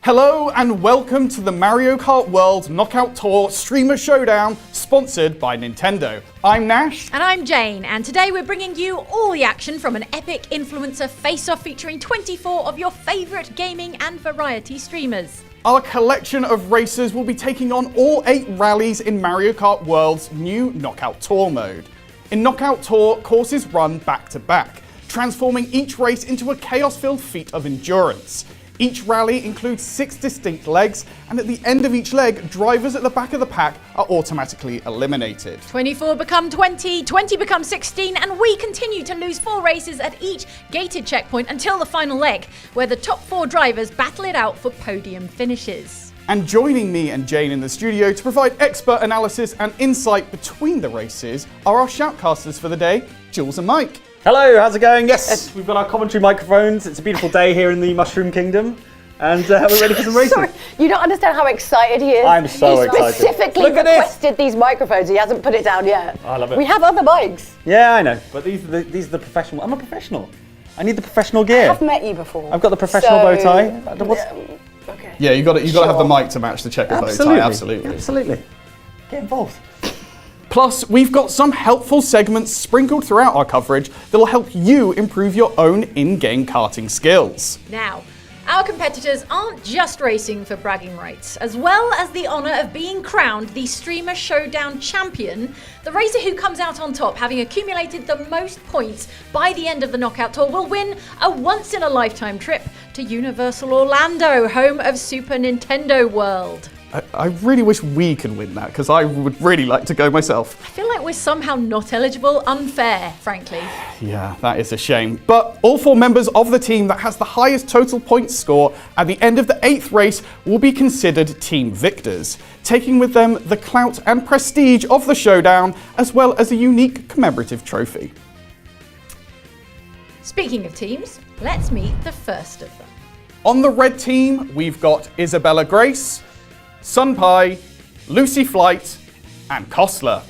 Hello and welcome to the Mario Kart World Knockout Tour Streamer Showdown, sponsored by Nintendo. I'm Nash. And I'm Jane, and today we're bringing you all the action from an epic influencer face-off featuring 24 of your favourite gaming and variety streamers. Our collection of racers will be taking on all 8 rallies in Mario Kart World's new Knockout Tour mode. In Knockout Tour, courses run back-to-back, transforming each race into a chaos-filled feat of endurance. Each rally includes 6 distinct legs, and at the end of each leg, drivers at the back of the pack are automatically eliminated. 24 become 20, 20 become 16, and we continue to lose 4 races at each gated checkpoint until the final leg, where the top 4 drivers battle it out for podium finishes. And joining me and Jane in the studio to provide expert analysis and insight between the races are our shoutcasters for the day, Jules and Mike. Hello, how's it going? Yes, we've got our commentary microphones. It's a beautiful day here in the Mushroom Kingdom, and we're ready for some racing. Sorry, you don't understand how excited he is. I'm so excited. He specifically requested these microphones. He hasn't put it down yet. I love it. We have other mics. Yeah, I know, but these are the professional. I'm a professional. I need the professional gear. I've met you before. I've got the professional bow tie. Okay. Yeah, you got to have the mic to match the checker bow tie. Absolutely. Get involved. Plus, we've got some helpful segments sprinkled throughout our coverage that'll help you improve your own in-game karting skills. Now, our competitors aren't just racing for bragging rights. As well as the honour of being crowned the Streamer Showdown champion, the racer who comes out on top, having accumulated the most points by the end of the Knockout Tour, will win a once-in-a-lifetime trip to Universal Orlando, home of Super Nintendo World. I really wish we could win that, because I would really like to go myself. I feel like we're somehow not eligible. Unfair, frankly. Yeah, that is a shame. But all 4 members of the team that has the highest total points score at the end of the 8th race will be considered team victors, taking with them the clout and prestige of the showdown, as well as a unique commemorative trophy. Speaking of teams, let's meet the first of them. On the red team, we've got Isabella Grace, Sunpie, Lucy Flight, and Kostler.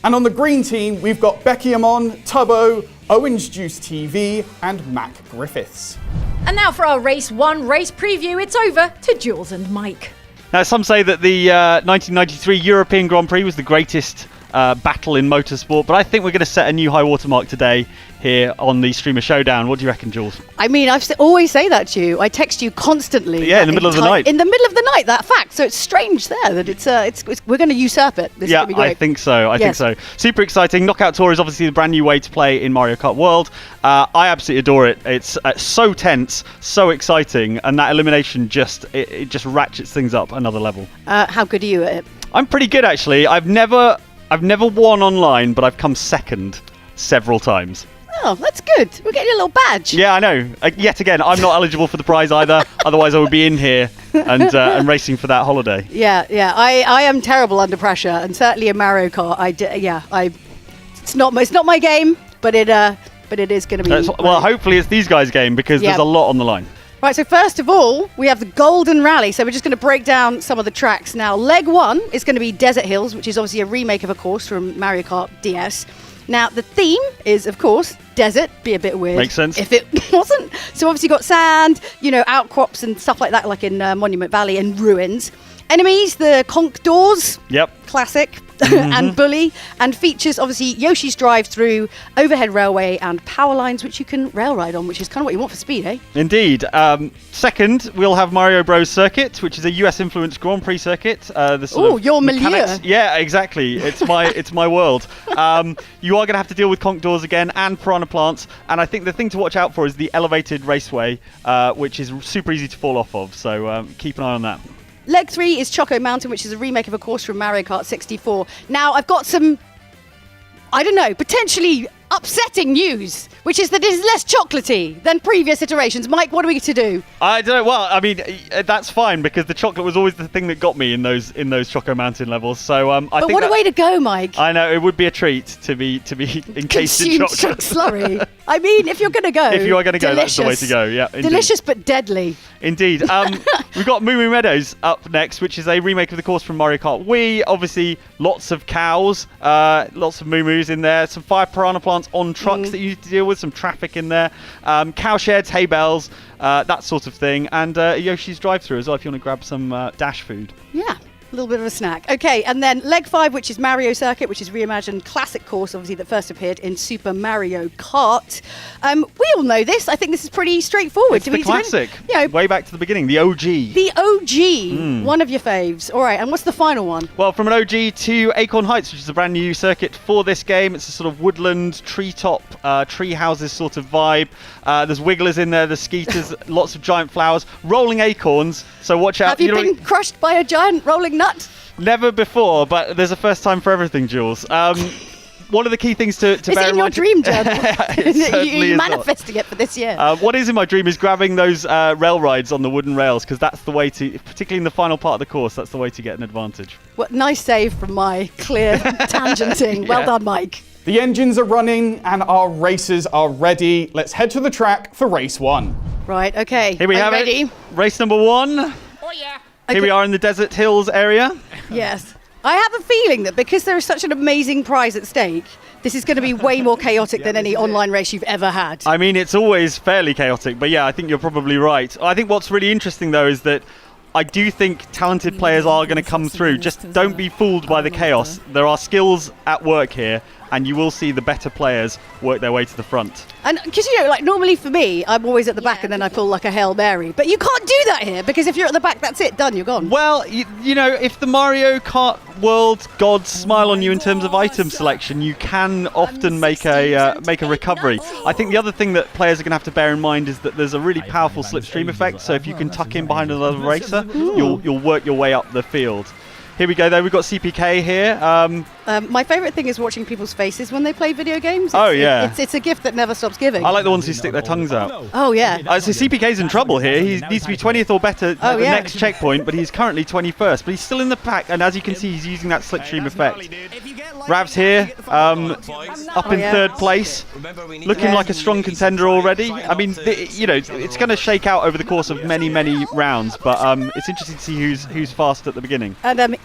And on the green team, we've got Becky Amon, Tubbo, Orange Juice TV, and Mac Griffiths. And now for our Race 1 race preview, it's over to Jules and Mike. Now, some say that the 1993 European Grand Prix was the greatest battle in motorsport, but I think we're going to set a new high watermark today here on the Streamer Showdown. What do you reckon, Jules? I mean, I always say that to you. I text you constantly. Yeah, in the middle of the night. In the middle of the night, that fact. So it's strange there that we're going to usurp it. This is gonna be great. I think so. I think so. Super exciting. Knockout Tour is obviously the brand new way to play in Mario Kart World. I absolutely adore it. It's so tense, so exciting, and that elimination just ratchets things up another level. How good are you at it? I'm pretty good, actually. I've never won online, but I've come second several times. Oh, that's good. We're getting a little badge. Yeah, I know. Yet again, I'm not eligible for the prize either. Otherwise, I would be in here and racing for that holiday. Yeah. I am terrible under pressure, and certainly in Mario Kart, it's not my game, but it is going to be. Well, hopefully it's these guys' game, because there's a lot on the line. Right, so first of all, we have the Golden Rally. So we're just going to break down some of the tracks. Now, leg 1 is going to be Desert Hills, which is obviously a remake of a course from Mario Kart DS. Now, the theme is, of course, desert. Be a bit weird. Makes sense. If it wasn't. So obviously got sand, outcrops and stuff like that, like in Monument Valley, and ruins. Enemies, the Conch Doors. Yep. Classic. And Bully. And features, obviously, Yoshi's Drive-Through, overhead railway, and power lines, which you can rail ride on, which is kind of what you want for speed, eh? Indeed. Second, we'll have Mario Bros. Circuit, which is a US-influenced Grand Prix circuit. Your milieu. Yeah, exactly. It's my world. You are going to have to deal with Conch Doors again and Piranha Plants, and I think the thing to watch out for is the elevated raceway, which is super easy to fall off of, so keep an eye on that. Leg 3 is Choco Mountain, which is a remake of a course from Mario Kart 64. Now, I've got some, potentially upsetting news, which is that it is less chocolatey than previous iterations. Mike, what are we to do? I don't know. Well, I mean, that's fine, because the chocolate was always the thing that got me in those Choco Mountain levels. So I think. But what a way to go, Mike! I know, it would be a treat to be encased in chocolate. Slurry. I mean, if you're going to go, if you are going to go, that's the way to go. Yeah, indeed. Delicious but deadly. Indeed. We've got Moo Moo Meadows up next, which is a remake of the course from Mario Kart Wii. Obviously, lots of cows, lots of Moo Moos in there, some fire piranha plants plants on trucks that you need to deal with, some traffic in there, cow sheds, hay bales, that sort of thing, and Yoshi's drive-thru as well if you want to grab some dash food. Yeah. A little bit of a snack. Okay, and then leg 5, which is Mario Circuit, which is reimagined classic course, obviously, that first appeared in Super Mario Kart. We all know this. I think this is pretty straightforward. It's the classic. Way back to the beginning, the OG. The OG, one of your faves. All right, and what's the final one? Well, from an OG to Acorn Heights, which is a brand new circuit for this game. It's a sort of woodland, treetop, tree houses sort of vibe. There's wigglers in there, there's skeeters, lots of giant flowers, rolling acorns. So watch out. Have you been crushed by a giant rolling nut? Never before, but there's a first time for everything, Jules. One of the key things to is bear it in in your mind... dream journal? You're not. manifesting it for this year. What is in my dream is grabbing those rail rides on the wooden rails, because that's the way to, particularly in the final part of the course, that's the way to get an advantage. Well, nice save from my clear tangenting. Well done, Mike. The engines are running and our racers are ready. Let's head to the track for race 1. Right, okay. Here we have ready? it. Race number 1. Oh yeah. Here we are in the Desert Hills area. Yes. I have a feeling that because there is such an amazing prize at stake, this is going to be way more chaotic than any online race you've ever had. I mean, it's always fairly chaotic, but yeah, I think you're probably right. I think what's really interesting, though, is that I do think talented players are going to come through. Just don't be fooled by the chaos. There are skills at work here, and you will see the better players work their way to the front. And because, like normally for me, I'm always at the back and then I pull like a Hail Mary. But you can't do that here because if you're at the back, that's it, done, you're gone. Well, you know, if the Mario Kart world gods smile on you in terms of item selection, you can often make a recovery. I think the other thing that players are going to have to bear in mind is that there's a really powerful slipstream effect. So if you can tuck in behind another racer, you'll work your way up the field. Here we go, though. We've got CPK here. My favourite thing is watching people's faces when they play video games. It's a gift that never stops giving. I like the ones who stick their tongues out. Oh, yeah. So CPK's in trouble here. He needs to be 20th or better at the next checkpoint, but he's currently 21st. But he's still in the pack, and as you can see, he's using that slipstream effect. Rav's here, up in third place, looking like a strong contender already. I mean, it's going to shake out over the course of many, many rounds, but it's interesting to see who's fast at the beginning.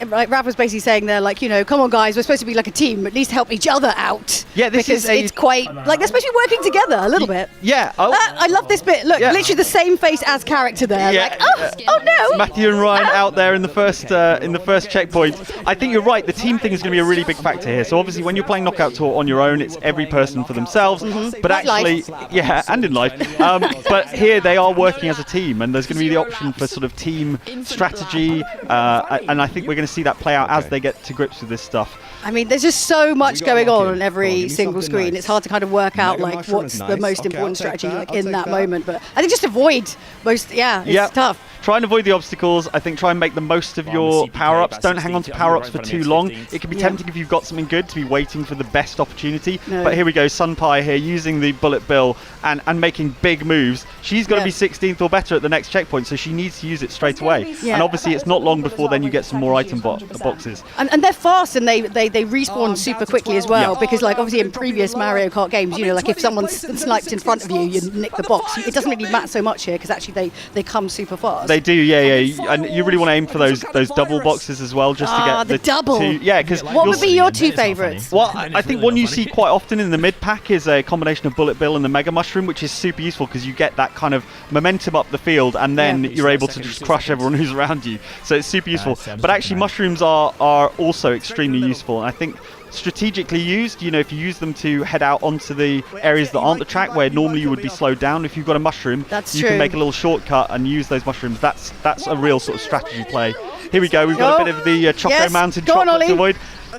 And Rav was basically saying there, like, come on, guys, we're supposed to be like a team, at least help each other out. Yeah, it's quite like they're supposed to be working together a little bit. Yeah. I love this bit. Look, literally the same face as character there. Yeah. Like, oh no. Matthew and Ryan out there in the first checkpoint. I think you're right. The team thing is going to be a really big factor here. So obviously, when you're playing Knockout Tour on your own, it's every person for themselves. But like actually, life. And in life. But here they are working as a team, and there's going to be the option for sort of team strategy. And I think we're going to see that play out as they get to grips with this stuff. I mean, there's just so much going on every single screen. It's hard to kind of work out like what's the most important strategy like in that moment. But I think just avoid most. It's tough. Try and avoid the obstacles. I think try and make the most of your power-ups. Don't hang on to power-ups for too long. It can be tempting if you've got something good to be waiting for the best opportunity. No. But here we go, Sunpie here using the bullet bill and making big moves. She's got to be 16th or better at the next checkpoint, so she needs to use it straight away. Yeah. And obviously it's not long before then you get some more item boxes. And they're fast and they respawn super quickly as well, because like obviously in previous Mario Kart games, like if someone's sniped in front of you, you nick the box. It doesn't really matter so much here because actually they come super fast. They do, yeah. And you really want to aim for those double boxes as well, just to get the double. Because what would be your two favourites? Well, I think one you see quite often in the mid pack is a combination of Bullet Bill and the Mega Mushroom, which is super useful because you get that kind of momentum up the field, and then you're able to just crush everyone who's around you. So it's super useful. But actually, mushrooms are also extremely useful, and I think strategically used, if you use them to head out onto the areas that aren't the track where normally you would be slowed down, if you've got a mushroom, you can make a little shortcut and use those mushrooms. That's a real sort of strategy play. Here we go, we've got a bit of the Choco Mountain chocolate to avoid.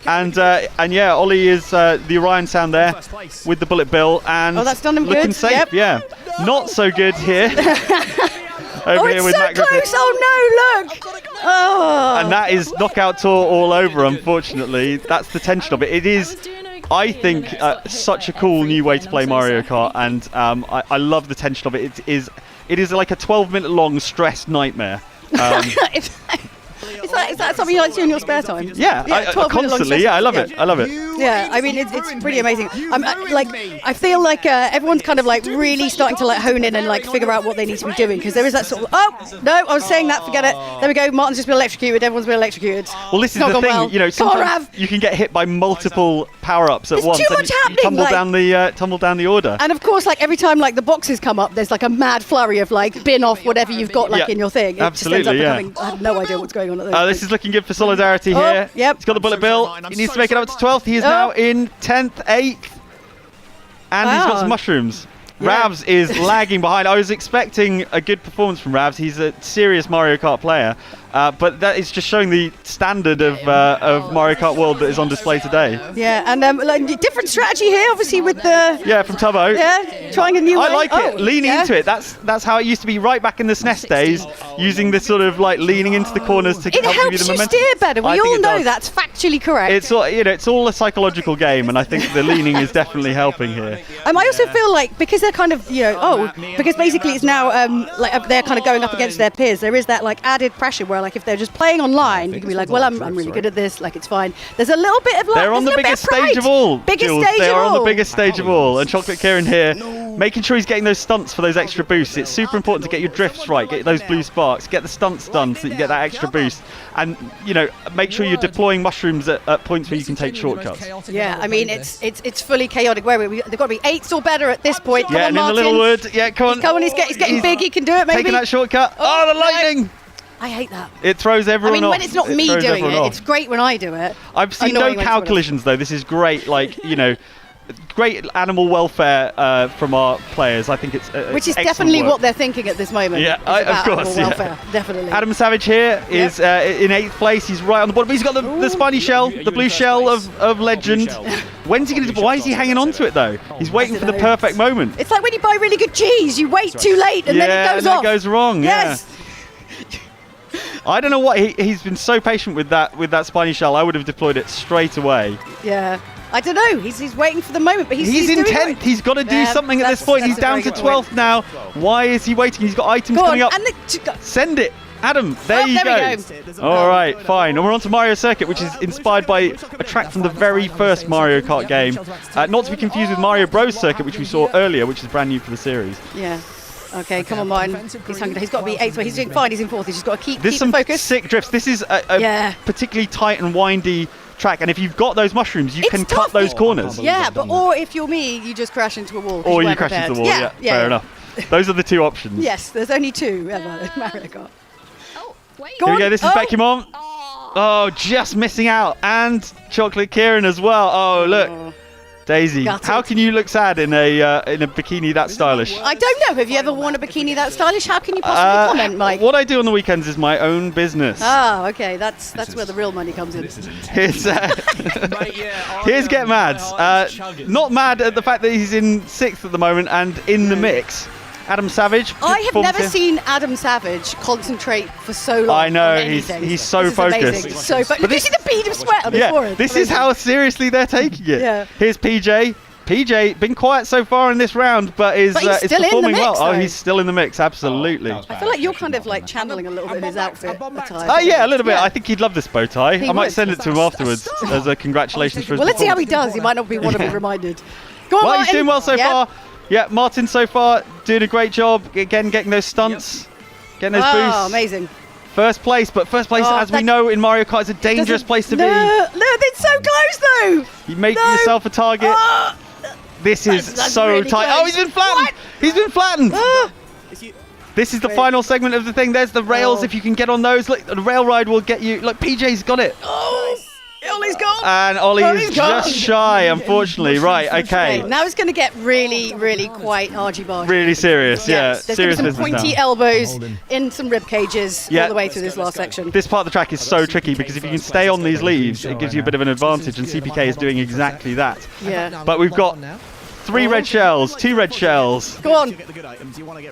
And Ollie is the Orion sound there with the Bullet Bill, and that's done him looking good. safe. Not so good here. It's so close! Oh no, look! Oh. And that is Knockout Tour all over, unfortunately. That's the tension of it. It is, I think, such a cool new way to play Mario Kart, and I love the tension of it. It is like a 12-minute long stressed nightmare. Is that something you like to do in your spare time? Yeah, 12-minute-long constantly. Yeah, I love it. I love it. Yeah, I mean, it's pretty amazing. I feel like everyone's kind of like really starting to like hone in and like figure out what they need to be doing, because there is that sort of, oh, no, I was saying that, forget it. There we go, Martin's just been electrocuted, everyone's been electrocuted. Well, this is Not the gone thing, well. you know, Come on, sometimes Rav. you can get hit by multiple power-ups at There's once. too and much you happening, tumble like- down the order. And of course, like every time like the boxes come up, there's like a mad flurry of like bin off whatever you've got like in your thing. It absolutely, just ends up yeah. becoming, I have no idea what's going on at those This is looking good for Solidarity Oh, here. yep. He's got the bullet bill. He needs to make it up to 12th. He is now in 10th, 8th. And he's got Wow. some mushrooms. Yeah. Ravs is lagging behind. I was expecting a good performance from Ravs. He's a serious Mario Kart player. But that is just showing the standard of Mario Kart World that is on display today. Yeah, and like, different strategy here, obviously, with the... Yeah, from Tubbo. Yeah, trying a new way. I like it. Leaning yeah. into it. That's how it used to be right back in the SNES days, using this sort of like leaning into the corners to It help give you helps the you momentum. steer better. We I think all it know does. that's factually correct. It's all, you know, it's all a psychological game, and I think the leaning is definitely helping here. I also feel like because they're kind of, you know, because basically it's now like they're kind of going up against their peers. There is that like added pressure where like if they're just playing online, you can be like, well, I'm really good at this, like it's fine. There's a little bit of like, They're on the biggest stage of all. Biggest Jules. stage they of are all. on the biggest stage of all. And Chocolate Kieran here, making sure he's getting those stunts for those extra boosts. It's super important to get your drifts right, get those blue sparks, get the stunts done so that you get that extra boost. And, you know, make sure you're deploying mushrooms at points where you can take shortcuts. Yeah, I mean, it's fully chaotic. They've got to be 8s or better at this point. Come Yeah, on, and in the Martin. little wood. Yeah, come on. Come on, he's getting big. He can do it, maybe. Taking that shortcut. Oh, the lightning! I hate that. It throws I everyone mean, off. when it's not me throws doing everyone it, off. it's great when I do it. I've seen Annoying no when cow someone else- collisions though. This is great. Like, you know, great animal welfare from our players. I think it's Which is excellent definitely work. what they're thinking at this moment. Yeah, It's of about course, animal yeah. welfare, definitely. Adam Savage here is in 8th place. He's right on the bottom. But he's got the spiny shell, the blue shell of legend. When's he going to? Why is he hanging on to it though? He's waiting for the perfect moment. It's like when you buy really good cheese, you wait too late and then it goes and off. it goes wrong. Yes. Yeah. I don't know what he's been so patient with that spiny shell. I would have deployed it straight away. Yeah. I don't know. He's waiting for the moment, but he's in doing 10th. it. He's got to do Yeah, something at this that's- point. that's He's a down very to good point. 12th now. Why is he waiting? He's got items Go on, coming up. and Send it. Adam, there you there go. we go. All right, fine. And we're on to Mario Circuit, which is inspired by a track from the very first Mario Kart game. Not to be confused with Mario Bros. Circuit, which we saw earlier, which is brand new for the series. Yeah. Okay, come on, Martin. He's hungry. He's got to be 8th, but he's doing fine. He's in 4th. He's just got to keep There's the some focus. sick drifts. This is a Yeah. particularly tight and windy track, and if you've got those mushrooms, you It's can tough. cut those corners. Yeah, but or if you're me, you just crash into a wall. 'cause Or you weren't crash into the prepared. wall. Yeah, fair enough. Those are the two options. Yes, there's only two ever in Mario Kart. Oh, wait. Go Here on. we go. This is Becky Mom. Oh, just missing out, and Chocolate Kieran as well. Oh, look. Daisy, Gutted. how can you look sad in a bikini that stylish? I don't know. Have you ever worn a bikini that stylish? How can you possibly comment, Mike? What I do on the weekends is my own business. Oh, okay. That's where the real money comes in. Here's Get Mad. Not mad at the fact that he's in 6th at the moment and in the mix. Adam Savage. good I have performance never here. seen Adam Savage concentrate for so long. I know, on he's anything. so This is focused. amazing. So focused. But Look, you this- see the bead of sweat on his forehead. this is Amazing. how seriously they're taking it. Yeah. Here's PJ. PJ been quiet so far in this round, but is But he's is still in the performing mix, well. Oh, though. he's still in the mix, absolutely. I feel like you're kind of like channeling a little bit in his outfit. attire. Oh yeah, a little bit. Yeah. I think he'd love this bow tie. He I might would. send it to him afterwards as a congratulations for his Well, let's see how performance. he does. He might not want to be reminded. Go on, Well, Martin. he's doing well so Yeah. far. Yeah, Martin so far doing a great job. Again, getting those stunts, getting those Oh, boosts. amazing. First place, but first place, Oh, as we that- know in Mario Kart, is a dangerous Doesn't- place to no, be. No, it's so close though. You make No. yourself a target. Ah, This is that's so really tight. close. Oh, he's been flattened. What? He's been flattened. ah. This is the final segment of the thing. There's the rails. Oh. If you can get on those, look, the rail ride will get you. Look, PJ's got it. Oh, Ollie's gone. And Ollie Ollie's is gone. just shy, unfortunately. Right, okay. Okay, now it's going to get really, really quite argy-bargy. Really serious, yeah. There's going to Serious be some business pointy now. elbows in some rib cages Yeah. all the way through this last section. This part of the track is so tricky because if you can stay on these leaves, it gives you a bit of an advantage, and CPK is doing exactly that. Yeah. But we've got 3 red shells, 2 red shells. Go on.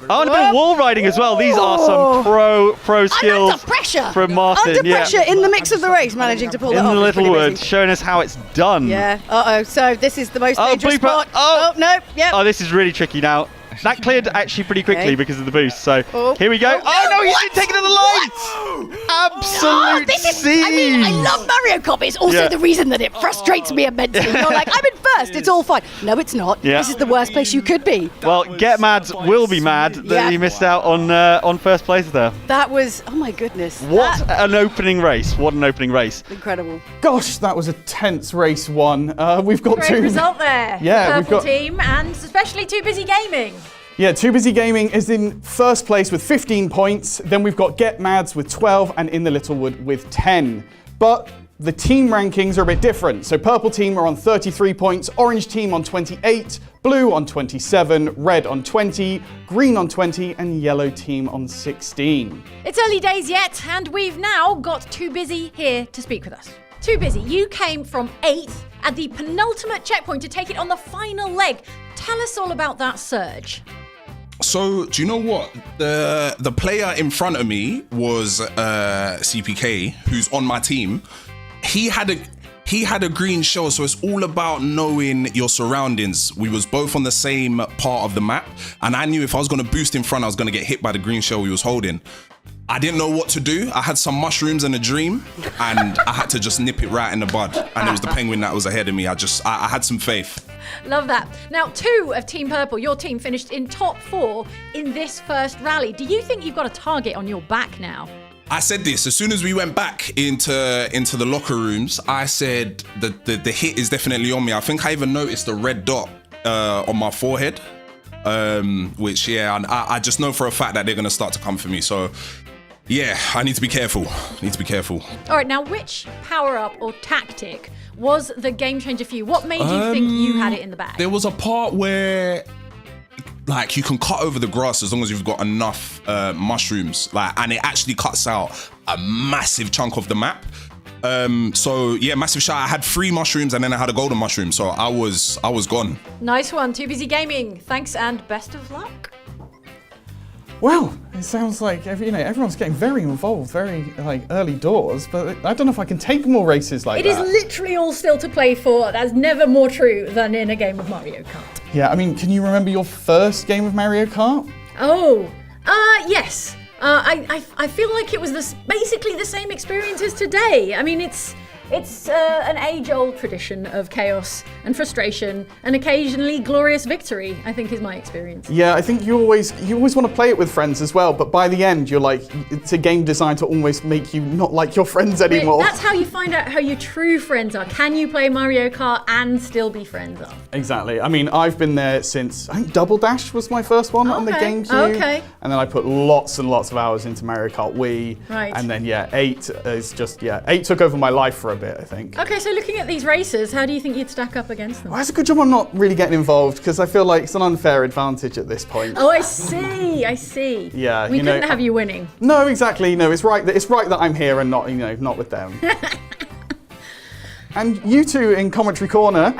Oh, and a bit of wall riding as well. These are some pro skills Under pressure. from Martin. Under pressure in the mix of the race, managing to pull In that off. the It's little pretty woods, amazing. showing us how it's done. Yeah. Uh-oh. So this is the most Oh, dangerous blooper. spot. Oh. no. Yep. Oh, this is really tricky now. That cleared actually pretty quickly Okay. because of the boost. So Oh. here we go. Oh, Oh no, he's what? been taken to the line. absolute this is, siege. I mean, I love Mario Kart, but it's also the reason that it frustrates me immensely. You're like, I'm in first, it's all fine. No, it's not. Yeah. This is the worst place you could be. Well, Get Mads will be mad that he missed out on first place there. That was, oh my goodness. What an opening race. What an opening race. Incredible. Gosh, that was a tense race one. We've got Great two. result there. Yeah, the we've purple got- team, and especially Too Busy Gaming. Yeah, Too Busy Gaming is in first place with 15 points. Then we've got Get Mads with 12 and In the Littlewood with 10. But the team rankings are a bit different. So purple team are on 33 points, orange team on 28, blue on 27, red on 20, green on 20, and yellow team on 16. It's early days yet, and we've now got Too Busy here to speak with us. Too Busy, you came from 8th at the penultimate checkpoint to take it on the final leg. Tell us all about that surge. So, do you know what? The player in front of me was CPK, who's on my team. He had a green shell, so it's all about knowing your surroundings. We was both on the same part of the map, and I knew if I was going to boost in front, I was going to get hit by the green shell he was holding. I didn't know what to do. I had some mushrooms and a dream, and I had to just nip it right in the bud. And it was the penguin that was ahead of me. I had some faith. Love that. Now, 2 of Team Purple, your team finished in top 4 in this first rally. Do you think you've got a target on your back now? I said this as soon as we went back into the locker rooms. I said that the hit is definitely on me. I think I even noticed a red dot on my forehead, which and I just know for a fact that they're gonna start to come for me. So yeah, I need to be careful. All right, now which power-up or tactic was the game changer for you? What made you think you had it in the bag? There was a part where, like, you can cut over the grass as long as you've got enough mushrooms, and it actually cuts out a massive chunk of the map. So yeah, massive shout. I had 3 mushrooms and then I had a golden mushroom, so I was gone. Nice one, Too Busy Gaming. Thanks and best of luck. Well, it sounds like everyone's getting very involved, very early doors. But I don't know if I can take more races like It is that. literally all still to play for. That's never more true than in a game of Mario Kart. Yeah, I mean, can you remember your first game of Mario Kart? Oh, yes. I feel like it was basically the same experience as today. I mean, it's an age-old tradition of chaos and frustration and occasionally glorious victory, I think is my experience. Yeah, I think you always want to play it with friends as well, but by the end you're like, it's a game designed to almost make you not like your friends anymore. That's how you find out how your true friends are. Can you play Mario Kart and still be friends after? Exactly. I mean, I've been there since, I think Double Dash was my first one on the GameCube. Okay. And then I put lots and lots of hours into Mario Kart Wii. Right. And then 8 is just, 8 took over my life for a bit, I think. Okay, so looking at these races, how do you think you'd stack up against them? Well, it's a good job I'm not really getting involved because I feel like it's an unfair advantage at this point. Oh, I see. Yeah, We couldn't have you winning. No, exactly. No, it's right that I'm here and not with them. And you two in Commentary Corner,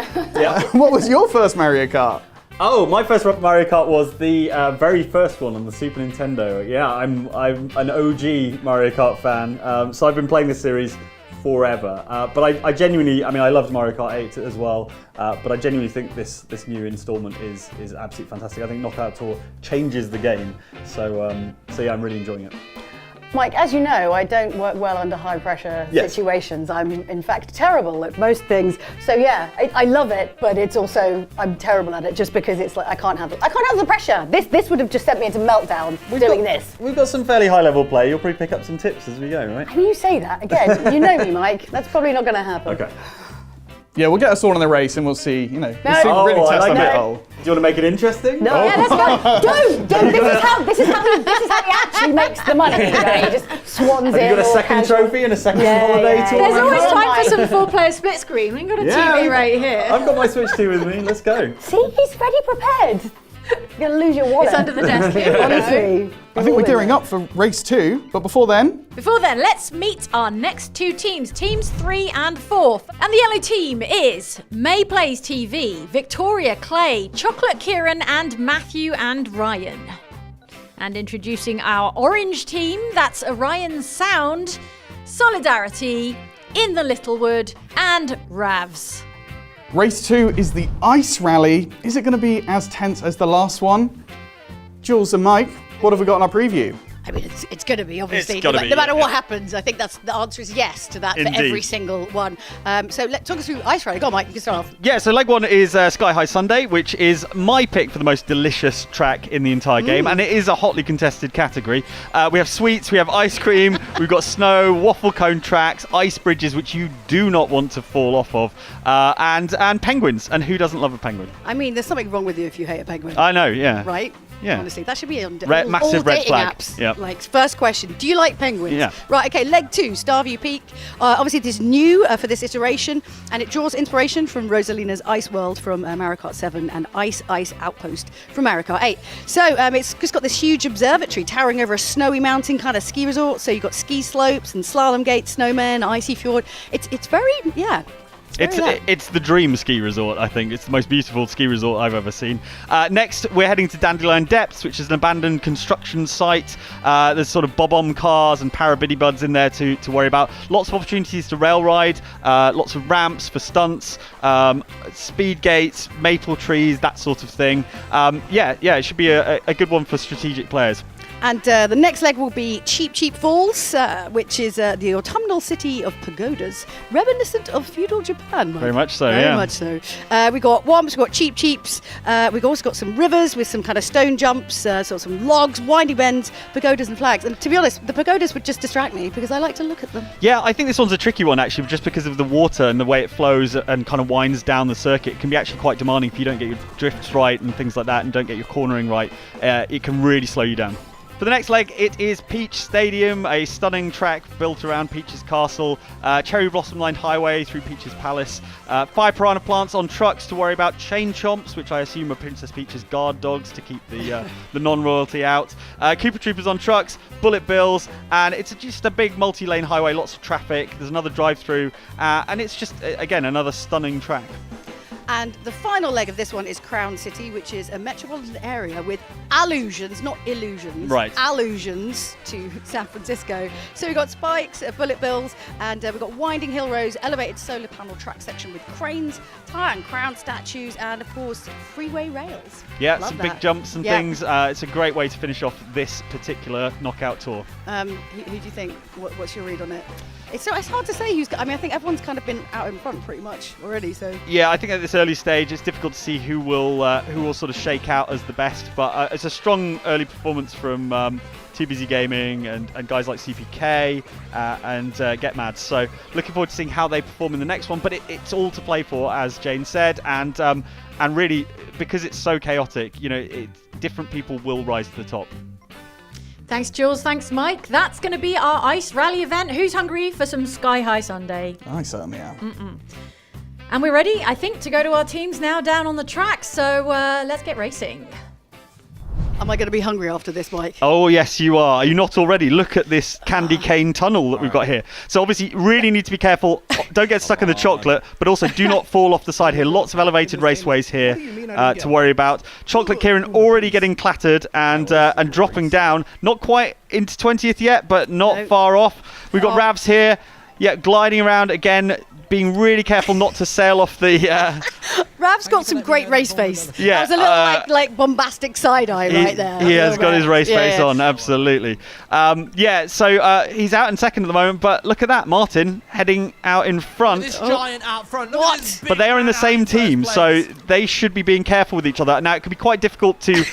what was your first Mario Kart? Oh, my first Mario Kart was the very first one on the Super Nintendo. Yeah, I'm an OG Mario Kart fan, so I've been playing this series forever. But I genuinely, I loved Mario Kart 8 as well, but I genuinely think this new installment is absolutely fantastic. I think Knockout Tour changes the game, so yeah, I'm really enjoying it. Mike, as you know, I don't work well under high pressure situations. I'm in fact terrible at most things. So yeah, I love it, but it's also, I'm terrible at it just because it's like I can't handle the pressure. This would have just sent me into meltdown doing this. We've got some fairly high level play. You'll probably pick up some tips as we go, right? And you say that again. You know me, Mike. That's probably not going to happen. Okay. Yeah, we'll get us all in the race and we'll see, we'll see Oh, really I test like our it. mettle. Do you want to make it interesting? No, yeah, let's go. Don't. This is how he actually makes the money. He just swans in. Have you got a all second casual. trophy and a second holiday tour? There's always Oh time my. for some 4-player split screen. We've got a TV right here. I've got my Switch 2 with me. Let's go. See, he's ready prepared. You're going to lose your wallet. It's under the desk here. Honestly. I think we're gearing up for race 2, but before then, Before then, let's meet our next 2 teams, teams 3 and 4. And the yellow team is May Plays TV, Victoria Clay, Chocolate Kieran, and Matthew and Ryan. And introducing our orange team, that's Orion Sound, Solidarity, In the Littlewood, and Ravs. race 2 is the Ice Rally. Is it going to be as tense as the last one? Jules and Mike, what have we got in our preview? I mean, it's going to be, obviously. It's gotta be, no matter yeah. what happens, I think the answer is yes to that for Indeed. every single one. So let's talk us through Ice Rally. Go on, Mike, you can start off. Yeah, so leg one is Sky High Sunday, which is my pick for the most delicious track in the entire game, and it is a hotly contested category. We have sweets, we have ice cream, we've got snow, waffle cone tracks, ice bridges, which you do not want to fall off of, and penguins. And who doesn't love a penguin? I mean, there's something wrong with you if you hate a penguin. I know, yeah. Right? Yeah. Honestly, that should be on Massive all red dating flag. apps. Yep. Like, first question, do you like penguins? Yeah. Right, okay, leg 2, Starview Peak. Obviously, this is new for this iteration, and it draws inspiration from Rosalina's Ice World from Mario Kart 7 and Ice Outpost from Mario Kart 8. So it's just got this huge observatory towering over a snowy mountain kind of ski resort. So you've got ski slopes and slalom gates, snowmen, icy fjord. It's very, yeah. It's the dream ski resort, I think. It's the most beautiful ski resort I've ever seen. Next, we're heading to Dandelion Depths, which is an abandoned construction site. There's sort of bob-omb cars and parabiddy buds in there to worry about. Lots of opportunities to rail ride, lots of ramps for stunts, speed gates, maple trees, that sort of thing. It should be a good one for strategic players. And the next leg will be Cheap Falls, which is the autumnal city of pagodas, reminiscent of feudal Japan. Very much so, Very yeah. much so. We've got Womps, we've got Cheaps. We've also got some rivers with some kind of stone jumps, sort of some logs, winding bends, pagodas and flags. And to be honest, the pagodas would just distract me because I like to look at them. Yeah, I think this one's a tricky one, actually, just because of the water and the way it flows and kind of winds down the circuit. It can be actually quite demanding if you don't get your drifts right and things like that and don't get your cornering right. It can really slow you down. For the next leg, it is Peach Stadium, a stunning track built around Peach's castle, cherry blossom lined highway through Peach's palace, 5 piranha plants on trucks to worry about, chain chomps, which I assume are Princess Peach's guard dogs to keep the non-royalty out, Koopa Troopers on trucks, bullet bills, and it's just a big multi-lane highway, lots of traffic, there's another drive-through, and it's just, again, another stunning track. And the final leg of this one is Crown City, which is a metropolitan area with allusions, not illusions, right? Allusions to San Francisco. So we've got spikes, bullet bills, and we've got winding hill roads, elevated solar panel track section with cranes, tire and crown statues, and of course freeway rails. Yeah, Love some that. big jumps and things. It's a great way to finish off this particular knockout tour. Who do you think? What's your read on it? It's hard to say who's. I mean, I think everyone's kind of been out in front pretty much already. So yeah, I think at this early stage, it's difficult to see who will sort of shake out as the best. But it's a strong early performance from Too Busy Gaming and guys like CPK and Get Mad. So looking forward to seeing how they perform in the next one. But it's all to play for, as Jane said, and really because it's so chaotic, different people will rise to the top. Thanks, Jules. Thanks, Mike. That's going to be our Ice Rally event. Who's hungry for some Sky High Sunday? I certainly am. And we're ready, I think, to go to our teams now down on the track. So let's get racing. am I going to be hungry after this, Mike? Oh, yes, you are. Are you not already? Look at this candy cane tunnel that we've got here. So obviously, really need to be careful. Don't get stuck in the chocolate, but also do not fall off the side here. Lots of elevated raceways here to worry about. Chocolate Kieran already getting clattered and dropping down. Not quite into 20th yet, but not far off. We've got Ravs here. Yeah, gliding around again, being really careful not to sail off the... Rav's got some great race face. Yeah, that was a little like bombastic side eye right there. He has got his race face yeah. on, absolutely. So he's out in second at the moment, but look at that, Martin heading out in front. This giant out front. What? But they are in the same team, so they should be being careful with each other. Now, it could be quite difficult to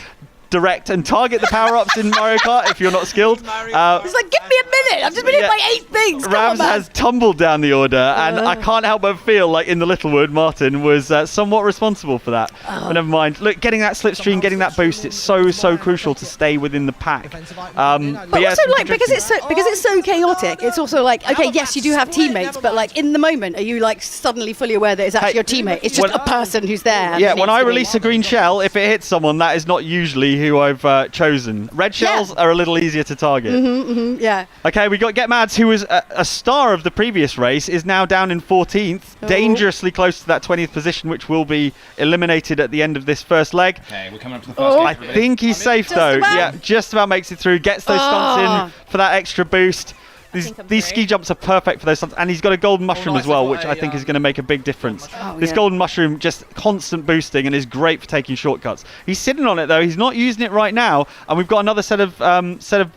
direct and target the power-ups in Mario Kart if you're not skilled. It's like, give me a minute. I've just been hit by 8 things. Come on, Ravs man. has tumbled down the order, and I can't help but feel like in the Littlewood, Martin was somewhat responsible for that. But never mind. Look, getting that slipstream, getting that boost, it's so crucial to stay within the pack. But also, like, because it's so chaotic, it's also like, okay, yes, you do have teammates, but like in the moment, are you like suddenly fully aware that it's actually your teammate? It's just a person who's there. Yeah, when I release a green shell, if it hits someone, that is not usually who I've chosen. Red shells are a little easier to target. Yeah. Okay, we got Get Mads, who was a star of the previous race, is now down in 14th, dangerously close to that 20th position, which will be eliminated at the end of this first leg. Okay, we're coming up to the first I think he's safe though. about. Yeah, just about makes it through, gets those stunts in for that extra boost. These ski jumps are perfect for those stunts, and he's got a golden mushroom nice, as well, I've which got I a, think is going to make a big difference. This yeah. golden mushroom just constant boosting and is great for taking shortcuts. He's sitting on it though; he's not using it right now, and we've got another set of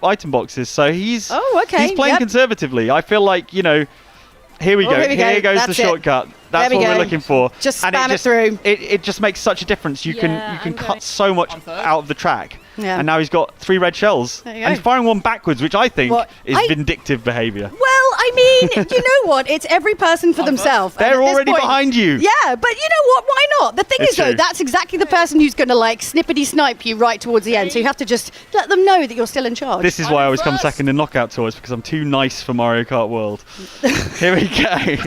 item boxes. So he's he's playing conservatively. I feel like Here we go. Here goes That's the it. shortcut. That's what we're looking for. Just and spam it through. It just makes such a difference. You can cut so much out of the track. Yeah. And now he's got 3 red shells. There you And go. he's firing one backwards, which I think is I- vindictive behaviour. Well, I mean, you know what? It's every person for themselves. They're And at this already point- behind you. Yeah, but you know what? Why not? The thing It's is, though, true. that's exactly the person who's going to snippety snipe you right towards the end. So you have to just let them know that you're still in charge. This is why I always come second in knockout tours, because I'm too nice for Mario Kart World. Here we go.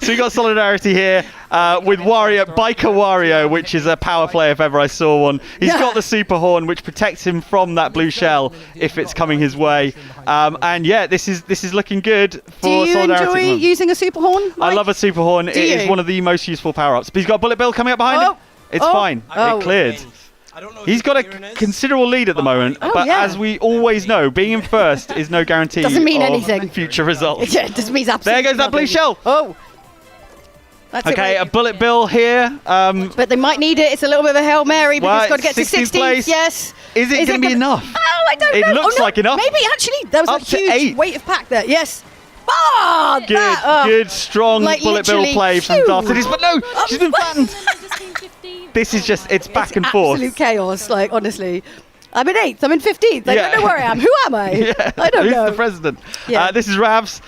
So we got solidarity here with Biker Wario, which is a power play if ever I saw one. He's got the super horn, which protects him from that blue shell if it's coming his way. And yeah, this is looking good for Do you solidarity. enjoy using a super horn? I Mike? love a super horn. It is you? one of the most useful power-ups. But he's got a bullet bill coming up behind him. It's fine. Oh. It cleared. I don't know. He's got a considerable lead at the moment, but yeah. as we always know, being in first is no guarantee Doesn't mean of anything. future results. Yeah, it just means absolutely There goes that blue nothing. shell. Oh. That's it, Okay, mate. a bullet bill here. But they might need it. It's a little bit of a Hail Mary because Well, it's got to get to 16th 16th. place. Yes. Is it gonna be gonna- enough? Oh, I don't It know. looks Oh, no. like enough. Maybe actually there was Up a to huge 8. weight of pack there. Yes. Ah, Good, that, oh. good, strong Like bullet bill literally, play from phew. Darth Cities. But no, she's been flattened. This is just, it's back and forth. Absolute chaos. Like honestly, I'm in 8th. I'm in 15th. I Yeah. don't know where I am. Who am I? Yeah. I don't Who's know. the president? Yeah. This is Ravs.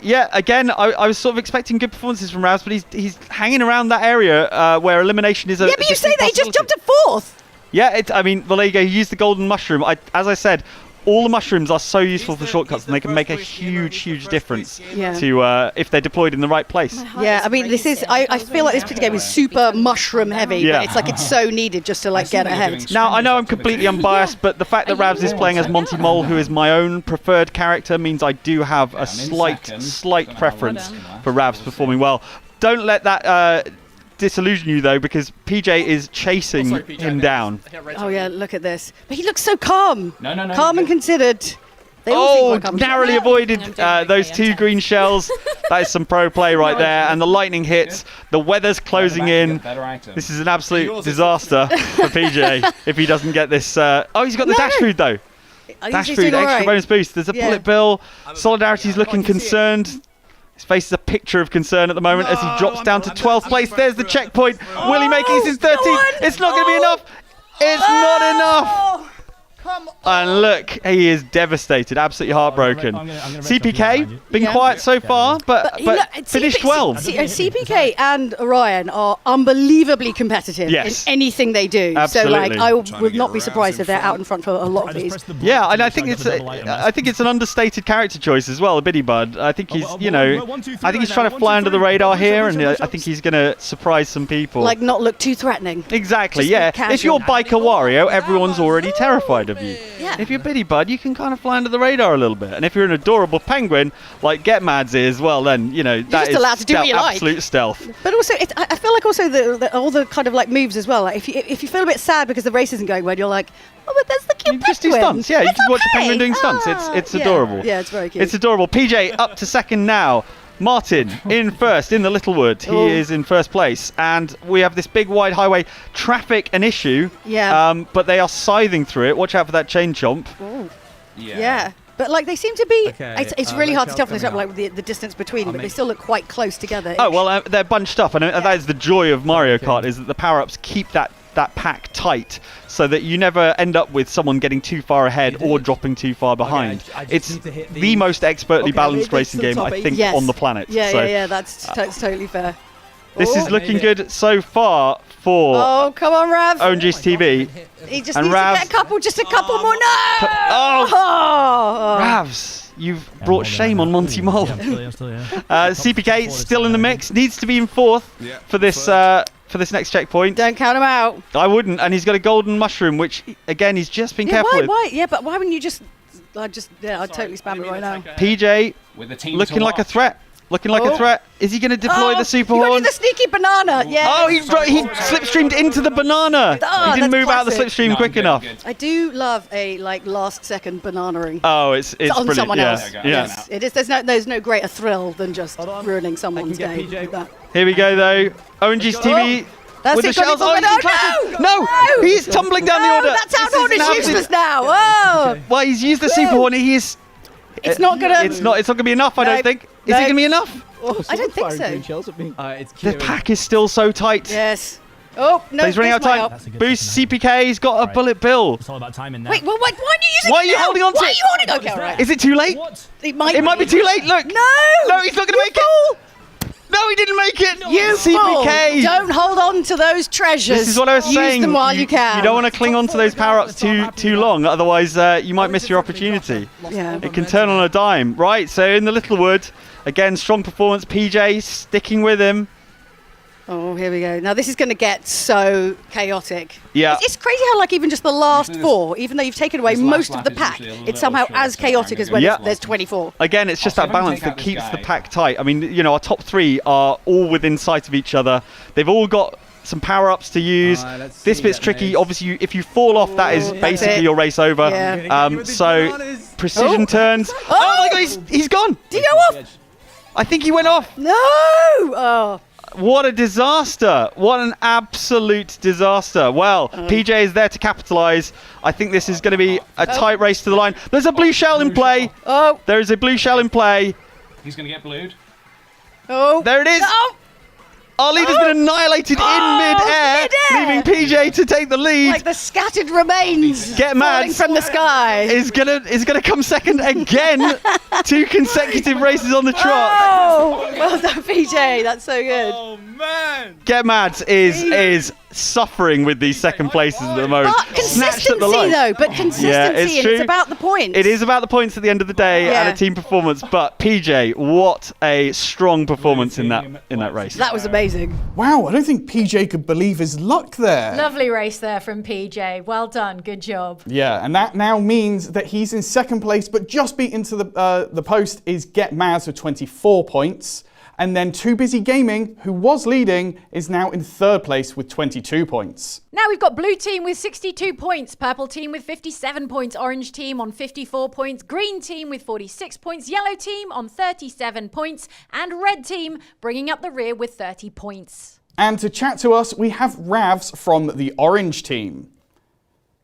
Yeah, again, I was sort of expecting good performances from Ravs, but he's hanging around that area where elimination is a Yeah, but you say distinct that he just possibility. jumped to 4th. Yeah, I mean, well, there you go. He used the golden mushroom. As I said, all the mushrooms are so useful for shortcuts, and they can make a huge difference Yeah. to if they're deployed in the right place. Yeah, I mean, this is. I feel like this particular game is super mushroom heavy. Yeah. But it's like it's so needed just to get ahead. Now, I know I'm completely unbiased, but the fact that Ravs is playing as Monty Mole, who is my own preferred character, means I do have a slight preference for Ravs performing well. Don't let that disillusion you, though, because PJ is chasing him down. Oh yeah, look at this. But he looks so calm. No. Calm and considered. They all seem Oh, quite calm. narrowly avoided those 2 green shells. That is some pro play right there. And the lightning hits. The weather's closing in. This is an absolute disaster for PJ if he doesn't get this. Oh, he's got the dash food, though. Dash He's food, doing all extra right. bonus boost. There's a Yeah. bullet bill. Solidarity's looking concerned. His face is a picture of concern at the moment as he drops down to 12th place. There's the checkpoint. Will he make it? He's in 13th. It's not going to be enough. It's not enough. And look, he is devastated, absolutely heartbroken. I'm gonna CPK, been Yeah. quiet so far, but Look, finished 12. CPK and Orion are unbelievably competitive Yes. in anything they do. Absolutely. So, I Trying to would get not be Ravs surprised in if they're front. out in front for a lot of these. Yeah, and I think it's an understated character choice as well, Biddy Bud. I think he's, I think he's trying to fly under the radar here, and I think he's going to surprise some people. Like, not look too threatening. Exactly, Just yeah. be casual. If you're Biker Wario, everyone's already terrified of you. Yeah. If you're Biddy Bud, you can kind of fly under the radar a little bit. And if you're an adorable penguin, like Get Mads is, well then, that just is allowed to do what you like. absolute stealth. But also, I feel like also all the kind of like moves as well. Like if you feel a bit sad because the race isn't going well, you're like, oh, but there's the cute You can just do penguin. stunts, yeah. You It's can watch a okay. penguin doing stunts. It's adorable. Yeah, it's very cute. It's adorable. PJ up to second now. Martin in first in the Littlewood. He Oh. is in first place. And we have this big wide highway. Traffic an issue. Yeah. But they are scything through it. Watch out for that chain chomp. Yeah. But like they seem to be, Okay, it's really hard to Rachel's tell from this coming map, like the distance between, but they still look quite close together. Oh, well, they're bunched up. And that is the joy of Mario Kart, is that the power-ups keep that pack tight so that you never end up with someone getting too far ahead or dropping too far behind. I just It's need to hit the most expertly Okay, balanced lead racing to the game, top I eight. think, Yes. on the planet. Yeah, So yeah, that's totally fair. this Oh. is looking Made it. good so far for Oh, come on, Rav. ONG's TV. He just and needs Rav- to get just a couple more. No! Oh, Oh. Ravs, you've brought shame on Monty Mole. CPK still in the mix, needs to be in fourth Yeah, for this next checkpoint. Don't count him out. I wouldn't, and he's got a golden mushroom, which again he's just been careful with. Why? Yeah, but why wouldn't you just? I'd totally spam it right now. PJ with the team looking like a threat. Looking like a threat. Is he going to deploy the super You got horn? the sneaky banana. Yeah. Oh, he slipstreamed into the banana. Oh, he didn't that's move out of the classic. slipstream quick enough. I do love a last second bananering. Oh, it's on brilliant. someone yeah. else. Yeah. Yes, it is. There's no greater thrill than just ruining someone's get game. PJ. Like that. Here we go though. ONG's TV. That's with it, the got shells. it, Oh, no, he clashes. No, he's tumbling down the No, order. that town This horn isn't is happening. useless now. Oh, Well, he's used the super horn. He is. it's not gonna. It's not going to be enough. I No, don't think. Is no. it going to be enough? I don't think so. It's The pack is still so tight. Yes. Oh no. So he's running out of there's my time. help. That's a good Boost second CPK. He's got a bullet bill. It's all about timing now. Wait, well, why aren't you using Why it are you now? holding on to Why it? are you holding? Okay, all right. Is it too late? What? It might be too late. Look. No. No, he's not going to make it. No, he didn't make it. You CPK. fool. Don't hold on to those treasures. This is what I was saying. Use them while you can. You don't want to cling on to those power-ups too long, otherwise you might miss your opportunity. Yeah. It can turn on a dime. Right, so in the Littlewood, again, strong performance. PJ sticking with him. Oh, here we go. Now this is going to get so chaotic. Yeah. It's crazy how like even just the last Usually four, even though you've taken away this last most of lap the is pack, usually a little it's somehow short, as so chaotic I'm as when gonna get there's this 24. Again, it's just I'll that see if I can balance take that out this keeps the guy. pack tight. I mean, you know, our top three are all within sight of each other. They've all got some power-ups to use. Let's This see bit's that tricky. maze. Obviously, if you fall off, that is That's basically it. your race over. Yeah. So precision turns. Oh my God, he's gone. Did he go off? I think he went off. No! Oh. What a disaster. What an absolute disaster. Well, PJ is there to capitalise. I think this is going to be a tight race to the line. There's a blue shell in play. Oh. There is a blue shell in play. He's going to get blued. Oh. There it is. Oh. Our leader's been annihilated in mid-air, mid-air. leaving PJ to take the lead. Like the scattered remains Get falling mad. from the sky. Is gonna come second again. 2 consecutive races on the trot. Oh, well done, PJ. That's so good. Oh man! Get mad is suffering with these second places at the moment. But Snatched at the consistency, line. though. But consistency, Yeah, it's and true. it's about the points. It is about the points at the end of the day and Yeah. a team performance. But PJ, what a strong performance in that race. That was amazing. Wow, I don't think PJ could believe his luck there. Lovely race there from PJ. Well done. Good job. Yeah, and that now means that he's in second place, but just beat into the post is Get Maz with 24 points. And then Too Busy Gaming, who was leading, is now in third place with 22 points. Now we've got blue team with 62 points, purple team with 57 points, orange team on 54 points, green team with 46 points, yellow team on 37 points, and red team bringing up the rear with 30 points. And to chat to us, we have Ravs from the orange team.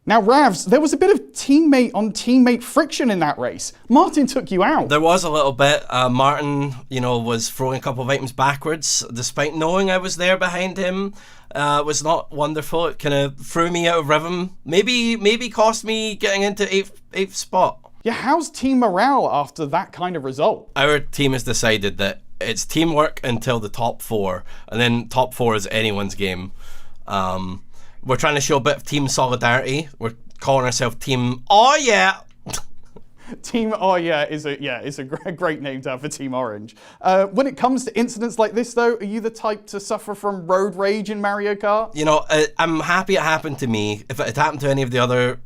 Now, Ravs, there was a bit of teammate on teammate friction in that race. Martin took you out. There was a little bit. Martin, was throwing a couple of items backwards, despite knowing I was there behind him. Was not wonderful. It kind of threw me out of rhythm. Maybe cost me getting into eighth spot. Yeah, how's team morale after that kind of result? Our team has decided that it's teamwork until the top 4, and then top 4 is anyone's game. We're trying to show a bit of team solidarity. We're calling ourselves Team Oh Yeah. Team Oh Yeah is a great name to have for Team Orange. When it comes to incidents like this, though, are you the type to suffer from road rage in Mario Kart? I'm happy it happened to me. If it had happened to any of the other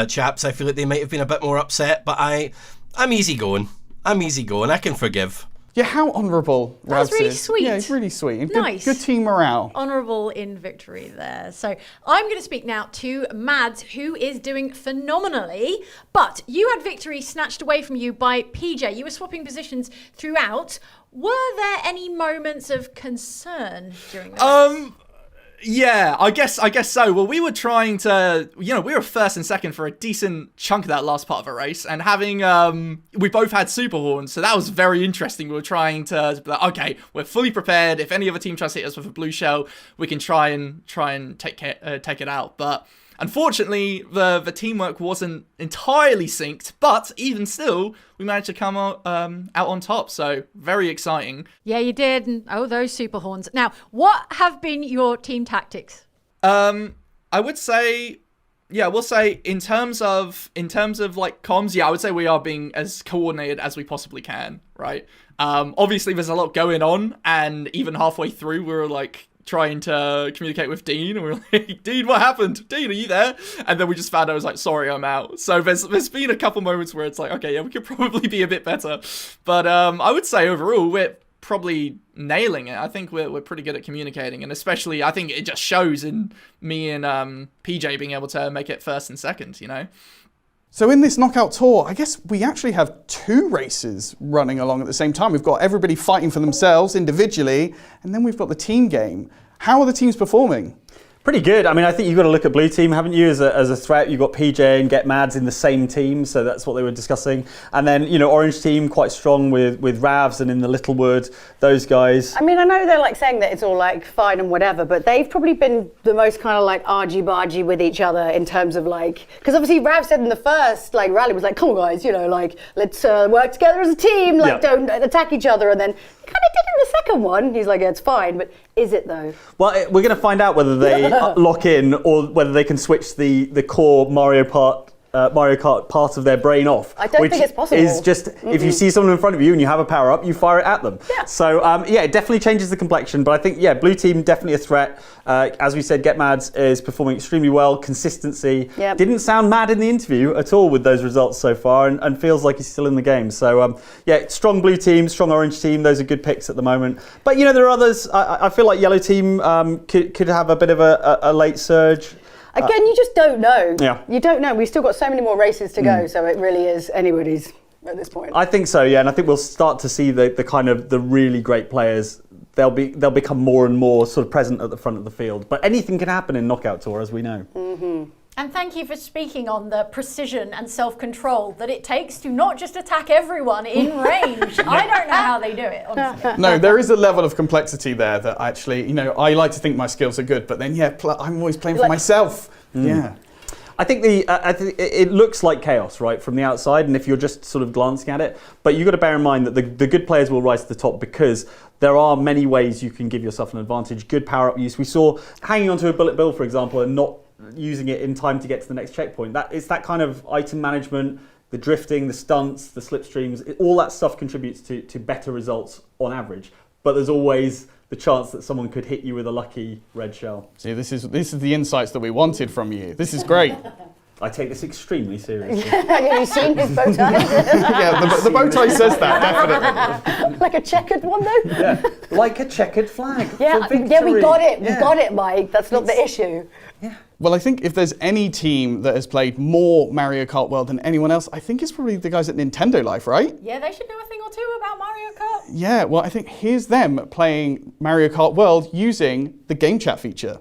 chaps, I feel like they might have been a bit more upset. But I'm easygoing. I can forgive. Yeah, how honourable Ravs That's really is. sweet. Yeah, it's really sweet. And Nice. Good team morale. Honourable in victory there. So I'm going to speak now to Mads, who is doing phenomenally. But you had victory snatched away from you by PJ. You were swapping positions throughout. Were there any moments of concern during the race? Yeah, I guess so. Well, we were trying to, we were first and second for a decent chunk of that last part of a race, and having, we both had super horns, so that was very interesting. We were trying to be like, okay, we're fully prepared. If any other team tries to hit us with a blue shell, we can try and take it out. But unfortunately, the teamwork wasn't entirely synced. But even still, we managed to come out on top. So very exciting. Yeah, you did. And those super horns. Now, what have been your team tactics? I would say, we'll say in terms of like comms, I would say we are being as coordinated as we possibly can, right? Obviously there's a lot going on, and even halfway through we were like trying to communicate with Dean, and we were like, Dean, what happened? Dean, are you there? And then we just found out, I was like, sorry, I'm out. So there's been a couple moments where it's like, okay, yeah, we could probably be a bit better. But I would say overall probably nailing it. I think we're pretty good at communicating, and especially I think it just shows in me and PJ being able to make it first and second, you know. So in this knockout tour, I guess we actually have 2 races running along at the same time. We've got everybody fighting for themselves individually, and then we've got the team game. How are the teams performing? Pretty good. I mean, I think you've got to look at Blue Team, haven't you, as a threat. You've got PJ and Get Mads in the same team, so that's what they were discussing. And then, you know, Orange Team quite strong with Ravs and in the Littlewood, those guys. I mean, I know they're like saying that it's all like fine and whatever, but they've probably been the most kind of like argy-bargy with each other in terms of like, because obviously Rav said in the first like rally was like, come on guys, you know, like let's work together as a team, like don't attack each other, and then kind of did in the second one. He's like, yeah, it's fine, but is it though? Well, we're going to find out whether they lock in or whether they can switch the core Mario Kart part of their brain off. I don't think it's possible. Is just if you see someone in front of you and you have a power up, you fire it at them. Yeah. So it definitely changes the complexion. But I think Blue Team definitely a threat. As we said, Get Mads is performing extremely well. Consistency. Yep. Didn't sound mad in the interview at all with those results so far, and feels like he's still in the game. So strong Blue Team, strong Orange Team. Those are good picks at the moment. But you know there are others. I feel like Yellow Team could have a bit of a late surge. Again, you just don't know. Yeah. You don't know. We've still got so many more races to go, so it really is anybody's at this point. I think so, yeah, and I think we'll start to see the kind of the really great players. They'll become more and more sort of present at the front of the field. But anything can happen in Knockout Tour, as we know. Mm-hmm. And thank you for speaking on the precision and self-control that it takes to not just attack everyone in range. I don't know how they do it, honestly. No, there is a level of complexity there that actually, you know, I like to think my skills are good, but then, I'm always playing for myself. Yeah. I think it looks like chaos, right, from the outside, and if you're just sort of glancing at it. But you've got to bear in mind that the good players will rise to the top because there are many ways you can give yourself an advantage. Good power-up use. We saw hanging onto a bullet bill, for example, and not using it in time to get to the next checkpoint. It's that kind of item management, the drifting, the stunts, the slipstreams, all that stuff contributes to better results on average. But there's always the chance that someone could hit you with a lucky red shell. See, this is the insights that we wanted from you. This is great. I take this extremely seriously. Have you seen his bow tie? Yeah, the bow tie says that, definitely. Like a checkered one, though? Yeah, like a checkered flag. Yeah, for victory. we got it. We got it, Mike. That's not the issue. Yeah. Well, I think if there's any team that has played more Mario Kart World than anyone else, I think it's probably the guys at Nintendo Life, right? Yeah, they should know a thing or two about Mario Kart. Yeah, well, I think here's them playing Mario Kart World using the game chat feature.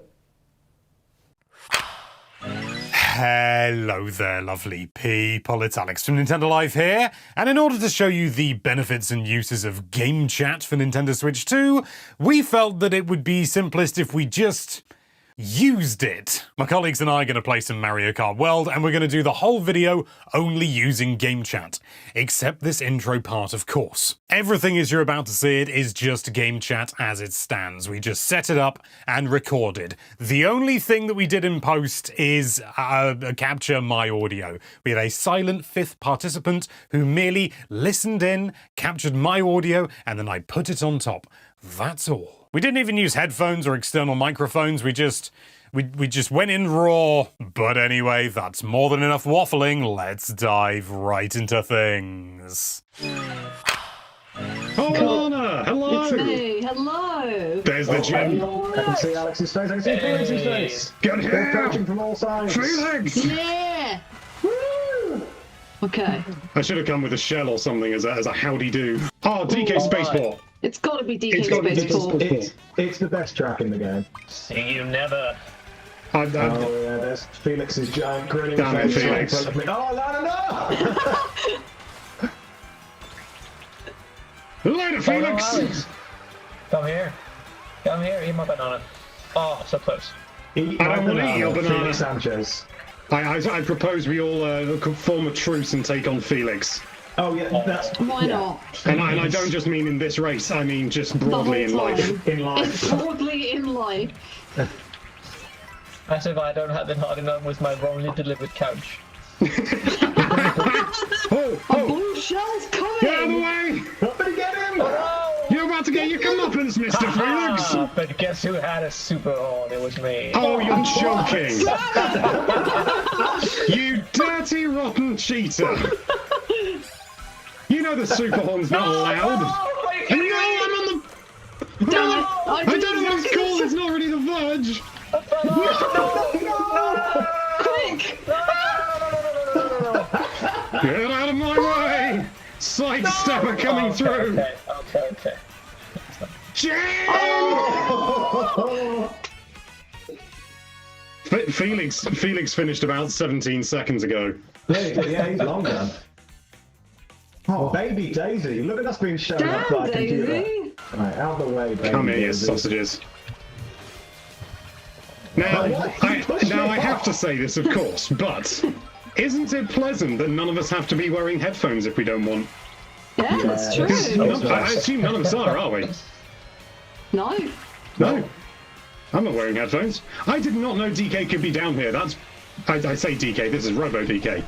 Hello there, lovely people. It's Alex from Nintendo Life here. And in order to show you the benefits and uses of game chat for Nintendo Switch 2, we felt that it would be simplest if we just used it. My colleagues and I are going to play some Mario Kart World, and we're going to do the whole video only using game chat. Except this intro part, of course. Everything as you're about to see it is just game chat as it stands. We just set it up and recorded. The only thing that we did in post is capture my audio. We had a silent fifth participant who merely listened in, captured my audio, and then I put it on top. That's all. We didn't even use headphones or external microphones, we just went in raw. But anyway, that's more than enough waffling, let's dive right into things. Oh, Lana, hello! It's me, hello! There's the gym. I can see Alex's face, I can see Felix's face! Good here! They're approaching from all sides! Felix! Yeah! Woo! Okay. I should have come with a shell or something as a howdy do. Oh, DK Spaceport! It's got to be DK Spaceport. It's the best track in the game. See you never. Oh yeah, there's Felix's giant grinning Damn it, face Felix. in front of me. Oh, no! Later, Felix! Come here. Come here, eat my banana. Oh, so close. I don't want to eat your banana. Felix Sanchez. I propose we all form a truce and take on Felix. Oh yeah, that's... Why not? And I don't just mean in this race, I mean just broadly in life. In life. Broadly in life. As if I don't have it hard enough with my wrongly delivered couch. Oh, A blue shell's coming! get out of the way! Somebody get him! Oh, You're about to get your comeuppance, Mr. Felix! but guess who had a super on? It was me. Oh, you're joking! You dirty, rotten cheater! You know the super horn's not allowed! Oh, And no, I'm on the Damn it! I don't know what it's called. It's not really the verge. Quick! Get out of my way! Sidestepper coming through. Okay. Felix finished about 17 seconds ago. Yeah, he's long done. Oh, baby Daisy. Look at us being shown up Damn, by a computer. Daisy! Right, out of the way, baby Come here, you Daisy. sausages. Now, I have to say this, of course, but isn't it pleasant that none of us have to be wearing headphones if we don't want? Yeah, that's true. I assume none of us are we? No. No. I'm not wearing headphones. I did not know DK could be down here. I say DK, this is Robo DK.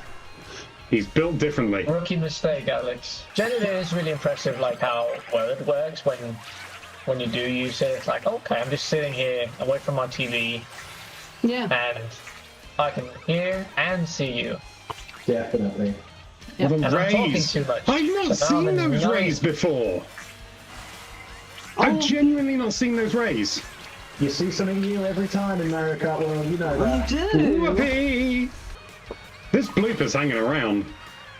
He's built differently. Rookie mistake, Alex. Generally, it's really impressive, like how well it works when you do use it. It's like, okay, I'm just sitting here away from my TV, Yeah. and I can hear and see you. Definitely. Well, the And I'm talking rays. too much. I've not So now seen I'm those annoying. rays before. I've genuinely not seen those rays. You see something new every time in Mario Kart World, you know that. You do. Whoopee! This blooper's hanging around.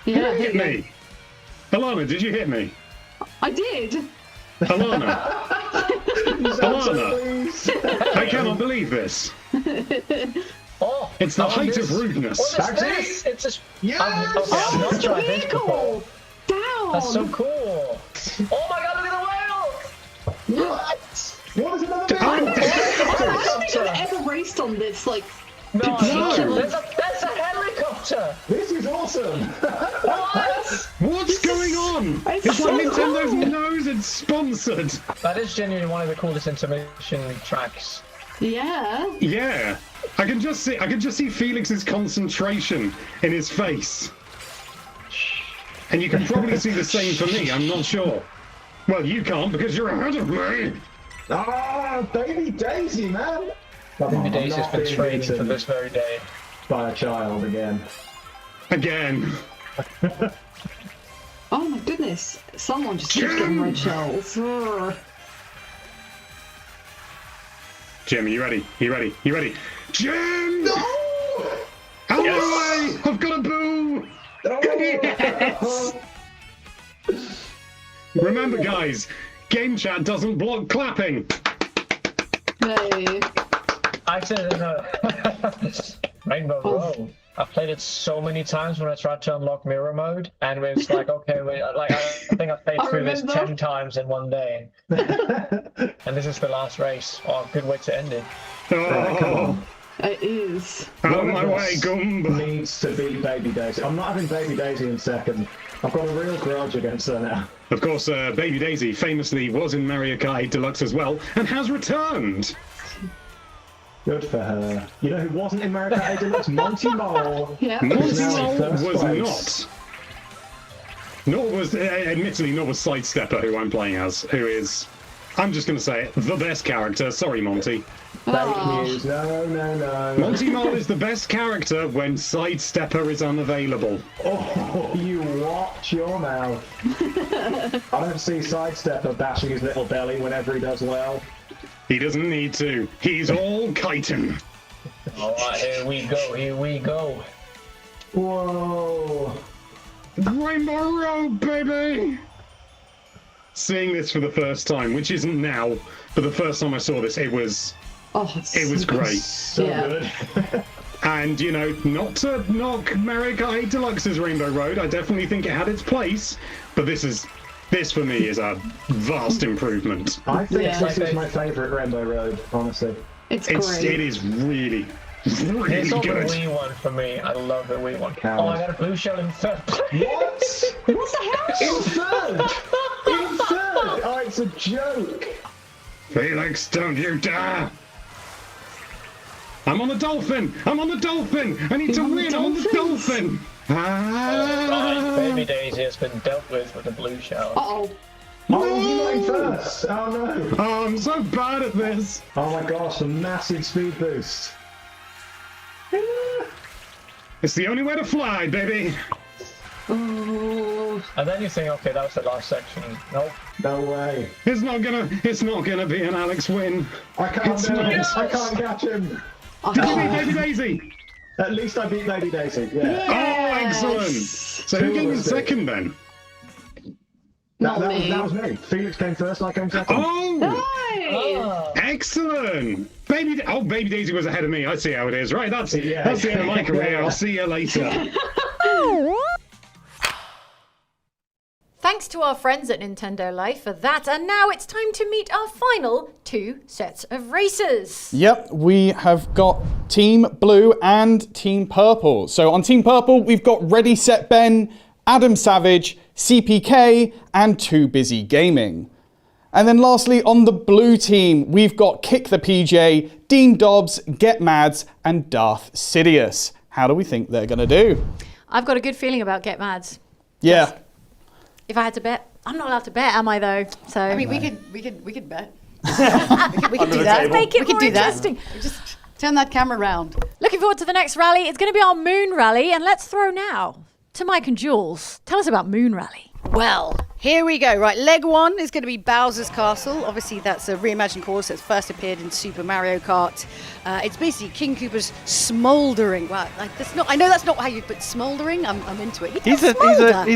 Yeah, Who hit me? Alana, did you hit me? I did. Alana. Alana. I cannot believe this. Oh, It's the height this. of rudeness. What is this? It's just. Yes! I've not That's tried this before. illegal. Down. That's so cool. Oh my god, look at the whale! What? What is another I don't think I've ever raced on this, like, No, particular. there's a helicopter! This is awesome! What? What's going on? It's It's like so Nintendo's cool. knows it's sponsored. That is genuinely one of the coolest intermission tracks. Yeah. Yeah. I can just see Felix's concentration in his face. And you can probably see the same for me, I'm not sure. Well, you can't because you're ahead of me. Ah, baby Daisy, man! Baby Daisy's been training for this very day. By a child again. Again. Oh my goodness. Someone just keeps getting red shells. Ugh. Jim, are you ready? You ready? Jim! No! Out of the way! I've got a boo! Yes! Remember, guys, game chat doesn't block clapping. Hey. I said Rainbow Row. I've played it so many times when I tried to unlock mirror mode, and it's like, okay, I think I've played through this 10 times in one day. And this is the last race. Oh, good way to end it. Oh, It is. out of my way, Goomba. Needs to beat Baby Daisy. I'm not having Baby Daisy in second. I've got a real grudge against her now. Of course, Baby Daisy famously was in Mario Kart 8 Deluxe as well, and has returned. Good for her. You know who wasn't in Mario Kart 8 Deluxe? Monty Mole. Yeah. Monty now in Mole first was place. not. Nor was, admittedly, nor was Sidestepper, who I'm playing as, who is, I'm just going to say it, the best character. Sorry, Monty. Fake news. No. Monty Mole is the best character when Sidestepper is unavailable. Oh, you watch your mouth. I don't see Sidestepper bashing his little belly whenever he does well. He doesn't need to. He's all chitin. Alright, here we go. Whoa. Rainbow Road, baby! Seeing this for the first time, which isn't now, but the first time I saw this, it was great. So Yeah. good. And, you know, not to knock Mario Kart 8 Deluxe's Rainbow Road, I definitely think it had its place, but this for me is a vast improvement. I think Yeah. this is my favourite Rainbow Road, honestly. It's It great. is really, really It's not the good. Wii one for me. I love the Wii one. Coward. Oh, I got a blue shell in third place. What? What the hell? In third! In third! Oh, it's a joke! Felix, don't you dare! I'm on the dolphin! I need to win! I'm on the dolphin! Right, Baby Daisy has been dealt with a blue shell. Uh-oh. Oh, you went first! Oh no! Oh, I'm so bad at this! Oh my gosh, the massive speed boost. It's the only way to fly, baby! And then you think, okay, that was the last section. Nope. No way. It's not gonna be an Alex win. I can't do it. I can't catch him. Did you beat Baby Daisy? At least I beat Lady Daisy. Yeah. Oh, excellent. So who came in second then? That was me. Felix came first, I came second. Oh! Excellent! Baby Daisy was ahead of me. I see how it is. Right, that's the end of my career. I'll see you later. Thanks to our friends at Nintendo Life for that, and now it's time to meet our final 2 sets of racers. Yep, we have got Team Blue and Team Purple. So on Team Purple, we've got Ready Set Ben, Adam Savage, CPK, and Too Busy Gaming. And then lastly, on the blue team, we've got Kick the PJ, Dean Dobbs, Get Mads, and Darth Sidious. How do we think they're going to do? I've got a good feeling about Get Mads. Yeah. If I had to bet, I'm not allowed to bet, am I though? So I mean, we could bet. we could do that. Make it more interesting. Just turn that camera around. Looking forward to the next rally. It's going to be our Moon Rally, and let's throw now to Mike and Jules. Tell us about Moon Rally. Well, here we go. Right, leg 1 is going to be Bowser's Castle. Obviously, that's a reimagined course that's first appeared in Super Mario Kart. It's basically King Koopa's smouldering. Well, I know that's not how you put smouldering. I'm into it. He's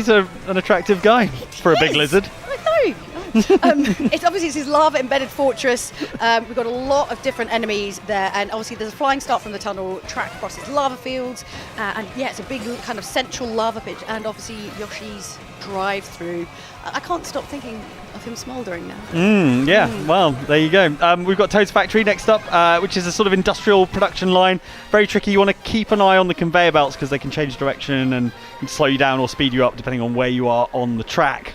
an attractive guy for a big lizard. I know. It's his lava embedded fortress. We've got a lot of different enemies there, and obviously there's a flying start from the tunnel, track across his lava fields, and yeah, it's a big kind of central lava pit, and obviously Yoshi's drive through. I can't stop thinking of him smouldering now. Well, there you go. We've got Toad's Factory next up, which is a sort of industrial production line. Very tricky. You want to keep an eye on the conveyor belts because they can change direction and slow you down or speed you up depending on where you are on the track.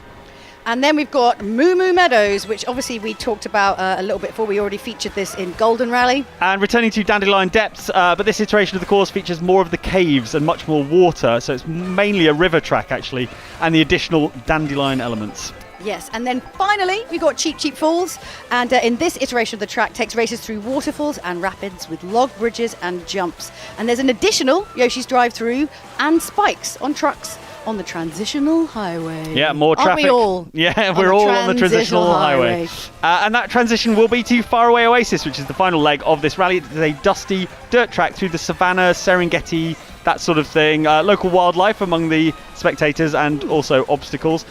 And then we've got Moo Moo Meadows, which obviously we talked about a little bit before. We already featured this in Golden Rally. And returning to Dandelion Depths, but this iteration of the course features more of the caves and much more water, so it's mainly a river track actually, and the additional dandelion elements. Yes, and then finally we got Cheap Cheap Falls, and in this iteration of the track takes races through waterfalls and rapids with log bridges and jumps. And there's an additional Yoshi's Drive-Through and spikes on trucks on the transitional highway. Yeah, more traffic. Aren't we all? Yeah, we're all on the transitional highway. And that transition will be to Faraway Oasis, which is the final leg of this rally. It's a dusty dirt track through the savannah, Serengeti, that sort of thing. Local wildlife among the spectators and also obstacles.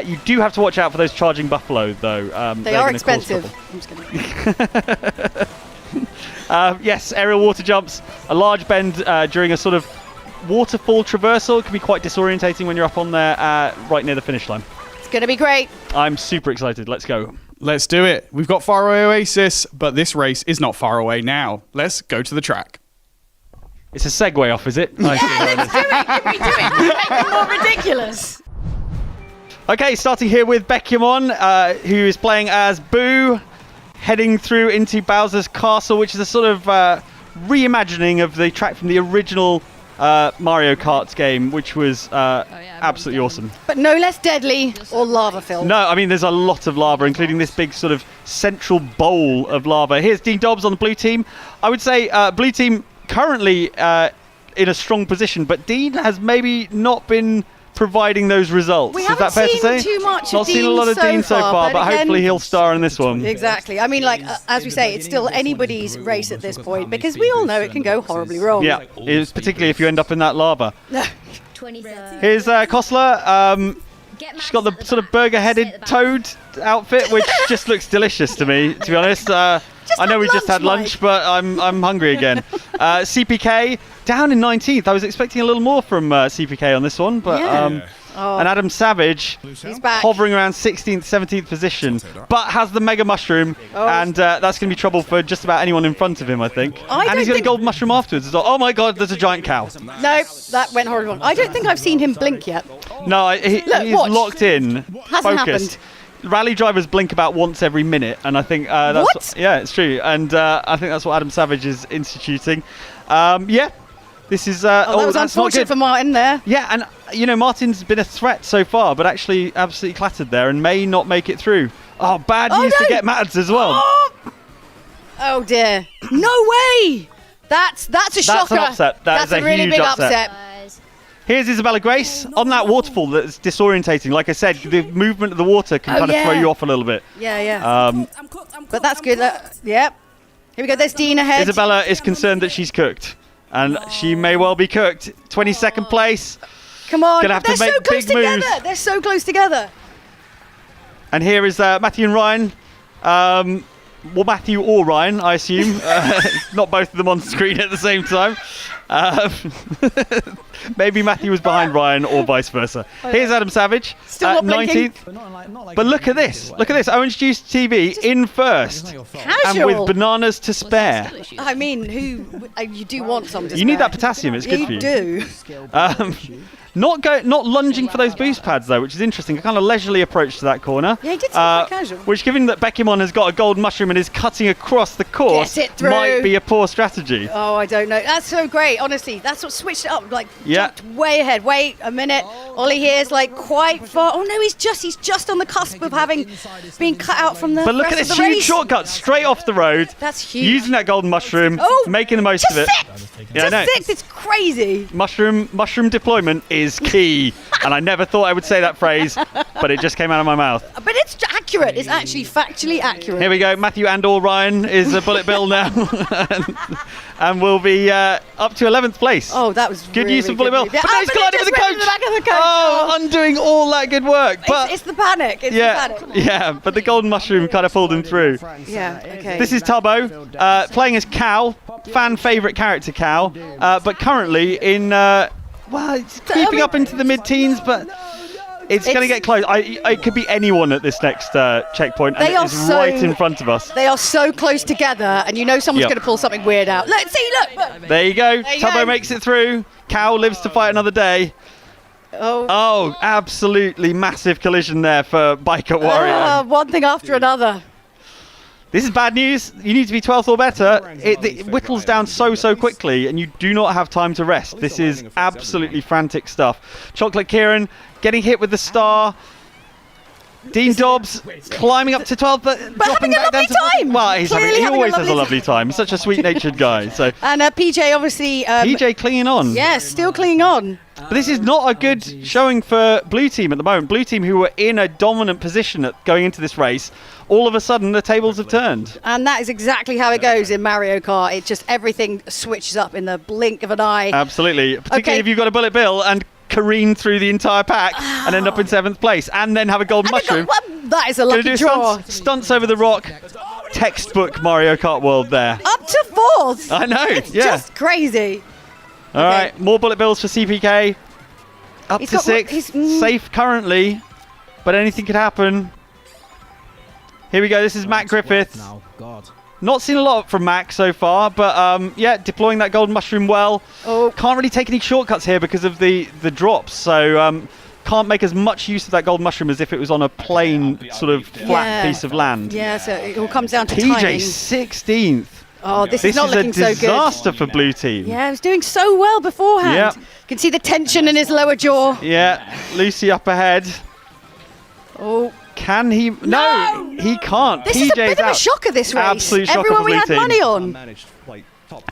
You do have to watch out for those charging buffalo, though. They are expensive. I'm just kidding. Yes, aerial water jumps, a large bend during a sort of waterfall traversal. It can be quite disorientating when you're up on there right near the finish line. It's going to be great. I'm super excited. Let's go. Let's do it. We've got Faraway Oasis, but this race is not far away now. Let's go to the track. It's a segue off, is it? Nice. Let's do it. Can we do it? Make it more ridiculous. Okay, starting here with Bekyamon, who is playing as Boo, heading through into Bowser's Castle, which is a sort of reimagining of the track from the original Mario Kart game, which was absolutely awesome. But no less deadly or lava-filled. No, I mean, there's a lot of lava, including this big sort of central bowl of lava. Here's Dean Dobbs on the blue team. I would say blue team currently in a strong position, but Dean has maybe not been providing those results. Is that fair to say? Too much Not seen a lot of Dean so far, but again, hopefully he'll star in this one. Exactly. I mean, like, as we say, it's still anybody's race at this point, because we all know it can go horribly wrong. Yeah, it's particularly if you end up in that lava. 23rd. Here's Kostler. She's got the sort of burger-headed toad outfit, which just looks delicious to me, to be honest. I know we just had lunch, but I'm hungry again. CPK down in 19th. I was expecting a little more from CPK on this one, but and Adam Savage, he's back, hovering around 16th, 17th position, but has the Mega Mushroom, and that's going to be trouble for just about anyone in front of him, I think. And he's got a Gold Mushroom afterwards as well. Oh my God, there's a giant cow. Nope, that went horribly wrong. I don't think I've seen him blink yet. No, he's locked in, Hasn't focused. happened. Rally drivers blink about once every minute, and I think that's yeah, it's true, and I think that's what Adam Savage is instituting. This is that was unfortunate for Martin there. Yeah, and you know, Martin's been a threat so far, but actually absolutely clattered there and may not make it through. Oh, bad news to Get Mads as well. Oh dear! No way! That's a shocker. That's an upset. That's a really huge big upset. Here's Isabella Grace on that waterfall that's disorientating. Like I said, the movement of the water can kind of throw you off a little bit. Yeah. But that's good. Yep. Here we go. There's Dean ahead. Isabella is concerned that she's cooked. And she may well be cooked. 22nd place. Come on. Gonna have They're to make so close big together. moves. They're so close together. And here is Matthew and Ryan. Well, Matthew or Ryan, I assume. Not both of them on screen at the same time. Maybe Matthew was behind Ryan or vice versa. Here's Adam Savage at 19th. But look at this. Look at this. Orange Juice TV in first. Casual. And with bananas to spare. I mean, you do want some to You need spare. that potassium. It's good for you. You do. Not lunging for those boost pads though, which is interesting. A kind of leisurely approach to that corner. Yeah, he did seem quite casual. Which, given that Beckymon has got a gold mushroom and is cutting across the course, Get it through. might be a poor strategy. Oh, I don't know. That's so great, honestly. That's what switched it up. Like, Yeah. jumped way ahead. Wait a minute. Ollie here is like quite far. Oh no, he's just on the cusp of having been cut out from the. But look rest at this of the huge race. shortcut straight off the road. That's huge. Using that golden mushroom, Oh, making the most of it. Yeah, I know. Just sixth. It's crazy. Mushroom deployment is key. And I never thought I would say that phrase, but it just came out of my mouth. But it's accurate. It's actually factually accurate. Here we go. Matthew and/or Ryan is a bullet bill now, and will be up to 11th place. Oh, that was good really use of bullet bill. move. Yeah. But now he's but collided it with the just coach. went in the back of the coach. Oh, undoing all that good work. But It's the panic. It's yeah, the panic. yeah. But the golden mushroom kind of pulled him through. Yeah. Okay. This is Tubbo playing as Cal, fan favourite character Cal, but currently in it's creeping up into the mid-teens, but. It's going to get close. It could be anyone at this next checkpoint, and They it are is so- right in front of us. They are so close together, and you know someone's Yep. going to pull something weird out. Let's see. Look. There you go. There you Tubbo go. makes it through. Cow lives to fight another day. Oh, absolutely massive collision there for Biker Warrior. One thing after another. This is bad news. You need to be 12th or better. It whittles down so quickly, and you do not have time to rest. This is absolutely frantic stuff. Chocolate Kieran getting hit with the star. Dean Dobbs climbing up to 12th, but dropping having a back down lovely to 14th. time. Well, Clearly he having a always has a lovely lovely time. He's such a sweet-natured guy. So And PJ obviously. PJ clinging on. Yeah, still clinging on. But this is not a good showing for Blue Team at the moment. Blue Team, who were in a dominant position at going into this race, all of a sudden the tables have turned. And that is exactly how it goes in Mario Kart. It just everything switches up in the blink of an eye. Absolutely. Particularly Okay. if you've got a bullet bill and careen through the entire pack and end up in 7th place and then have a golden mushroom. That is a Gonna lucky do draw. stunts over the rock. Textbook Mario Kart world there. Up to 4th. I know, It's yeah. just crazy. All right, more bullet bills for CPK. Up He's to got what- 6th. he's- Safe currently, but anything could happen. Here we go. This is Matt Griffith. Not seen a lot from Mac so far, but yeah, deploying that golden mushroom well. Oh. Can't really take any shortcuts here because of the drops, so can't make as much use of that golden mushroom as if it was on a plain sort of flat piece of land. Yeah, so it all comes down to PJ timing. 16th. Oh, this is not looking so a good. disaster for Blue Team. Yeah, he was doing so well beforehand. Yep. You can see the tension in his lower jaw. Yeah, Lucy up ahead. Oh. Can he? No, he can't. This PJ's is a bit of a out. shocker, this race. Absolute shocker Everyone for we Blue had Team. money on.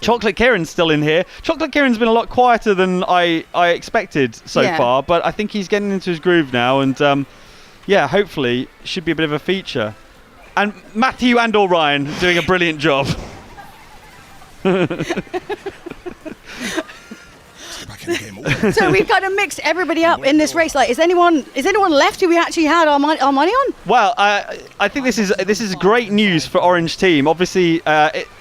Chocolate Kieran's still in here. Chocolate Kieran's been a lot quieter than I expected so Yeah. far, but I think he's getting into his groove now, and yeah, hopefully should be a bit of a feature. And Matthew and/or Ryan doing a brilliant job. So we've kind of mixed everybody up in this race. Like, is anyone left who we actually had our money on? Well, I think this is great news for Orange Team. Obviously,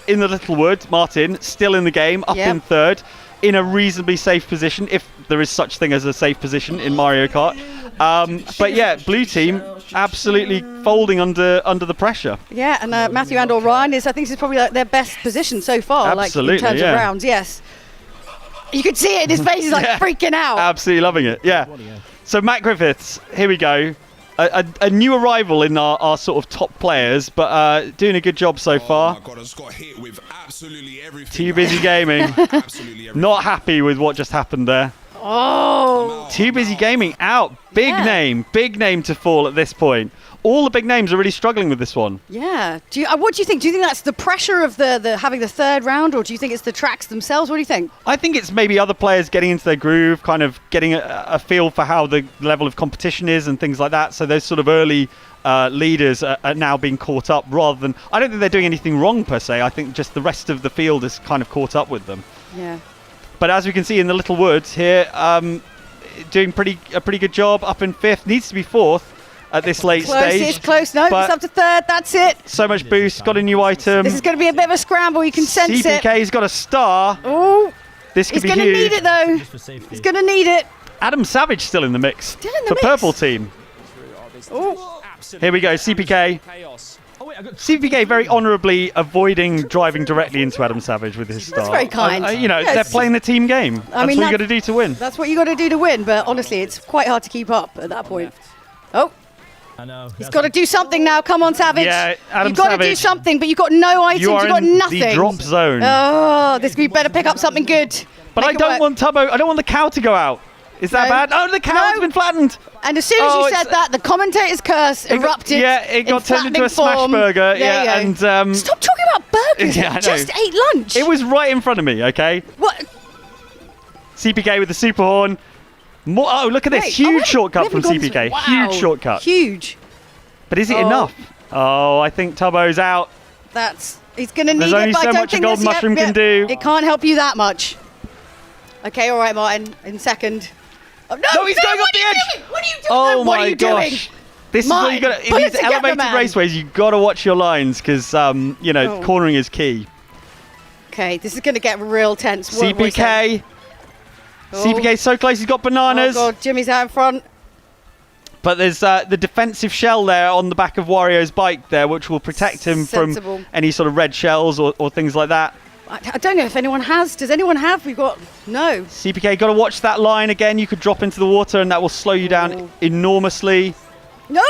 in the Littlewood, Martin still in the game, up in 3rd, in a reasonably safe position, if there is such thing as a safe position in Mario Kart. But yeah, Blue Team absolutely folding under the pressure. Yeah, and Matthew and/or Ryan I think this is probably like their best position so far. Absolutely, like in terms yeah. of rounds. Yes. You could see it in his face. He's like freaking out. Absolutely loving it. Yeah. So Matt Griffiths, here we go. A new arrival in our sort of top players, but doing a good job so far. God, I just got hit with absolutely everything. Too busy gaming. Not happy with what just happened there. Oh. Too busy gaming out. Big name to fall at this point. all the big names are really struggling with this one. Yeah. What do you think? Do you think that's the pressure of the having the third round, or do you think it's the tracks themselves? What do you think? I think it's maybe other players getting into their groove, kind of getting a feel for how the level of competition is and things like that. So those sort of early leaders are now being caught up rather than... I don't think they're doing anything wrong per se. I think just the rest of the field is kind of caught up with them. Yeah. But as we can see in the Little Woods here, doing a pretty good job, up in 5th, needs to be 4th at this late stage. It's close, no, it's up to 3rd, that's it. So much boost, got a new item. This is going to be a bit of a scramble, you can sense it. CPK's got a star. Oh, this could be huge. He's going to need it though. He's going to need it. Adam Savage still in the mix for Purple Team. Oh. Here we go, CPK. CPK very honourably avoiding driving directly into Adam Savage with his star. That's very kind. They're playing the team game. That's what you got to do to win. That's what you got to do to win, but honestly, it's quite hard to keep up at that point. Oh. I know. He's got to do something now. Come on, Savage. Yeah, Adam You've got to do something, but you've got no items. You've got nothing. The drop zone. Oh, we better pick up something good. But I don't want Tubbo. I don't want the cow to go out. Is that bad? Oh, the cow's been flattened. And as soon as you said that, the commentator's curse erupted. It got turned into a smash burger. Yeah, and stop talking about burgers. Yeah, I just ate lunch. It was right in front of me. Okay. What? CPK with the super horn. Oh, look at this huge shortcut from CPK. Wow. Huge shortcut. Huge. But is it enough? Oh, I think Tubbo's out. He's going to need it. There's only so much a gold mushroom can do. It can't help you that much. Okay, all right, Martin. In second. Oh, no, he's going up the edge. What are you doing? Oh what are my you gosh. Doing? This Martin, is what you got. In these elevated raceways, you got to watch your lines because cornering is key. Okay, this is going to get real tense. CPK. CPK's so close. He's got bananas. Oh god, Jimmy's out in front. But there's the defensive shell there on the back of Wario's bike there, which will protect him from any sort of red shells or things like that. I don't know if anyone has. Does anyone have? We've got... No. CPK, got to watch that line again. You could drop into the water and that will slow you down enormously. No.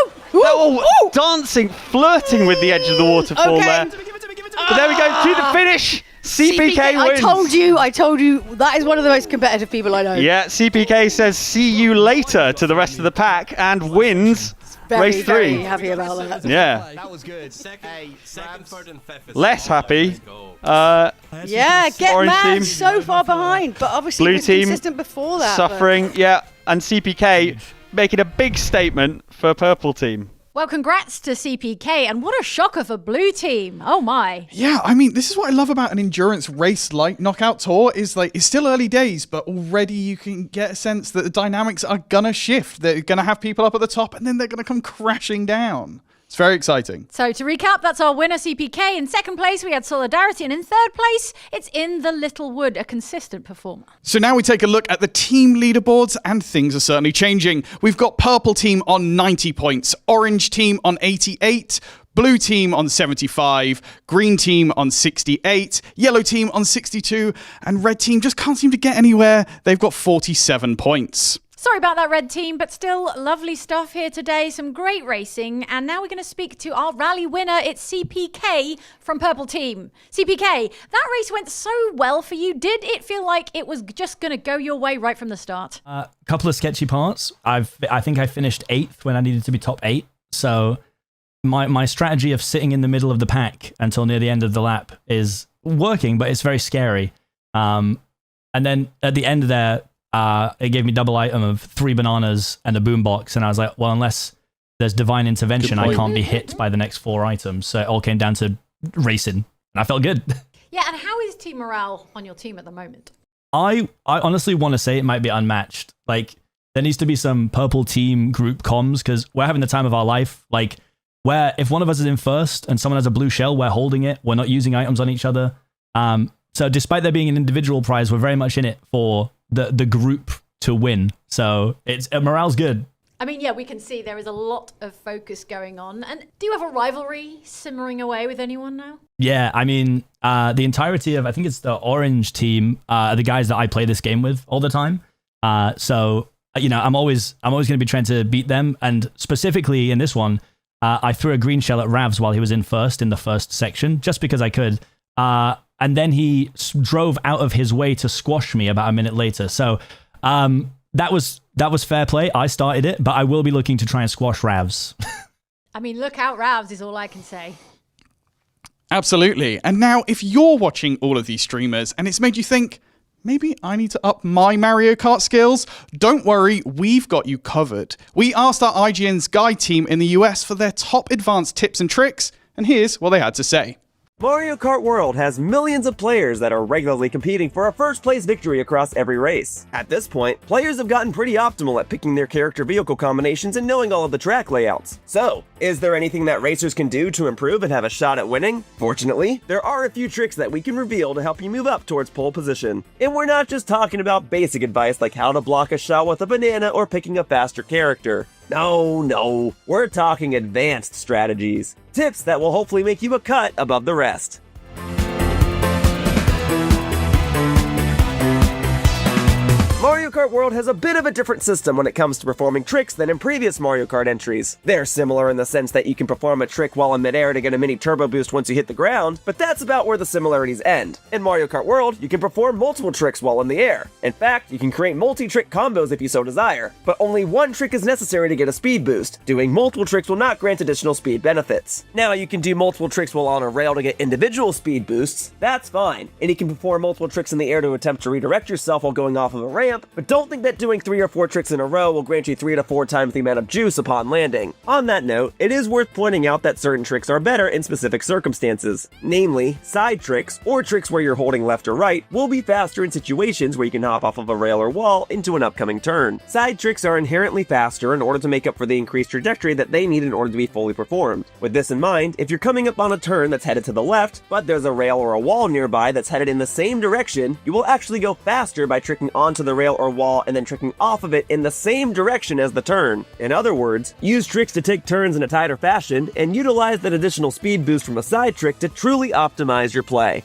Dancing, flirting with the edge of the waterfall there. But there we go, to the finish. CPK wins. I told you, that is one of the most competitive people I know. Yeah, CPK says see you later to the rest of the pack and wins race 3. Very happy about that. Yeah. That was good. Second, third, and fifth. Less happy. Yeah, get Orange mad, team. so far behind, but obviously Blue was team consistent before that. suffering, yeah, and CPK making a big statement for Purple team. Well, congrats to CPK, and what a shocker for Blue Team. Oh my. Yeah, I mean, this is what I love about an endurance race like Knockout Tour is it's still early days, but already you can get a sense that the dynamics are gonna shift. They're gonna have people up at the top and then they're gonna come crashing down. It's very exciting. So to recap, that's our winner CPK. In second place, we had Solidarity, and in third place, it's In the Little Wood, a consistent performer. So now we take a look at the team leaderboards, and things are certainly changing. We've got Purple Team on 90 points, Orange Team on 88, Blue Team on 75, Green Team on 68, Yellow Team on 62, and Red Team just can't seem to get anywhere. They've got 47 points. Sorry about that, Red Team, but still lovely stuff here today. Some great racing. And now we're going to speak to our rally winner. It's CPK from Purple Team. CPK, that race went so well for you. Did it feel like it was just going to go your way right from the start? A couple of sketchy parts. I think I finished 8th when I needed to be top 8. So my strategy of sitting in the middle of the pack until near the end of the lap is working, but it's very scary. And then at the end there, it gave me double item of 3 bananas and a boombox, and I was like, well, unless there's divine intervention, I can't be hit by the next 4 items. So it all came down to racing, and I felt good. Yeah, and how is team morale on your team at the moment? I honestly want to say it might be unmatched. Like, there needs to be some Purple Team group comms, because we're having the time of our life. Like, where if one of us is in first and someone has a blue shell, we're holding it. We're not using items on each other. So despite there being an individual prize, we're very much in it for the group to win. So it's morale's good. I mean, yeah, we can see there is a lot of focus going on. And do you have a rivalry simmering away with anyone now? Yeah, I mean, the entirety of, I think it's the Orange Team, the guys that I play this game with all the time. So, I'm always going to be trying to beat them. And specifically in this one, I threw a green shell at Ravs while he was in first in the first section, just because I could. And then he drove out of his way to squash me about a minute later. So that was fair play. I started it, but I will be looking to try and squash Ravs. I mean, look out, Ravs is all I can say. Absolutely. And now, if you're watching all of these streamers and it's made you think, maybe I need to up my Mario Kart skills, don't worry, we've got you covered. We asked our IGN's Guide team in the US for their top advanced tips and tricks, and here's what they had to say. Mario Kart World has millions of players that are regularly competing for a first-place victory across every race. At this point, players have gotten pretty optimal at picking their character vehicle combinations and knowing all of the track layouts. So, is there anything that racers can do to improve and have a shot at winning? Fortunately, there are a few tricks that we can reveal to help you move up towards pole position. And we're not just talking about basic advice like how to block a shot with a banana or picking a faster character. No, we're talking advanced strategies. Tips that will hopefully make you a cut above the rest. Mario Kart World has a bit of a different system when it comes to performing tricks than in previous Mario Kart entries. They're similar in the sense that you can perform a trick while in midair to get a mini turbo boost once you hit the ground, but that's about where the similarities end. In Mario Kart World, you can perform multiple tricks while in the air. In fact, you can create multi-trick combos if you so desire, but only one trick is necessary to get a speed boost. Doing multiple tricks will not grant additional speed benefits. Now, you can do multiple tricks while on a rail to get individual speed boosts, that's fine, and you can perform multiple tricks in the air to attempt to redirect yourself while going off of a ramp, but don't think that doing 3 or 4 tricks in a row will grant you 3 to 4 times the amount of juice upon landing. On that note, it is worth pointing out that certain tricks are better in specific circumstances. Namely, side tricks, or tricks where you're holding left or right, will be faster in situations where you can hop off of a rail or wall into an upcoming turn. Side tricks are inherently faster in order to make up for the increased trajectory that they need in order to be fully performed. With this in mind, if you're coming up on a turn that's headed to the left, but there's a rail or a wall nearby that's headed in the same direction, you will actually go faster by tricking onto the rail or wall and then tricking off of it in the same direction as the turn. In other words, use tricks to take turns in a tighter fashion and utilize that additional speed boost from a side trick to truly optimize your play.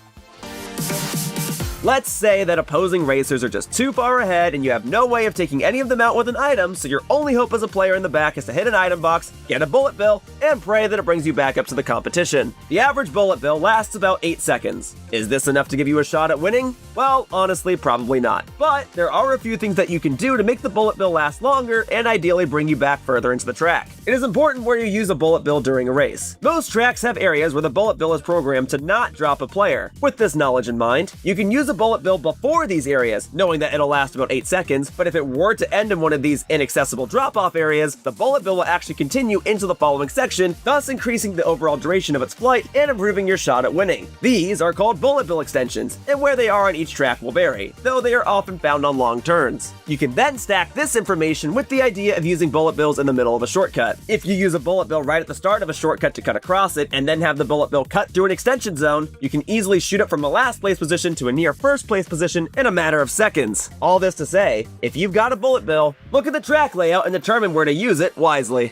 Let's say that opposing racers are just too far ahead and you have no way of taking any of them out with an item, so your only hope as a player in the back is to hit an item box, get a bullet bill, and pray that it brings you back up to the competition. The average bullet bill lasts about 8 seconds. Is this enough to give you a shot at winning? Well, honestly, probably not. But there are a few things that you can do to make the bullet bill last longer and ideally bring you back further into the track. It is important where you use a bullet bill during a race. Most tracks have areas where the bullet bill is programmed to not drop a player. With this knowledge in mind, you can use a bullet bill before these areas, knowing that it'll last about 8 seconds, but if it were to end in one of these inaccessible drop-off areas, the bullet bill will actually continue into the following section, thus increasing the overall duration of its flight and improving your shot at winning. These are called bullet bill extensions, and where they are on each track will vary, though they are often found on long turns. You can then stack this information with the idea of using bullet bills in the middle of a shortcut. If you use a bullet bill right at the start of a shortcut to cut across it, and then have the bullet bill cut through an extension zone, you can easily shoot it from a last place position to a near first place position in a matter of seconds. All this to say, if you've got a bullet bill, look at the track layout and determine where to use it wisely.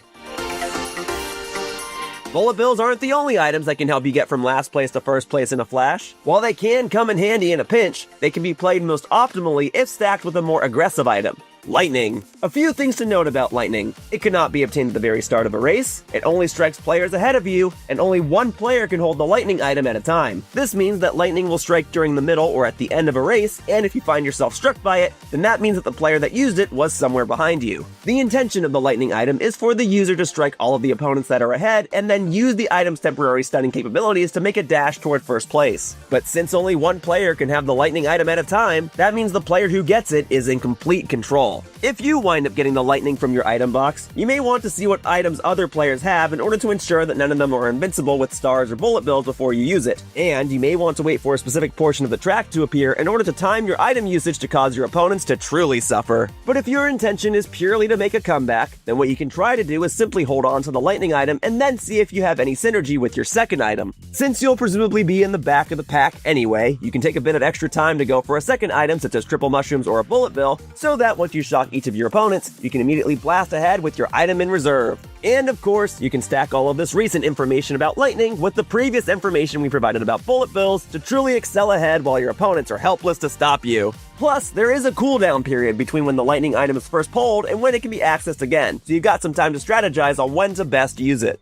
Bullet bills aren't the only items that can help you get from last place to first place in a flash. While they can come in handy in a pinch, they can be played most optimally if stacked with a more aggressive item. Lightning. A few things to note about lightning. It cannot be obtained at the very start of a race, it only strikes players ahead of you, and only one player can hold the lightning item at a time. This means that lightning will strike during the middle or at the end of a race, and if you find yourself struck by it, then that means that the player that used it was somewhere behind you. The intention of the lightning item is for the user to strike all of the opponents that are ahead, and then use the item's temporary stunning capabilities to make a dash toward first place. But since only one player can have the lightning item at a time, that means the player who gets it is in complete control. If you wind up getting the lightning from your item box, you may want to see what items other players have in order to ensure that none of them are invincible with stars or bullet bills before you use it. And you may want to wait for a specific portion of the track to appear in order to time your item usage to cause your opponents to truly suffer. But if your intention is purely to make a comeback, then what you can try to do is simply hold on to the lightning item and then see if you have any synergy with your second item. Since you'll presumably be in the back of the pack anyway, you can take a bit of extra time to go for a second item such as triple mushrooms or a bullet bill, so that once you shock each of your opponents, you can immediately blast ahead with your item in reserve. And of course, you can stack all of this recent information about lightning with the previous information we provided about bullet bills to truly excel ahead while your opponents are helpless to stop you. Plus, there is a cooldown period between when the lightning item is first pulled and when it can be accessed again, so you've got some time to strategize on when to best use it.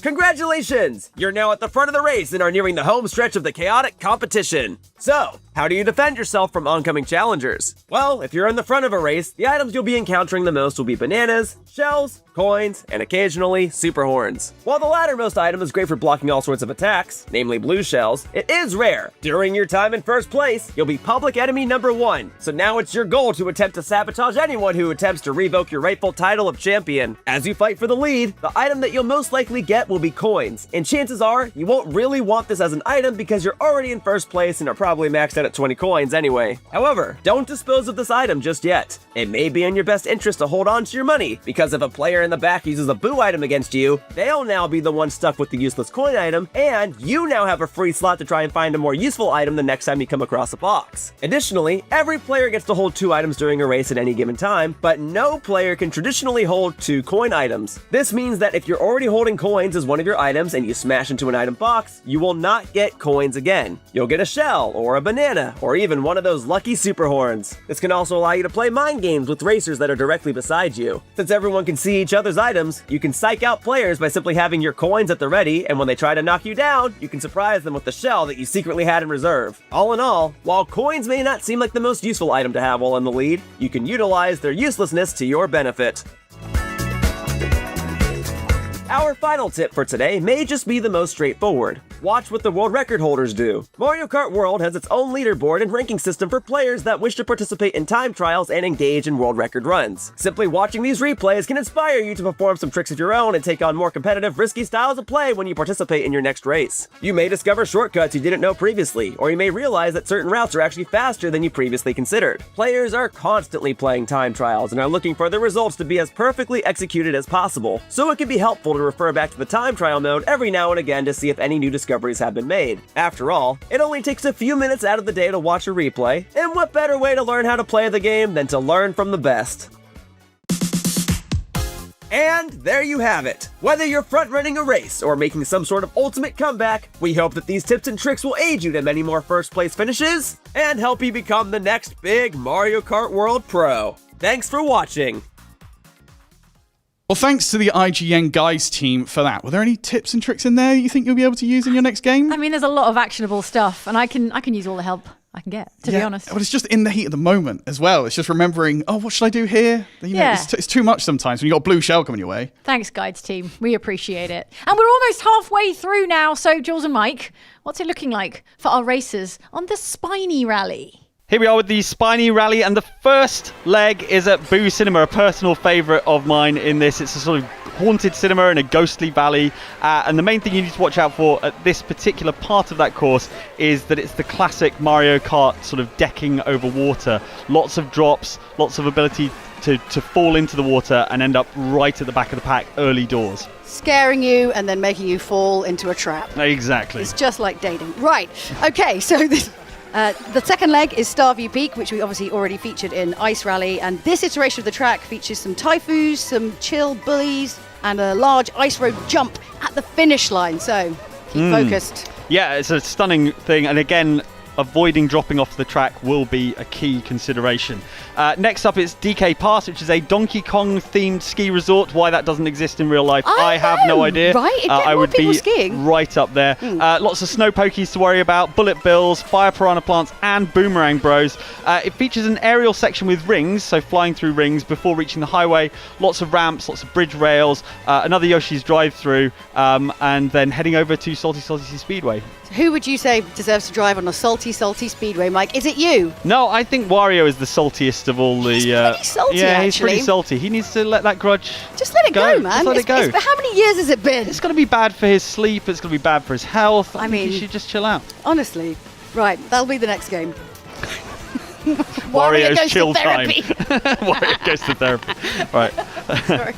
Congratulations! You're now at the front of the race and are nearing the home stretch of the chaotic competition. So, How do you defend yourself from oncoming challengers? Well, if you're in the front of a race, the items you'll be encountering the most will be bananas, shells, coins, and occasionally super horns. While the lattermost item is great for blocking all sorts of attacks, namely blue shells, it is rare. During your time in first place, you'll be public enemy number 1, so now it's your goal to attempt to sabotage anyone who attempts to revoke your rightful title of champion. As you fight for the lead, the item that you'll most likely get will be coins, and chances are you won't really want this as an item because you're already in first place and are probably maxed out at 20 coins anyway. However, don't dispose of this item just yet. It may be in your best interest to hold on to your money, because if a player in the back uses a boo item against you, they'll now be the one stuck with the useless coin item, and you now have a free slot to try and find a more useful item the next time you come across a box. Additionally, every player gets to hold 2 items during a race at any given time, but no player can traditionally hold 2 coin items. This means that if you're already holding coins as one of your items and you smash into an item box, you will not get coins again. You'll get a shell, or a banana, or even one of those lucky super horns. This can also allow you to play mind games with racers that are directly beside you. Since everyone can see each other's items, you can psych out players by simply having your coins at the ready, and when they try to knock you down, you can surprise them with the shell that you secretly had in reserve. All in all, while coins may not seem like the most useful item to have while in the lead, you can utilize their uselessness to your benefit. Our final tip for today may just be the most straightforward. Watch what the world record holders do. Mario Kart World has its own leaderboard and ranking system for players that wish to participate in time trials and engage in world record runs. Simply watching these replays can inspire you to perform some tricks of your own and take on more competitive, risky styles of play when you participate in your next race. You may discover shortcuts you didn't know previously, or you may realize that certain routes are actually faster than you previously considered. Players are constantly playing time trials and are looking for the results to be as perfectly executed as possible, so it can be helpful to refer back to the time trial mode every now and again to see if any new discoveries have been made. After all, it only takes a few minutes out of the day to watch a replay, and what better way to learn how to play the game than to learn from the best? And there you have it. Whether you're front-running a race or making some sort of ultimate comeback, we hope that these tips and tricks will aid you to many more first-place finishes and help you become the next big Mario Kart World Pro. Thanks for watching. Well, thanks to the IGN Guys team for that. Were there any tips and tricks in there you think you'll be able to use in your next game? I mean, there's a lot of actionable stuff, and I can use all the help I can get, to be honest. But it's just in the heat of the moment as well. It's just remembering, oh, what should I do here? You know, it's too much sometimes when you've got a blue shell coming your way. Thanks, Guides team. We appreciate it. And we're almost halfway through now. So, Jules and Mike, what's it looking like for our racers on the Spiny Rally? Here we are with the Spiny Rally, and the first leg is at Boo Cinema, a personal favourite of mine in this. It's a sort of haunted cinema in a ghostly valley, and the main thing you need to watch out for at this particular part of that course is that it's the classic Mario Kart sort of decking over water. Lots of drops, lots of ability to fall into the water and end up right at the back of the pack early doors. Scaring you and then making you fall into a trap. Exactly. It's just like dating. Right, okay, so this... the second leg is Starview Peak, which we obviously already featured in Ice Rally, and this iteration of the track features some Typhoos, some chill bullies, and a large ice road jump at the finish line, so keep focused. Yeah, it's a stunning thing, and again, avoiding dropping off the track will be a key consideration. Next up is DK Pass, which is a Donkey Kong themed ski resort. Why that doesn't exist in real life, I have no idea. Right? I would be skiing. right up there. Lots of snow pokies to worry about, bullet bills, fire piranha plants, and boomerang bros. It features an aerial section with rings, so flying through rings before reaching the highway. Lots of ramps, lots of bridge rails, another Yoshi's drive-through, and then heading over to Salty Speedway. Who would you say deserves to drive on a salty speedway, Mike? Is it you? No, I think Wario is the saltiest of all the... He's pretty salty, yeah, actually. He's pretty salty. He needs to let that grudge Just let it go, man. Just let it go. But how many years has it been? It's going to be bad for his sleep. It's going to be bad for his health. I mean, he should just chill out. Honestly. Right, that'll be the next game. Wario's chill time. Wario goes to therapy. Right. Sorry.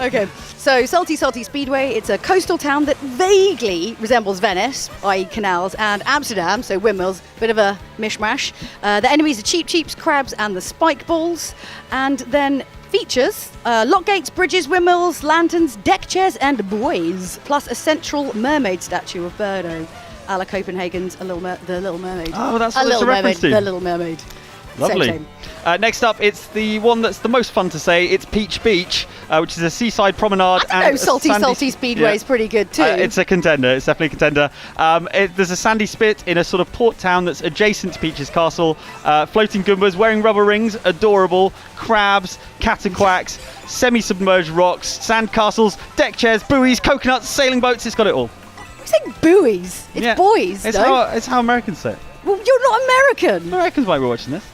Okay. So, Salty Speedway, it's a coastal town that vaguely resembles Venice, i.e. canals, and Amsterdam, so windmills, bit of a mishmash. The enemies are Cheeps, crabs, and the spike balls. And then features lock gates, bridges, windmills, lanterns, deck chairs, and buoys, plus a central mermaid statue of Birdo, a la Copenhagen's The Little Mermaid. Oh, that's what it's a reference to. The Little Mermaid. Lovely. Same. Next up, it's the one that's the most fun to say. It's Peach Beach, which is a seaside promenade. I don't know, Salty Speedway is pretty good too. It's a contender. It's definitely a contender. There's a sandy spit in a sort of port town that's adjacent to Peach's castle. Floating Goombas wearing rubber rings, adorable. Crabs, cataquacks, semi-submerged rocks, sand castles, deck chairs, buoys, coconuts, sailing boats. It's got it all. You say buoys? It's boys. It's how Americans say it. Well, you're not American. Americans might be watching this.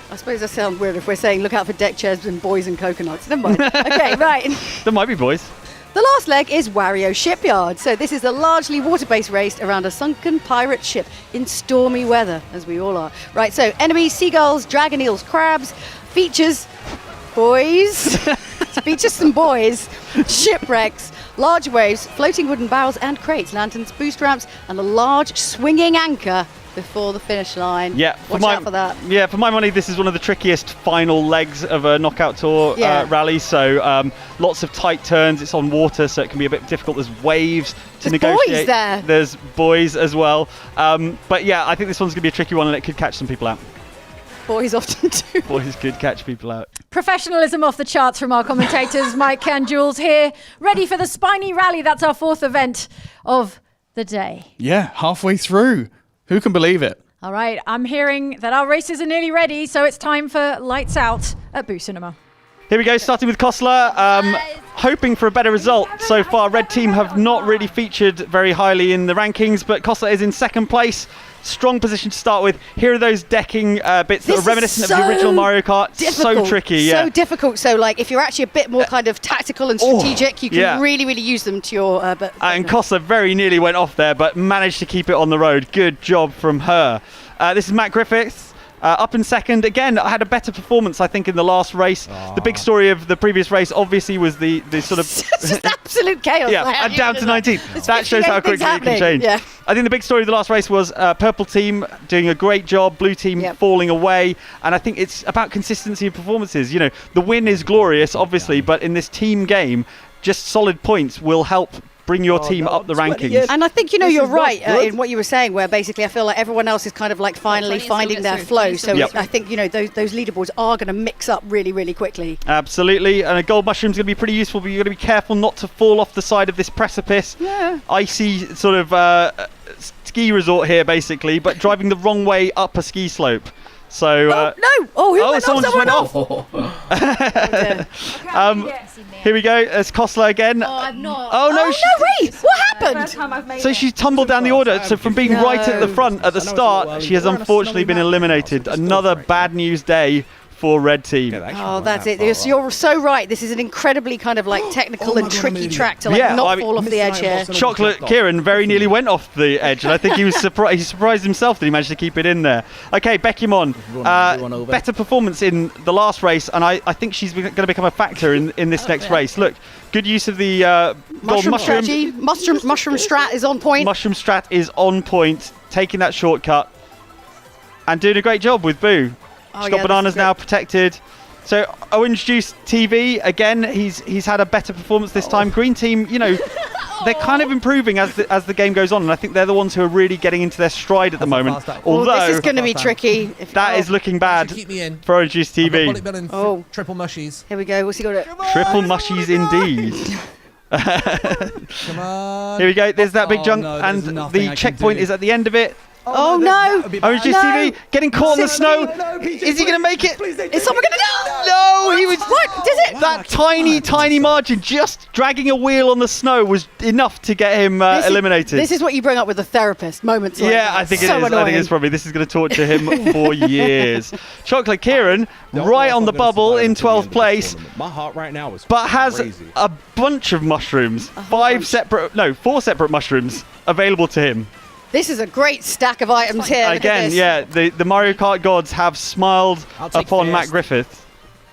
I suppose that sounds weird if we're saying look out for deck chairs and boys and coconuts. Never mind. Okay, right. There might be boys. The last leg is Wario Shipyard. So this is a largely water-based race around a sunken pirate ship in stormy weather, as we all are. Right, so enemies, seagulls, dragon eels, crabs, features, boys, features some boys, shipwrecks, large waves, floating wooden barrels and crates, lanterns, boost ramps, and a large swinging anchor before the finish line. Yeah, watch out for that. Yeah, for my money, this is one of the trickiest final legs of a knockout tour rally. So lots of tight turns. It's on water, so it can be a bit difficult. There's waves to negotiate. Boys there. There's boys as well. But yeah, I think this one's going to be a tricky one, and it could catch some people out. Boys often do. Boys could catch people out. Professionalism off the charts from our commentators, Mike and Jules here, ready for the Spiny Rally. That's our fourth event of the day. Yeah, halfway through. Who can believe it? All right, I'm hearing that our races are nearly ready, so it's time for Lights Out at Boo Cinema. Here we go, starting with Kostler. Hoping for a better result so far. Red team have not really featured very highly in the rankings, but Kostler is in second place. Strong position to start with. Here are those decking bits that are reminiscent of the original Mario Kart. Difficult. So tricky, yeah. So difficult. So, like, if you're actually a bit more kind of tactical and strategic, you can really, really use them to your... and Kostler very nearly went off there, but managed to keep it on the road. Good job from her. This is Matt Griffiths. Up in second. Again, I had a better performance, I think, in the last race. The big story of the previous race, obviously, was the sort of... just absolute chaos. Yeah, and down to 19th. That shows how quickly it can change. Yeah. I think the big story of the last race was Purple team doing a great job, Blue team falling away, and I think it's about consistency of performances. You know, the win is glorious, obviously, but in this team game, just solid points will help bring your team up the rankings. And I think, you know, you're right in what you were saying, where basically I feel like everyone else is kind of like finally finding their flow. So I think, you know, those leaderboards are going to mix up really, really quickly. Absolutely. And a gold mushroom's going to be pretty useful, but you've got to be careful not to fall off the side of this precipice. Yeah. Icy sort of ski resort here, basically, but driving the wrong way up a ski slope. So no! Oh, someone just went off. Here we go. It's Kostler again. Oh, I'm not. Oh no! Wait! What happened? So she tumbled down the order. So from being right at the front at the start, she has unfortunately been eliminated. Another bad news day for Red team. Oh, that's it. You're so right. This is an incredibly kind of like technical and tricky track to not fall off the edge here. Chocolate Kieran very nearly went off the edge, and I think he was surprised. He surprised himself that he managed to keep it in there. Okay, Bekimon, better performance in the last race, and I think she's going to become a factor in this next race. Look, good use of the gold mushroom strategy. Mushroom strat is on point. Mushroom strat is on point, taking that shortcut and doing a great job with Boo. She's got bananas now protected. So Orange Juice TV, again, he's had a better performance this time. Green team, you know, they're kind of improving as the game goes on, and I think they're the ones who are really getting into their stride at the moment. Although this is going to be tricky. That is looking bad for Orange Juice TV. Triple mushies. Here we go. What's he got? Triple mushies indeed. Come on. Here we go. There's that big junk, and the checkpoint is at the end of it. Oh no! Orange Juice TV getting caught in the snow. Is he going to make it? Is someone going to? No, he was. What? Does it? That tiny margin, just dragging a wheel on the snow, was enough to get him eliminated. This is what you bring up with the therapist moments. Like that. I think it is. I think it's probably this is going to torture him for years. Chocolate Kieran, right on the bubble in 12th place. My heart right now is but has a bunch of mushrooms, 4 separate mushrooms available to him. This is a great stack of items here. Again, yeah, the Mario Kart gods have smiled upon Matt Griffith.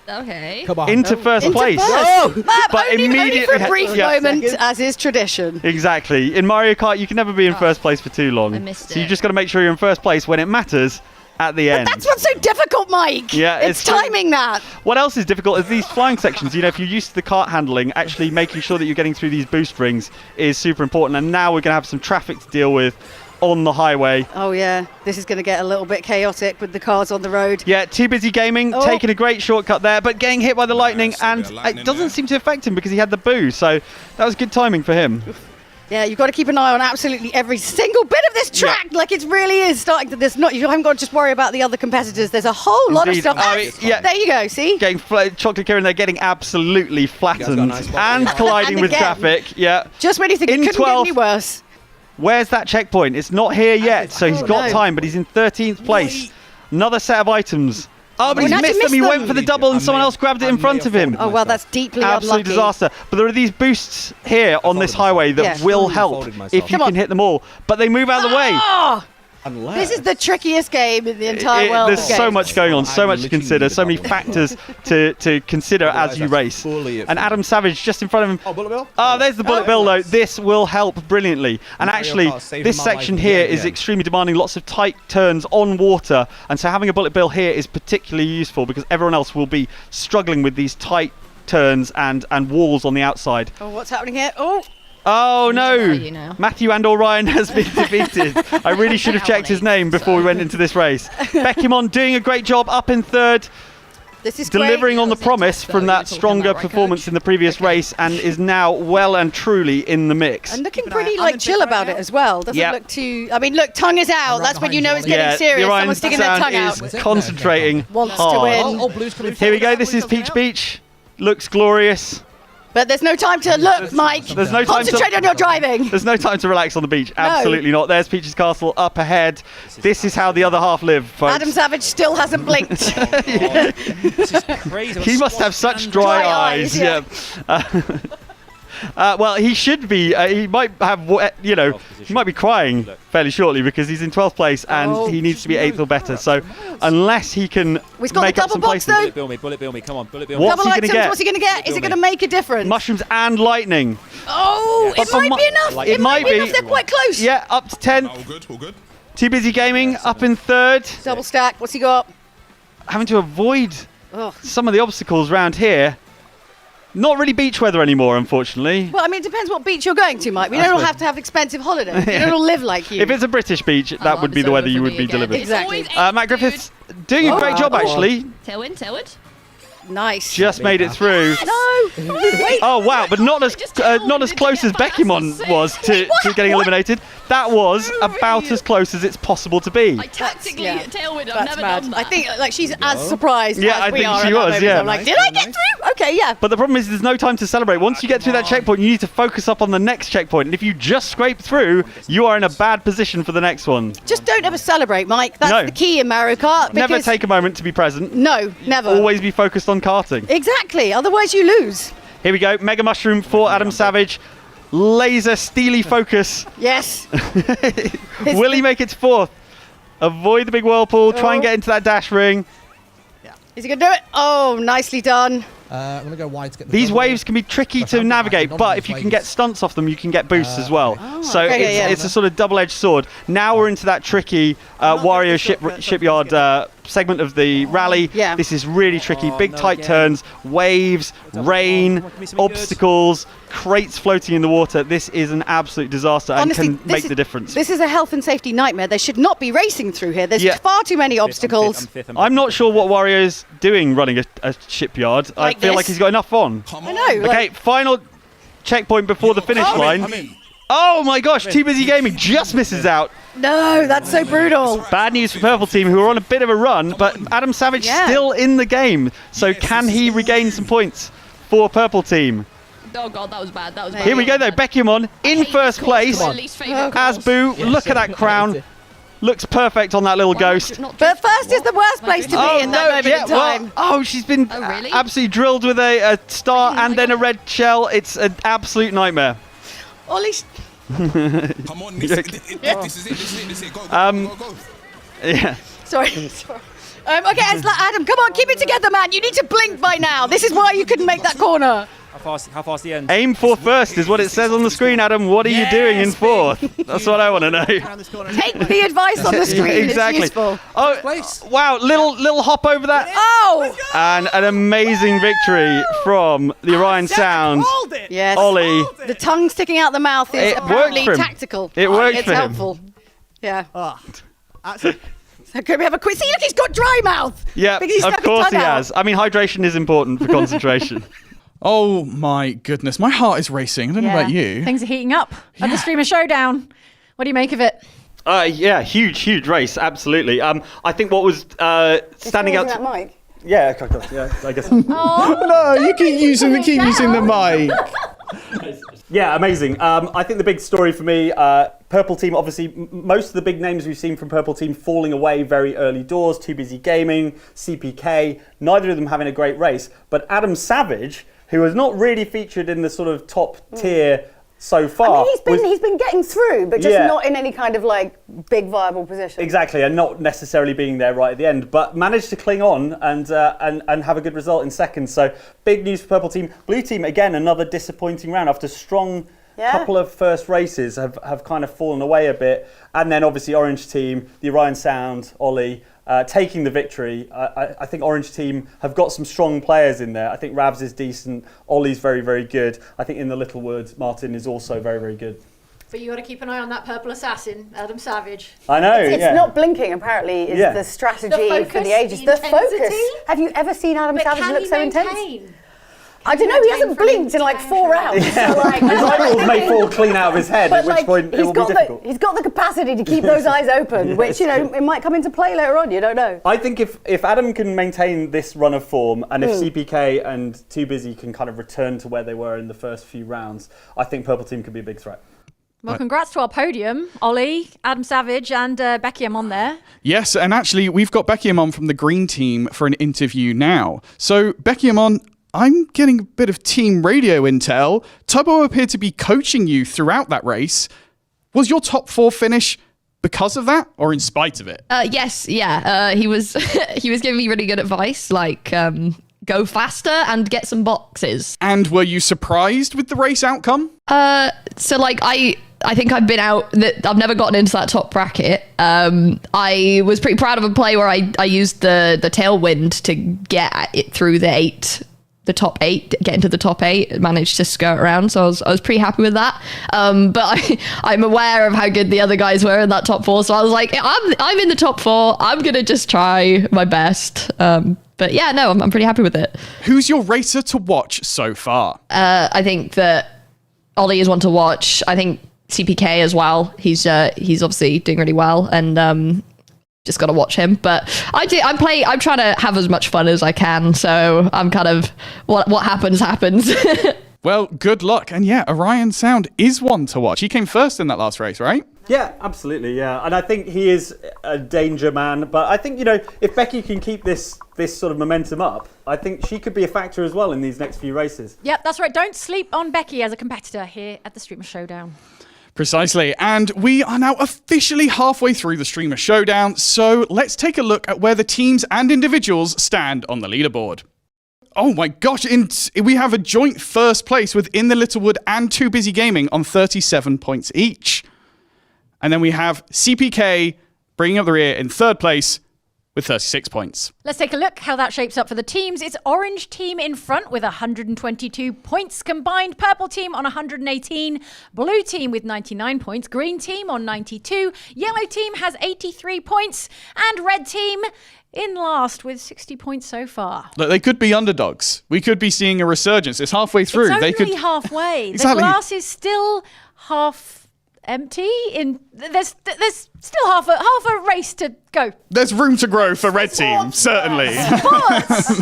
Okay. Come on. Into first place. But only for a brief moment, as is tradition. Exactly. In Mario Kart, you can never be in first place for too long. I missed so you just got to make sure you're in first place when it matters at the end. But that's what's so difficult, Mike. Yeah, it's timing that. What else is difficult is these flying sections. You know, if you're used to the kart handling, actually making sure that you're getting through these boost rings is super important. And now we're going to have some traffic to deal with on the highway. Oh yeah, this is going to get a little bit chaotic with the cars on the road. Yeah, Too Busy Gaming taking a great shortcut there, but getting hit by the lightning, and it doesn't seem to affect him because he had the boo, so that was good timing for him. Yeah, you've got to keep an eye on absolutely every single bit of this track. Like it really is starting to. You haven't got to just worry about the other competitors. There's a whole lot of stuff. There you go. See, getting chocolate Kieran, they're getting absolutely flattened and colliding with traffic. Yeah, just when you think it couldn't get any worse. Where's that checkpoint? It's not here yet, so he's got time, but he's in 13th place. Another set of items. Oh, but he's missed them. He went for the double and someone else grabbed it in front of him. Oh, well, that's deeply Absolute unlucky. disaster. But there are these boosts here on this highway that will help if you can hit them all. But they move out of the way. This is the trickiest game in the entire world. There's so much going on, so much to consider, so many factors to consider as you race. And Adam Savage just in front of him. Oh, bullet bill? Oh, there's the bullet bill though. This will help brilliantly. And actually, this section here is extremely demanding, lots of tight turns on water. And so having a bullet bill here is particularly useful because everyone else will be struggling with these tight turns and walls on the outside. Oh, what's happening here? Oh no! Matthew and Ryan has been defeated. I really should have checked his name before we went into this race. Beckymon doing a great job up in third. This is delivering on the promise from that stronger performance in the previous race and is now well and truly in the mix. And looking pretty chill about it as well. Doesn't look too. I mean, look, tongue is out. That's when you know it's getting serious. Someone's sticking their tongue out. Is concentrating. Wants to win. Here we go. This is Peach Beach. Looks glorious. But there's no time to look, Mike. There's no time Concentrate on your driving. There's no time to relax on the beach. Absolutely not. There's Peach's Castle up ahead. This is how the other half live, folks. Adam Savage still hasn't blinked. This is crazy. He must have such dry eyes. Yeah. Well, he should be. He might have, he might be crying fairly shortly because he's in 12th place and he needs to be 8th or better. So, unless he can make up some placement. Bullet bill me, come on, bullet bill me. What's he going to get? What's he going to get? Is it going to make a difference? Mushrooms and lightning. Oh, it might be enough. It might be enough. They're quite close. Yeah, up to 10. All good, all good. Too Busy Gaming up in third. Double stack. What's he got? Having to avoid some of the obstacles around here. Not really beach weather anymore, unfortunately. Well, I mean, it depends what beach you're going to, Mike. We don't all have to have expensive holidays. We don't all live like you. If it's a British beach, that would be the weather you would be delivered. Exactly. Matt Griffiths doing a great job, actually. Tailwind. Nice. Just made it through. No. Wait. Oh wow, but not as close as Beckymon was to getting eliminated. That was about as close as it's possible to be. Tactically, tailwind. I've That's never mad. done that. I think she's as surprised as I we think are. she was. Yeah. I'm like, did I get through? Okay, yeah. But the problem is, there's no time to celebrate. Once you get through that checkpoint, you need to focus up on the next checkpoint. And if you just scrape through, you are in a bad position for the next one. Just don't ever celebrate, Mike. That's the key in Mario Kart. Never take a moment to be present. No, never. Always be focused on karting. Exactly. Otherwise, you lose. Here we go. Mega Mushroom for Adam Savage. Laser steely focus. Yes. Will he make it to fourth? Avoid the big whirlpool. Try and get into that dash ring. Is he going to do it? Oh, nicely done. I'm going to go wide to get the These waves can be tricky to navigate, but if you can get stunts off them, you can get boosts as well. So it's a sort of double-edged sword. Now we're into that tricky Wario shipyard segment of the rally. Yeah. This is really tricky. Big tight turns, waves, rain, obstacles, crates floating in the water. This is an absolute disaster and can make the difference. This is a health and safety nightmare. They should not be racing through here. There's far too many obstacles. I'm not sure what Wario's doing running a shipyard. I feel like he's got enough on. I know. Okay, final checkpoint before the finish line. Oh my gosh, Too Busy Gaming just misses out. No, that's so brutal. Bad news for Purple Team, who are on a bit of a run, but Adam Savage still in the game. So can he regain some points for Purple Team? Oh god, that was bad. That was bad. Here we go though, Beckymon in first place. As Boo, look at that crown. Looks perfect on that little ghost. But first is the worst place to be in that moment in time. Well, she's been absolutely drilled with a star and then a red shell. It's an absolute nightmare. Ollie. Come on, this is it. Go. Yeah. Sorry. Okay, Adam, come on, keep it together, man. You need to blink by now. This is why you couldn't make that corner. How fast the end? Aim for first is what it says on the screen, Adam. What are you doing in fourth? That's what I want to know. Take the advice on the screen. Exactly. It's useful. Oh, wow, little hop over that. Oh! And an amazing victory from the Orion Sound. Yes. Ollie. The tongue sticking out the mouth is apparently tactical. It worked it's for him. helpful. Yeah. Actually, So could we have a quick... See, look, he's got dry mouth. Yeah, Because he's of stuck his course tongue he out. has. I mean, hydration is important for concentration. Oh my goodness, my heart is racing. I don't know about you. Things are heating up at the Streamer Showdown. What do you make of it? Yeah, huge race, absolutely. I think what was standing out. That mic. Yeah, I guess. No, you keep using the mic. Yeah, amazing. I think the big story for me, Purple Team, obviously, most of the big names we've seen from Purple Team falling away very early doors, Too Busy Gaming, CPK, neither of them having a great race. But Adam Savage, who has not really featured in the sort of top tier so far. I mean, he's been getting through, but just not in any kind of like big viable position. Exactly, and not necessarily being there right at the end, but managed to cling on and have a good result in second. So big news for Purple Team. Blue Team, again, another disappointing round after strong couple of first races have kind of fallen away a bit. And then obviously Orange Team, the Orion Sound, Ollie, taking the victory. I think Orange Team have got some strong players in there. I think Ravs is decent, Ollie's very, very good. I think in the Littlewood, Martin is also very, very good. But you got to keep an eye on that purple assassin, Adam Savage. I know, It's not blinking, apparently, is the strategy for the ages. The focus. Have you ever seen Adam Savage look so intense? I don't know, he hasn't blinked in like 4 rounds. So like, his eyeballs may fall clean out of his head, at which point it will be difficult. He's got the capacity to keep those eyes open, which, it might come into play later on, you don't know. I think if Adam can maintain this run of form, and if CPK and Too Busy can kind of return to where they were in the first few rounds, I think Purple Team could be a big threat. Well, congrats to our podium. Ollie, Adam Savage and Becky on there. Yes, and actually we've got Becky on from the Green Team for an interview now. So Becky on, I'm getting a bit of team radio intel. Tubbo appeared to be coaching you throughout that race. Was your top 4 finish because of that or in spite of it? Yes, yeah. He was he was giving me really good advice, like go faster and get some boxes. And were you surprised with the race outcome? So like I think I've been out. I've never gotten into that top bracket. I was pretty proud of a play where I used the tailwind to get it through the top 8, get into the top 8, managed to skirt around, so I was pretty happy with that. But I'm aware of how good the other guys were in that top 4, so I was like, I'm in the top 4, I'm gonna just try my best. But yeah, no, I'm pretty happy with it. Who's your racer to watch so far? I think that Ollie is one to watch. I think CPK as well. He's obviously doing really well, and just got to watch him. But I'm trying to have as much fun as I can, so I'm kind of what happens. Well, good luck. And yeah, Orion Sound is one to watch. He came first in that last race, right? Yeah, absolutely, yeah. And I think he is a danger man, but I think, if Becky can keep this sort of momentum up, I think she could be a factor as well in these next few races. Yep, that's right. Don't sleep on Becky as a competitor here at the Streamer Showdown. Precisely. And we are now officially halfway through the Streamer Showdown, so let's take a look at where the teams and individuals stand on the leaderboard. Oh my gosh, we have a joint first place within the Littlewood and Too Busy Gaming on 37 points each. And then we have CPK bringing up the rear in third place with 36 points. Let's take a look how that shapes up for the teams. It's Orange Team in front with 122 points combined. Purple Team on 118. Blue Team with 99 points. Green Team on 92. Yellow Team has 83 points. And Red Team in last with 60 points so far. Look, they could be underdogs. We could be seeing a resurgence. It's halfway through. It's only halfway. Exactly. The glass is still half empty. There's still half a race to go. There's room to grow for Red Team, certainly. Sports.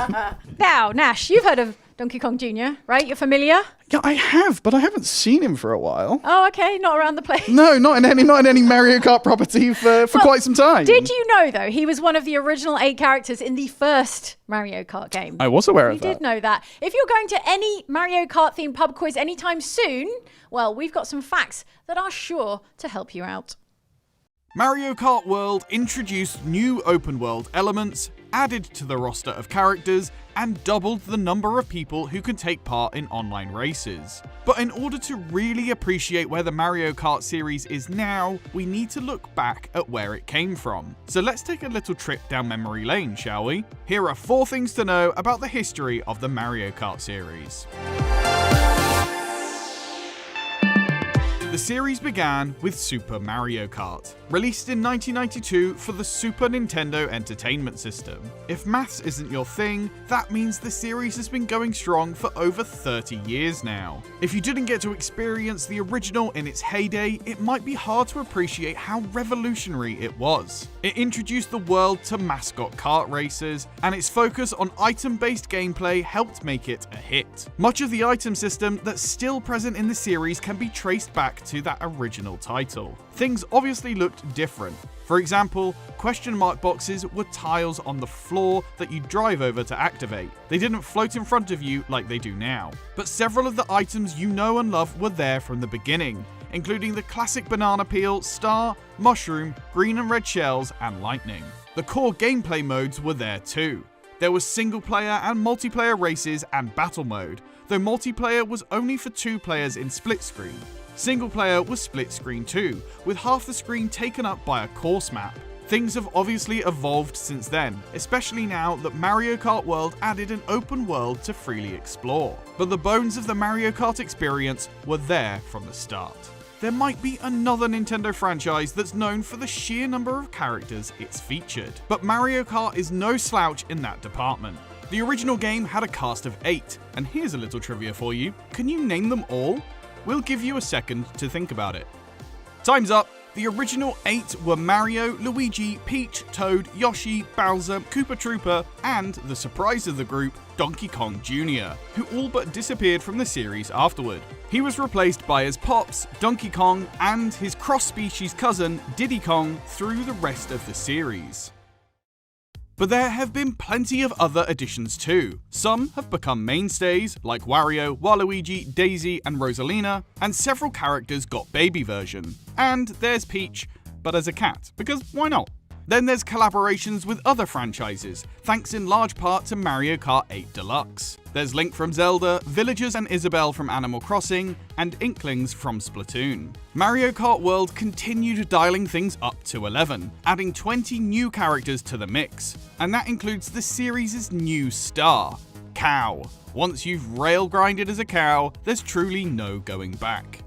Now, Nash, you've heard of Donkey Kong Jr., right? You're familiar? Yeah, I have, but I haven't seen him for a while. Oh, okay. Not around the place. No, not in any Mario Kart property for quite some time. Did you know, though, he was one of the original 8 characters in the first Mario Kart game? I was aware of that. You did know that. If you're going to any Mario Kart themed pub quiz anytime soon, well, we've got some facts that are sure to help you out. Mario Kart World introduced new open world elements, added to the roster of characters, and doubled the number of people who can take part in online races. But in order to really appreciate where the Mario Kart series is now, we need to look back at where it came from. So let's take a little trip down memory lane, shall we? Here are 4 things to know about the history of the Mario Kart series. The series began with Super Mario Kart, released in 1992 for the Super Nintendo Entertainment System. If maths isn't your thing, that means the series has been going strong for over 30 years now. If you didn't get to experience the original in its heyday, it might be hard to appreciate how revolutionary it was. It introduced the world to mascot kart races, and its focus on item-based gameplay helped make it a hit. Much of the item system that's still present in the series can be traced back to that original title. Things obviously looked different. For example, question mark boxes were tiles on the floor that you drive over to activate. They didn't float in front of you like they do now. But several of the items you know and love were there from the beginning, including the classic banana peel, star, mushroom, green and red shells, and lightning. The core gameplay modes were there too. There was single player and multiplayer races and battle mode, though multiplayer was only for 2 players in split screen. Single player was split screen too, with half the screen taken up by a course map. Things have obviously evolved since then, especially now that Mario Kart World added an open world to freely explore. But the bones of the Mario Kart experience were there from the start. There might be another Nintendo franchise that's known for the sheer number of characters it's featured, but Mario Kart is no slouch in that department. The original game had a cast of 8, and here's a little trivia for you. Can you name them all? We'll give you a second to think about it. Time's up! The original 8 were Mario, Luigi, Peach, Toad, Yoshi, Bowser, Koopa Troopa, and the surprise of the group, Donkey Kong Jr., who all but disappeared from the series afterward. He was replaced by his pops, Donkey Kong, and his cross-species cousin, Diddy Kong, through the rest of the series. But there have been plenty of other additions too. Some have become mainstays, like Wario, Waluigi, Daisy, and Rosalina, and several characters got baby version. And there's Peach, but as a cat, because why not? Then there's collaborations with other franchises, thanks in large part to Mario Kart 8 Deluxe. There's Link from Zelda, Villagers and Isabelle from Animal Crossing, and Inklings from Splatoon. Mario Kart World continued dialing things up to 11, adding 20 new characters to the mix. And that includes the series' new star, Cow. Once you've rail grinded as a cow, there's truly no going back.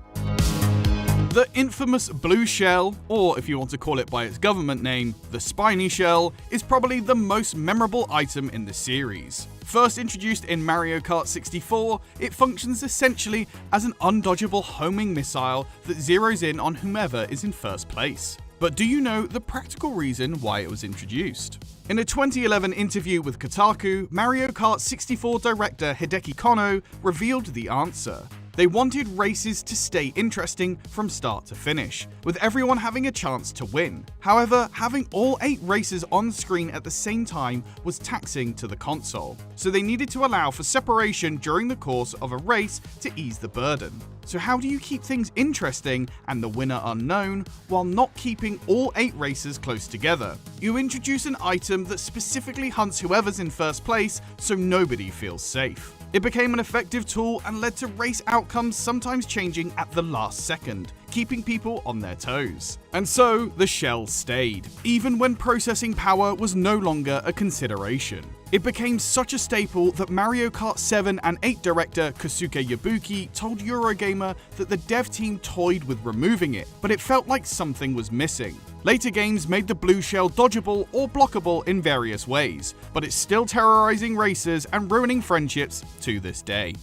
The infamous blue shell, or if you want to call it by its government name, the spiny shell, is probably the most memorable item in the series. First introduced in Mario Kart 64, it functions essentially as an undodgeable homing missile that zeroes in on whomever is in first place. But do you know the practical reason why it was introduced? In a 2011 interview with Kotaku, Mario Kart 64 director Hideki Kono revealed the answer. They wanted races to stay interesting from start to finish, with everyone having a chance to win. However, having all 8 races on screen at the same time was taxing to the console, so they needed to allow for separation during the course of a race to ease the burden. So how do you keep things interesting and the winner unknown, while not keeping all 8 races close together? You introduce an item that specifically hunts whoever's in first place, so nobody feels safe. It became an effective tool and led to race outcomes sometimes changing at the last second, keeping people on their toes. And so, the shell stayed, even when processing power was no longer a consideration. It became such a staple that Mario Kart 7 and 8 director Kosuke Yabuki told Eurogamer that the dev team toyed with removing it, but it felt like something was missing. Later games made the blue shell dodgeable or blockable in various ways, but it's still terrorizing racers and ruining friendships to this day.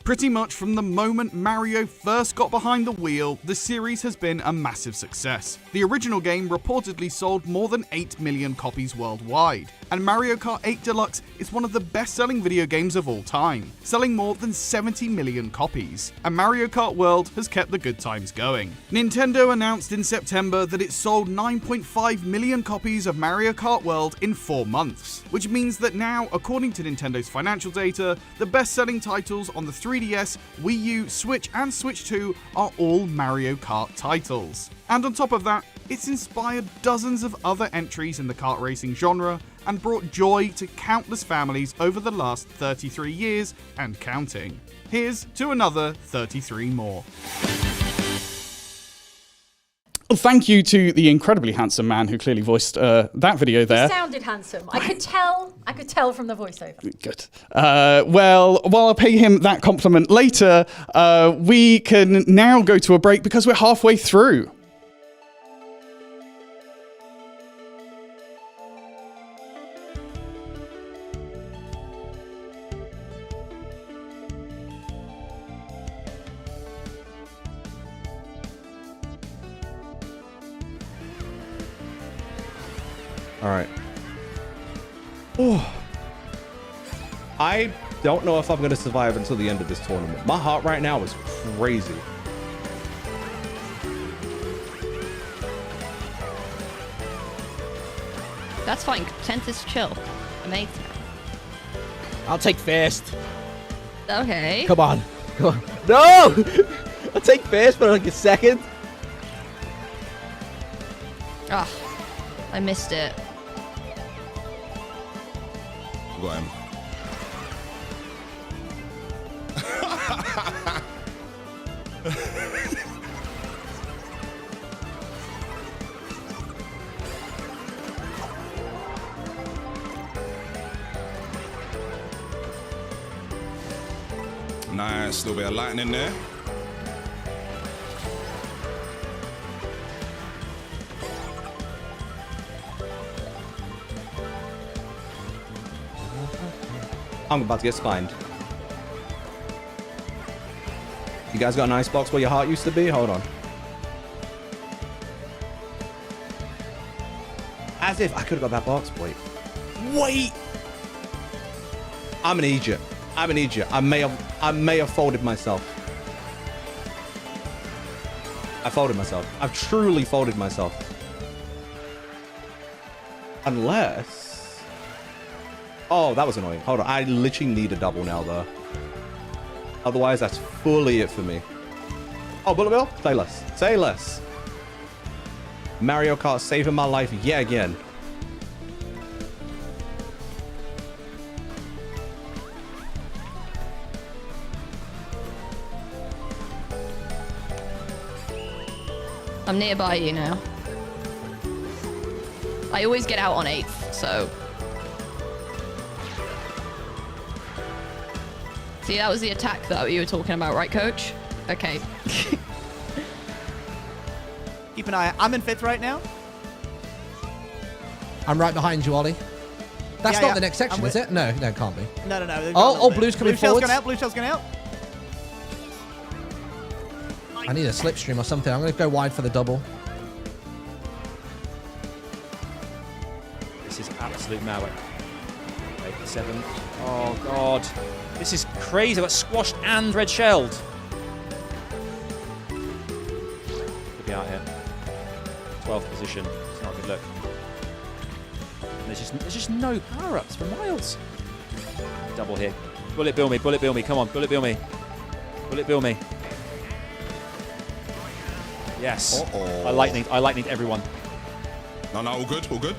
Pretty much from the moment Mario first got behind the wheel, the series has been a massive success. The original game reportedly sold more than 8 million copies worldwide, and Mario Kart 8 Deluxe is one of the best-selling video games of all time, selling more than 70 million copies. And Mario Kart World has kept the good times going. Nintendo announced in September that it sold 9.5 million copies of Mario Kart World in 4 months, which means that now, according to Nintendo's financial data, the best-selling titles on the 3DS, Wii U, Switch, and Switch 2 are all Mario Kart titles. And on top of that, it's inspired dozens of other entries in the kart racing genre and brought joy to countless families over the last 33 years and counting. Here's to another 33 more. Well, thank you to the incredibly handsome man who clearly voiced that video there. He sounded handsome. I could tell from the voiceover. Good. Well, while I pay him that compliment later, we can now go to a break because we're halfway through. All right. Oh. I don't know if I'm going to survive until the end of this tournament. My heart right now is crazy. That's fine. Tenth is chill. Amazing. I'll take first. Okay. Come on. Come on. No! I'll take first for like a second. Ah, I missed it. Got him. Nice, little bit of lightning there. I'm about to get spined. You guys got an icebox where your heart used to be? Hold on. As if I could have got that box. Wait. Wait! I'm an idiot. I'm an idiot. I may have folded myself. I folded myself. I've truly folded myself. Unless... Oh, that was annoying. Hold on. I literally need a double now, though. Otherwise, that's fully it for me. Oh, Bullet Bill? Say less. Say less. Mario Kart saving my life yet again. I'm nearby you now. I always get out on 8th, so... See, that was the attack that you were talking about, right, Coach? Okay. Keep an eye out. I'm in 5th right now. I'm right behind you, Ollie. That's Yeah, not yeah. the next section, is it? No, it can't be. No. they've got a Oh, little bit. blue's coming Blue shell's forward. going out. Blue shell's going out. I need a slipstream or something. I'm going to go wide for the double. This is absolute malware. 7. Oh, God. This is crazy. I got squashed and red shelled. Could be out here. 12th position. It's not a good look. And there's just no power-ups for miles. Double here. Bullet bill me. Bullet bill me. Come on. Bullet bill me. Bullet bill me. Yes. Uh-oh. I lightninged everyone. No, all good, all good.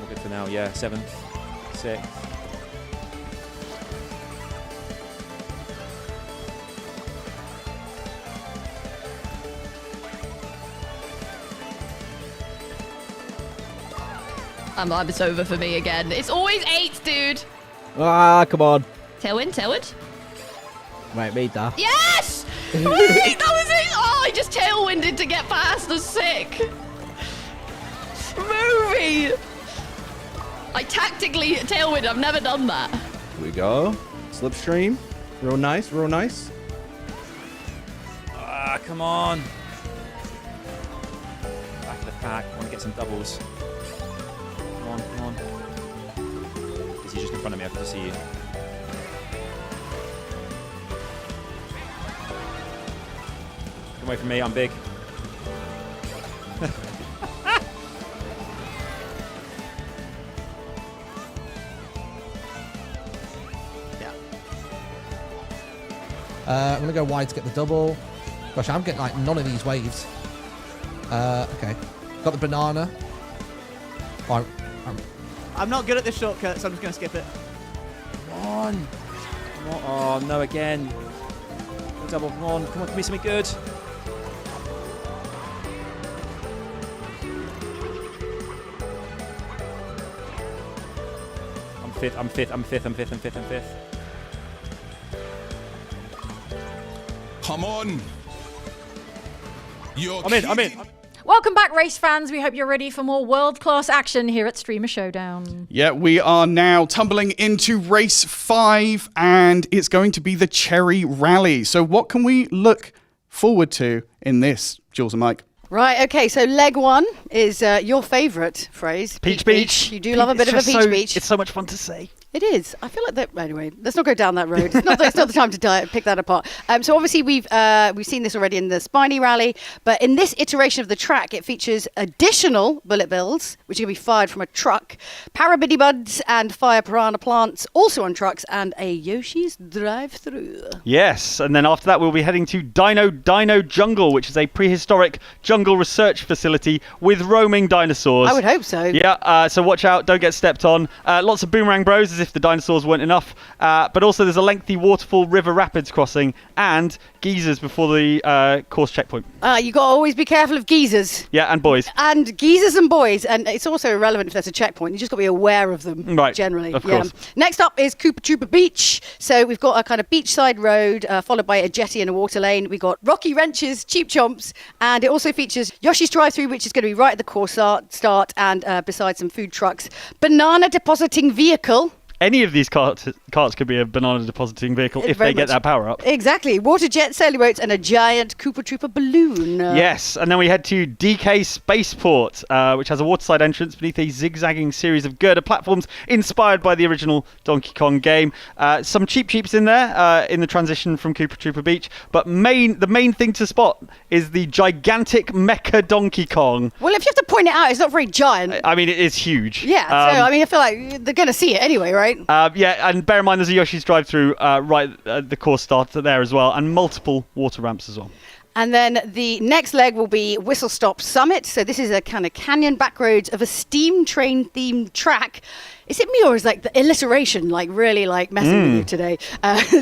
All good for now, yeah. 7th, 6th. It's over for me again. It's always 8, dude. Ah, come on. Tailwind, tailwind. Right, made that. Yes! Wait, that was it! Oh, I just tailwinded to get past the sick. Movie! I tactically tailwind. I've never done that. Here we go. Slipstream. Real nice, real nice. Ah, come on. Back of the pack. I want to get some doubles. Come on, come on. Is he just in front of me? I have to see you. Get away from me. I'm big. I'm going to go wide to get the double. Gosh, I'm getting like none of these waves. Okay. Got the banana. Oh, I'm not good at this shortcut, so I'm just going to skip it. Come on. Come on. Oh, no, again. Double. Come on. Come on. Give me something good. fifth. I'm fifth. Come on. I'm in. Welcome back, race fans. We hope you're ready for more world-class action here at Streamer Showdown. Yeah, we are now tumbling into race 5, and it's going to be the Cherry Rally. So what can we look forward to in this, Jules and Mike? Right, okay, so leg 1 is your favourite phrase. Peach Beach. You do love a bit of a Peach Beach. It's so much fun to say. It is. I feel like that. Anyway, let's not go down that road. It's not the time to pick that apart. So obviously we've seen this already in the Spiny Rally, but in this iteration of the track, it features additional bullet bills, which are going to be fired from a truck, Parabiddy Buds and fire piranha plants, also on trucks, and a Yoshi's drive-through. Yes, and then after that we'll be heading to Dino Jungle, which is a prehistoric jungle research facility with roaming dinosaurs. I would hope so. Yeah, so watch out, don't get stepped on. Lots of boomerang bros, as if the dinosaurs weren't enough. But also there's a lengthy waterfall river rapids crossing and geezers before the course checkpoint. You got to always be careful of geezers. Yeah, and boys. And geezers and boys. And it's also irrelevant if there's a checkpoint. You just got to be aware of them. Right. Generally. Of course. Next up is Koopa Troopa Beach. So we've got a kind of beachside road followed by a jetty and a water lane. We've got Rocky Wrenches, Cheap Chomps, and it also features Yoshi's drive-through, which is going to be right at the course start and beside some food trucks. Banana depositing vehicle. Any of these carts could be a banana depositing vehicle if they get that power up. Exactly. Water jet, sailboats, and a giant Koopa Troopa balloon. Yes, and then we head to DK Spaceport, which has a waterside entrance beneath a zigzagging series of girder platforms inspired by the original Donkey Kong game. Some cheaps in there in the transition from Koopa Troopa Beach, but the main thing to spot is the gigantic Mecha Donkey Kong. Well, if you have to point it out, it's not very giant. I mean, it is huge. Yeah, so I mean, I feel like they're going to see it anyway, right? Yeah, and bear in mind there's a Yoshi's drive-through right at the course start there as well, and multiple water ramps as well. And then the next leg will be Whistle Stop Summit. So this is a kind of canyon backroads of a steam train themed track. Is it me or is like the alliteration really messing with you today?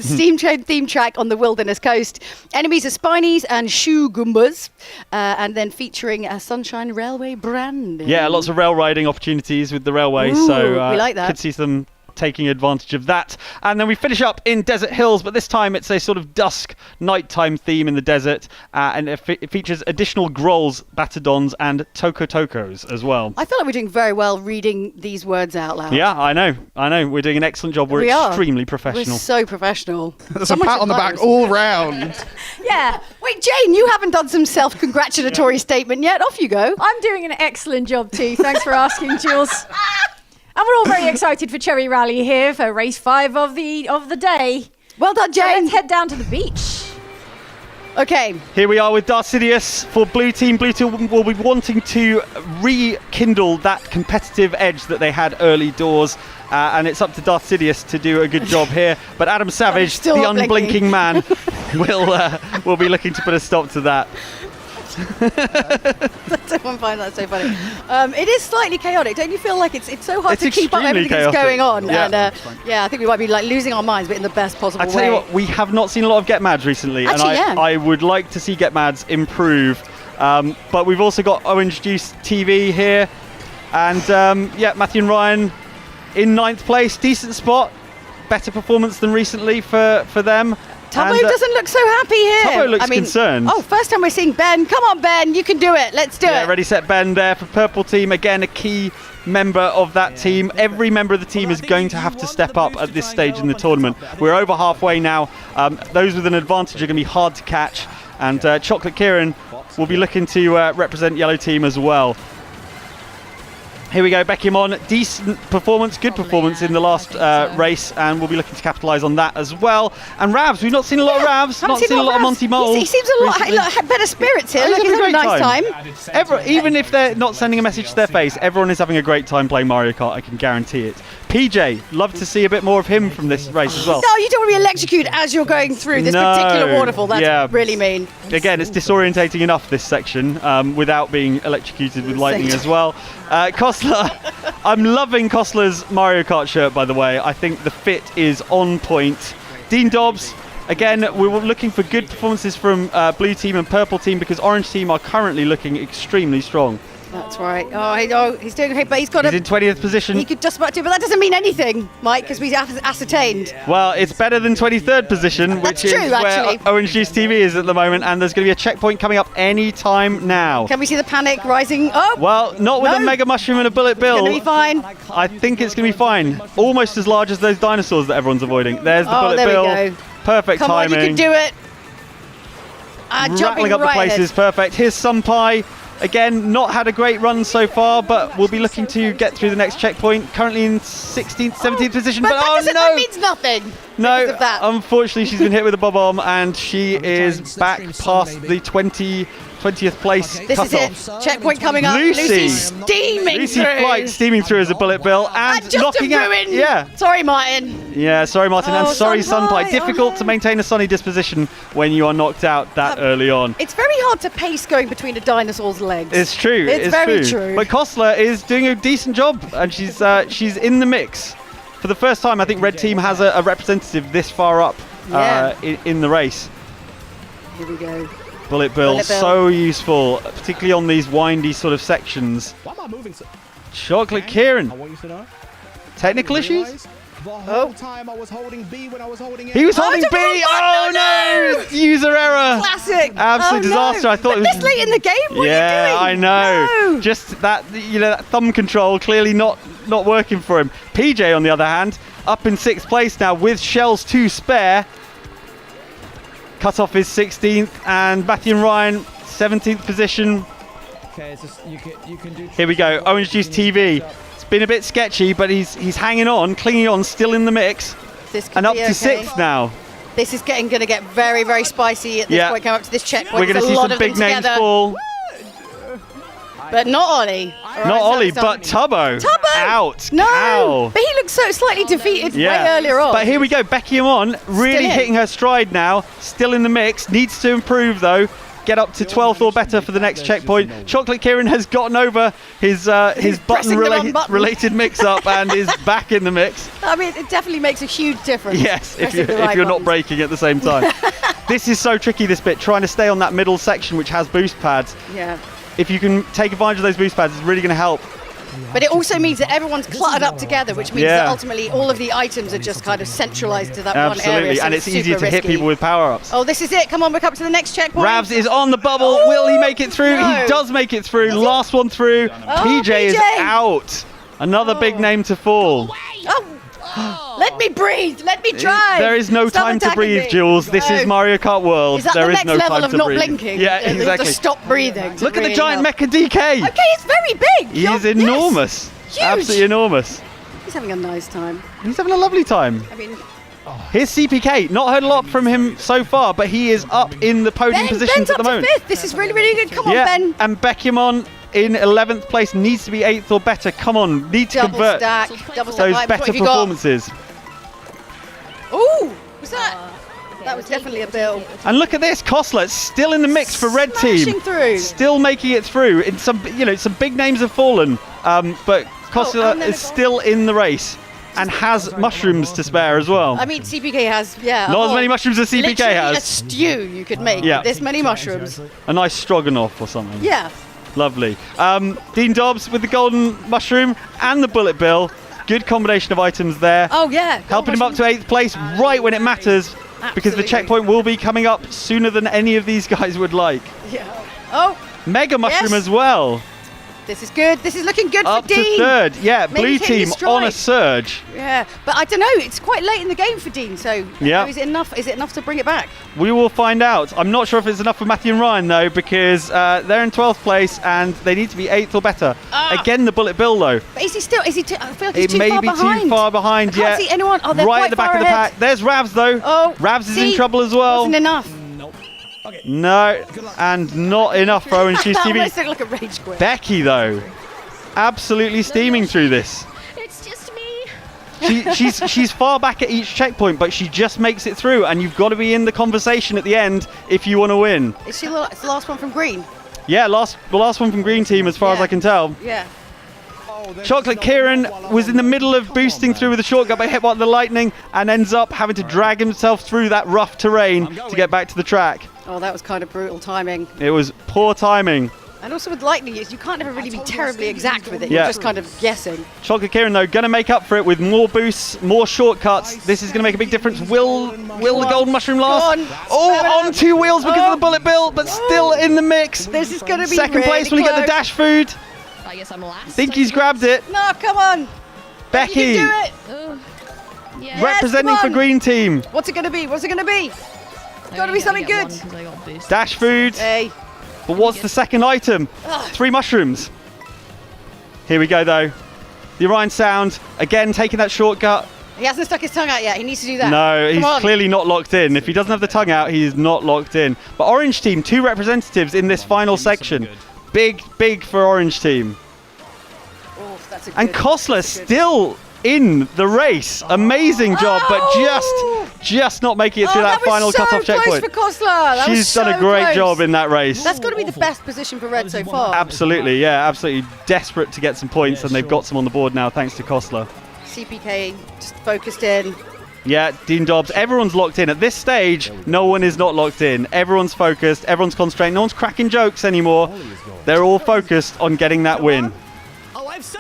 Steam train themed track on the Wilderness Coast. Enemies are Spinies and Shoe Goombas, and then featuring a Sunshine Railway brand. Yeah, lots of rail riding opportunities with the railway. Ooh, so we like that. Could see them taking advantage of that. And then we finish up in Desert Hills, but this time it's a sort of dusk nighttime theme in the desert, and it features additional grolls, batidons, and tokos as well. I feel like we're doing very well reading these words out loud. Yeah, I know. We're doing an excellent job. We're extremely professional. We're so professional. There's a pat on the back all round. Yeah. Wait, Jane, you haven't done some self-congratulatory statement yet. Off you go. I'm doing an excellent job too. Thanks for asking, Jules. And we're all very excited for Cherry Rally here for race 5 of the day. Well done, Jane. So let's head down to the beach. Okay. Here we are with Darcidius for Blue Team. Blue Team will be wanting to rekindle that competitive edge that they had early doors. And it's up to Darcidius to do a good job here. But Adam Savage, the unblinking man, will be looking to put a stop to that. Someone find that so funny. It is slightly chaotic. Don't you feel like it's so hard to keep up everything that's going on? Yeah. And I think we might be losing our minds, but in the best possible way. I tell you what, we have not seen a lot of Get Mads recently, I would like to see Get Mads improve. But we've also got Orange Juice TV here, and Matthew and Ryan in 9th place, decent spot, better performance than recently for them. Tubbo doesn't look so happy here. Tubbo looks concerned. Oh, first time we're seeing Ben. Come on, Ben, you can do it. Let's do it. Ready, set, Ben there for Purple Team. Again, a key member of that team. Every member of the team is going to have to step up at this stage in the tournament. We're over halfway now. Those with an advantage are going to be hard to catch. And Chocolate Kieran will be looking to represent Yellow Team as well. Here we go, Beckymon, decent performance, good performance in the last race, and we'll be looking to capitalise on that as well. And Ravs, we've not seen a lot of Ravs, not seen a lot of Monty Mole. He seems a lot better spirits here. Look, he's having a nice time. Even if they're not sending a message to their face, everyone is having a great time playing Mario Kart, I can guarantee it. PJ, love to see a bit more of him from this race as well. No, you don't want to be electrocuted as you're going through this particular waterfall. That's really mean. Again, it's disorientating enough, this section, without being electrocuted with lightning as well. Kostler, I'm loving Kostler's Mario Kart shirt, by the way. I think the fit is on point. Dean Dobbs, again, we were looking for good performances from Blue Team and Purple Team because Orange Team are currently looking extremely strong. That's right. He's doing okay, but he's got He's in 20th position. He could just about do, but that doesn't mean anything, Mike, because we ascertained. Well, it's better than 23rd position, which is true, where actually. Orange Juice TV is at the moment, and there's going to be a checkpoint coming up any time now. Can we see the panic rising? Oh! Well, not with a Mega Mushroom and a Bullet Bill. It's going to be fine. I think it's going to be fine. Almost as large as those dinosaurs that everyone's avoiding. There's the Bullet there Bill. we go. Perfect Come timing. on, you can do it. Rattling up the places, perfect. Here's Sunpai. Again, not had a great run so far, but we'll be looking to get through the next checkpoint. Currently in 16th, 17th position, but that means nothing. No, unfortunately she's been hit with a bob-omb and she is back past the 20th place This cutoff. is it. Checkpoint coming up. Lucy steaming Lucy through. Flight steaming through as a Bullet Bill and just knocking a out. ruin. Yeah. Sorry, Martin. Yeah, sorry, Martin, and Oh, sorry, Sunpai. Sunpai. Difficult to maintain a sunny disposition when you are knocked out that early on. It's very hard to pace going between a dinosaur's legs. It's true. It's very true. But Kostler is doing a decent job, and she's in the mix. For the first time, I think Red Team has a representative this far up in the race. Here we go. Bullet Bill, so useful, particularly on these windy sort of sections. Why am I moving so... Chocolate Kieran. I want you to know. Technical issues? The whole time I was holding B when I was holding A. He was holding B! Oh no! User error! Classic! Absolute disaster. I thought it was this late in the game? What are you doing? I know. No. Just that, that thumb control clearly not working for him. PJ, on the other hand, up in 6th place now with shells to spare. Cutoff is 16th, and Matthew and Ryan 17th position. Okay, it's just, you can do. Here we go. Orange Juice TV. It's been a bit sketchy, but he's hanging on, clinging on, still in the mix, and up to 6th now. This is going to get very, very spicy at this point. Coming up to this checkpoint. We're going to see some big names fall. But not Ollie. Not Ollie, but Tubbo. Tubbo! Out. No. Cow. But he looks so slightly defeated way earlier on. But here we go. Becky Amon really hitting her stride now. Still in the mix. Needs to improve though. Get up to 12th or better for the next checkpoint. Chocolate Kieran has gotten over his button-related mix-up and is back in the mix. I mean, it definitely makes a huge difference. Yes, if you're not braking at the same time. This is so tricky, this bit, trying to stay on that middle section which has boost pads. Yeah. If you can take advantage of those boost pads, it's really going to help. But it also means that everyone's cluttered up together, which means that ultimately all of the items are just kind of centralized to that one area. Absolutely, So and it's easier to hit people with power-ups. Oh, this is it. Come on, we're up to the next checkpoint. Ravs is on the bubble. Will he make it through? No. He does make it through. Last one through. PJ is out. Another big name to fall. Let me breathe. Let me try. There is no Stop time to attacking breathe, me. Jules. This is Mario Kart World. Is that There the is next no level time of to not breathe. blinking? Yeah, You have exactly. to stop breathing. to Look at the really giant help. Mecha DK. Okay, it's very big. He is enormous. Huge. Absolutely enormous. He's having a nice time. He's having a lovely time. I mean, Here's CPK. Not heard a lot from him so far, but he is up in the podium positions Ben's at up the moment. to 5th. This is really, really good. Come on, Ben. And Beckymon in 11th place needs to be 8th or better. Come on, need to Double convert stack. Double stack. those Right, what better have you got? performances. Ooh, was that? That was definitely a bill. And look at this, Kostler still in the mix for Red Team. Smashing through. Still making it through. In some big names have fallen, but Kostler is still in the race and has mushrooms to spare as well. I mean, CPK has, Not as many mushrooms as CPK literally has. a stew you could make Yeah. with this many mushrooms. A nice stroganoff or something. Yeah. Lovely. Dean Dobbs with the golden mushroom and the bullet bill. Good combination of items there. Oh, yeah. Helping him up to 8th place right when it matters, because the checkpoint will be coming up sooner than any of these guys would like. Yeah. Oh. Mega mushroom Yes. as well. This is good. This is looking good Up for Dean. to 3rd. Yeah, Maybe blue hitting team his on a stride. surge. Yeah, but I don't know. It's quite late in the game for Dean, so Yeah. is it enough? Is it enough to bring it back? We will find out. I'm not sure if it's enough for Matthew and Ryan though, because they're in 12th place and they need to be 8th or better. Again, the bullet bill though. But is he still? Is he? I feel like he's It too may far be behind. too far behind. I can't Yeah, see anyone. Oh, they're right quite at the back far of the ahead. pack. There's Ravs though. Oh, Ravs is see? in trouble as well. Wasn't enough. No, and not enough for Orange Juice That TV. almost looked like a rage quit. Becky though, absolutely steaming through this. It's just me. She's far back at each checkpoint, but she just makes it through, and you've got to be in the conversation at the end if you want to win. Is she it's the last one from Green? Yeah, the last one from Green Team, as far as I can tell. Yeah. Chocolate Kieran was in the middle of boosting through with a shortcut, but hit by the lightning and ends up having to drag himself through that rough terrain to get back to the track. Oh, that was kind of brutal timing. It was poor timing. And also with lightning, you can't ever really be terribly exact with it. Yeah. You're just kind of guessing. Chocolate Kieran, though, going to make up for it with more boosts, more shortcuts. This is going to make a big difference. Will the golden mushroom last? On 2 wheels because of the bullet bill, but still in the mix. This is going to be Second place, will he get the dash food? I guess I'm last. Think he's grabbed it. No, come on. Becky. You can do it. Yeah. Representing for green team. What's it going to be? What's it going to be? It's got to be something good. Dash food. Hey. But what's the second item? 3 mushrooms. Here we go, though. The Orion Sound, again, taking that shortcut. He hasn't stuck his tongue out yet. He needs to do that. No, Come on. he's clearly not locked in. If he doesn't have the tongue out, he's not locked in. But Orange Team, 2 representatives in this final section. Big for Orange Team. Oh, that's a And good- Kostler still in the race. Amazing job, but just not making it through that final cut-off checkpoint. For Kostler. That was She's done a so great close. job in that race. That's got to be the best position for Red so far. Absolutely, yeah, absolutely desperate to get some points, and they've got some on the board now thanks to Kostler. CPK just focused in. Yeah, Dean Dobbs, everyone's locked in. At this stage, no one is not locked in. Everyone's focused, everyone's concentrating, no one's cracking jokes anymore. They're all focused on getting that win.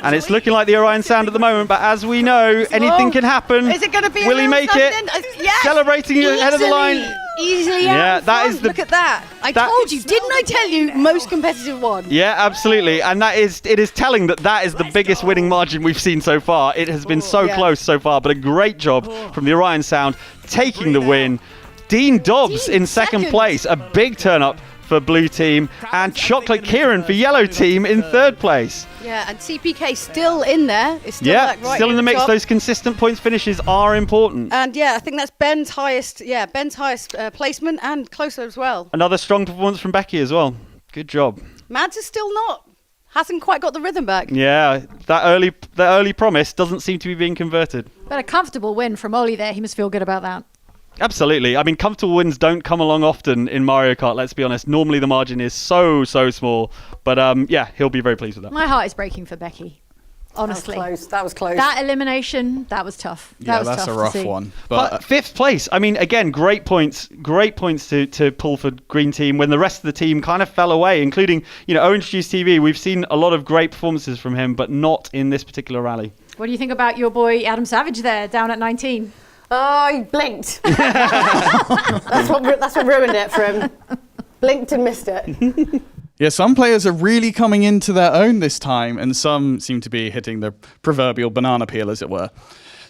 And it's looking like the Orion Sound at the moment, but as we know, anything can happen. Is it going to be? Will he make it? Yes. Celebrating ahead of the line. Easily. Yeah, that is the. Look at that. I told you, didn't I tell you? Most competitive one. Yeah, absolutely, and it is telling that is the biggest winning margin we've seen so far. It has been so close so far, but a great job from the Orion Sound taking the win. Dean Dobbs in second place, a big turn up for blue team, and Chocolate Kieran for yellow team in third place. Yeah, and CPK still in there. It's still like right still in the mix. top. Those consistent points finishes are important. And yeah, I think that's Ben's highest. Yeah, Ben's highest placement and closer as well. Another strong performance from Becky as well. Good job. Mads is still hasn't quite got the rhythm back. Yeah, that early promise doesn't seem to be being converted. But a comfortable win from Ollie there. He must feel good about that. Absolutely. I mean, comfortable wins don't come along often in Mario Kart, let's be honest. Normally the margin is so small. But yeah, he'll be very pleased with that. My heart is breaking for Becky. Honestly. That was close. That elimination, that was tough. Yeah, was that's tough a rough to see. one. But fifth place, I mean, again, great points to pull for Green Team when the rest of the team kind of fell away, including, Orange Juice TV. We've seen a lot of great performances from him, but not in this particular rally. What do you think about your boy Adam Savage there, down at 19? Oh, he blinked. that's what ruined it for him. Blinked and missed it. Yeah, some players are really coming into their own this time, and some seem to be hitting the proverbial banana peel, as it were.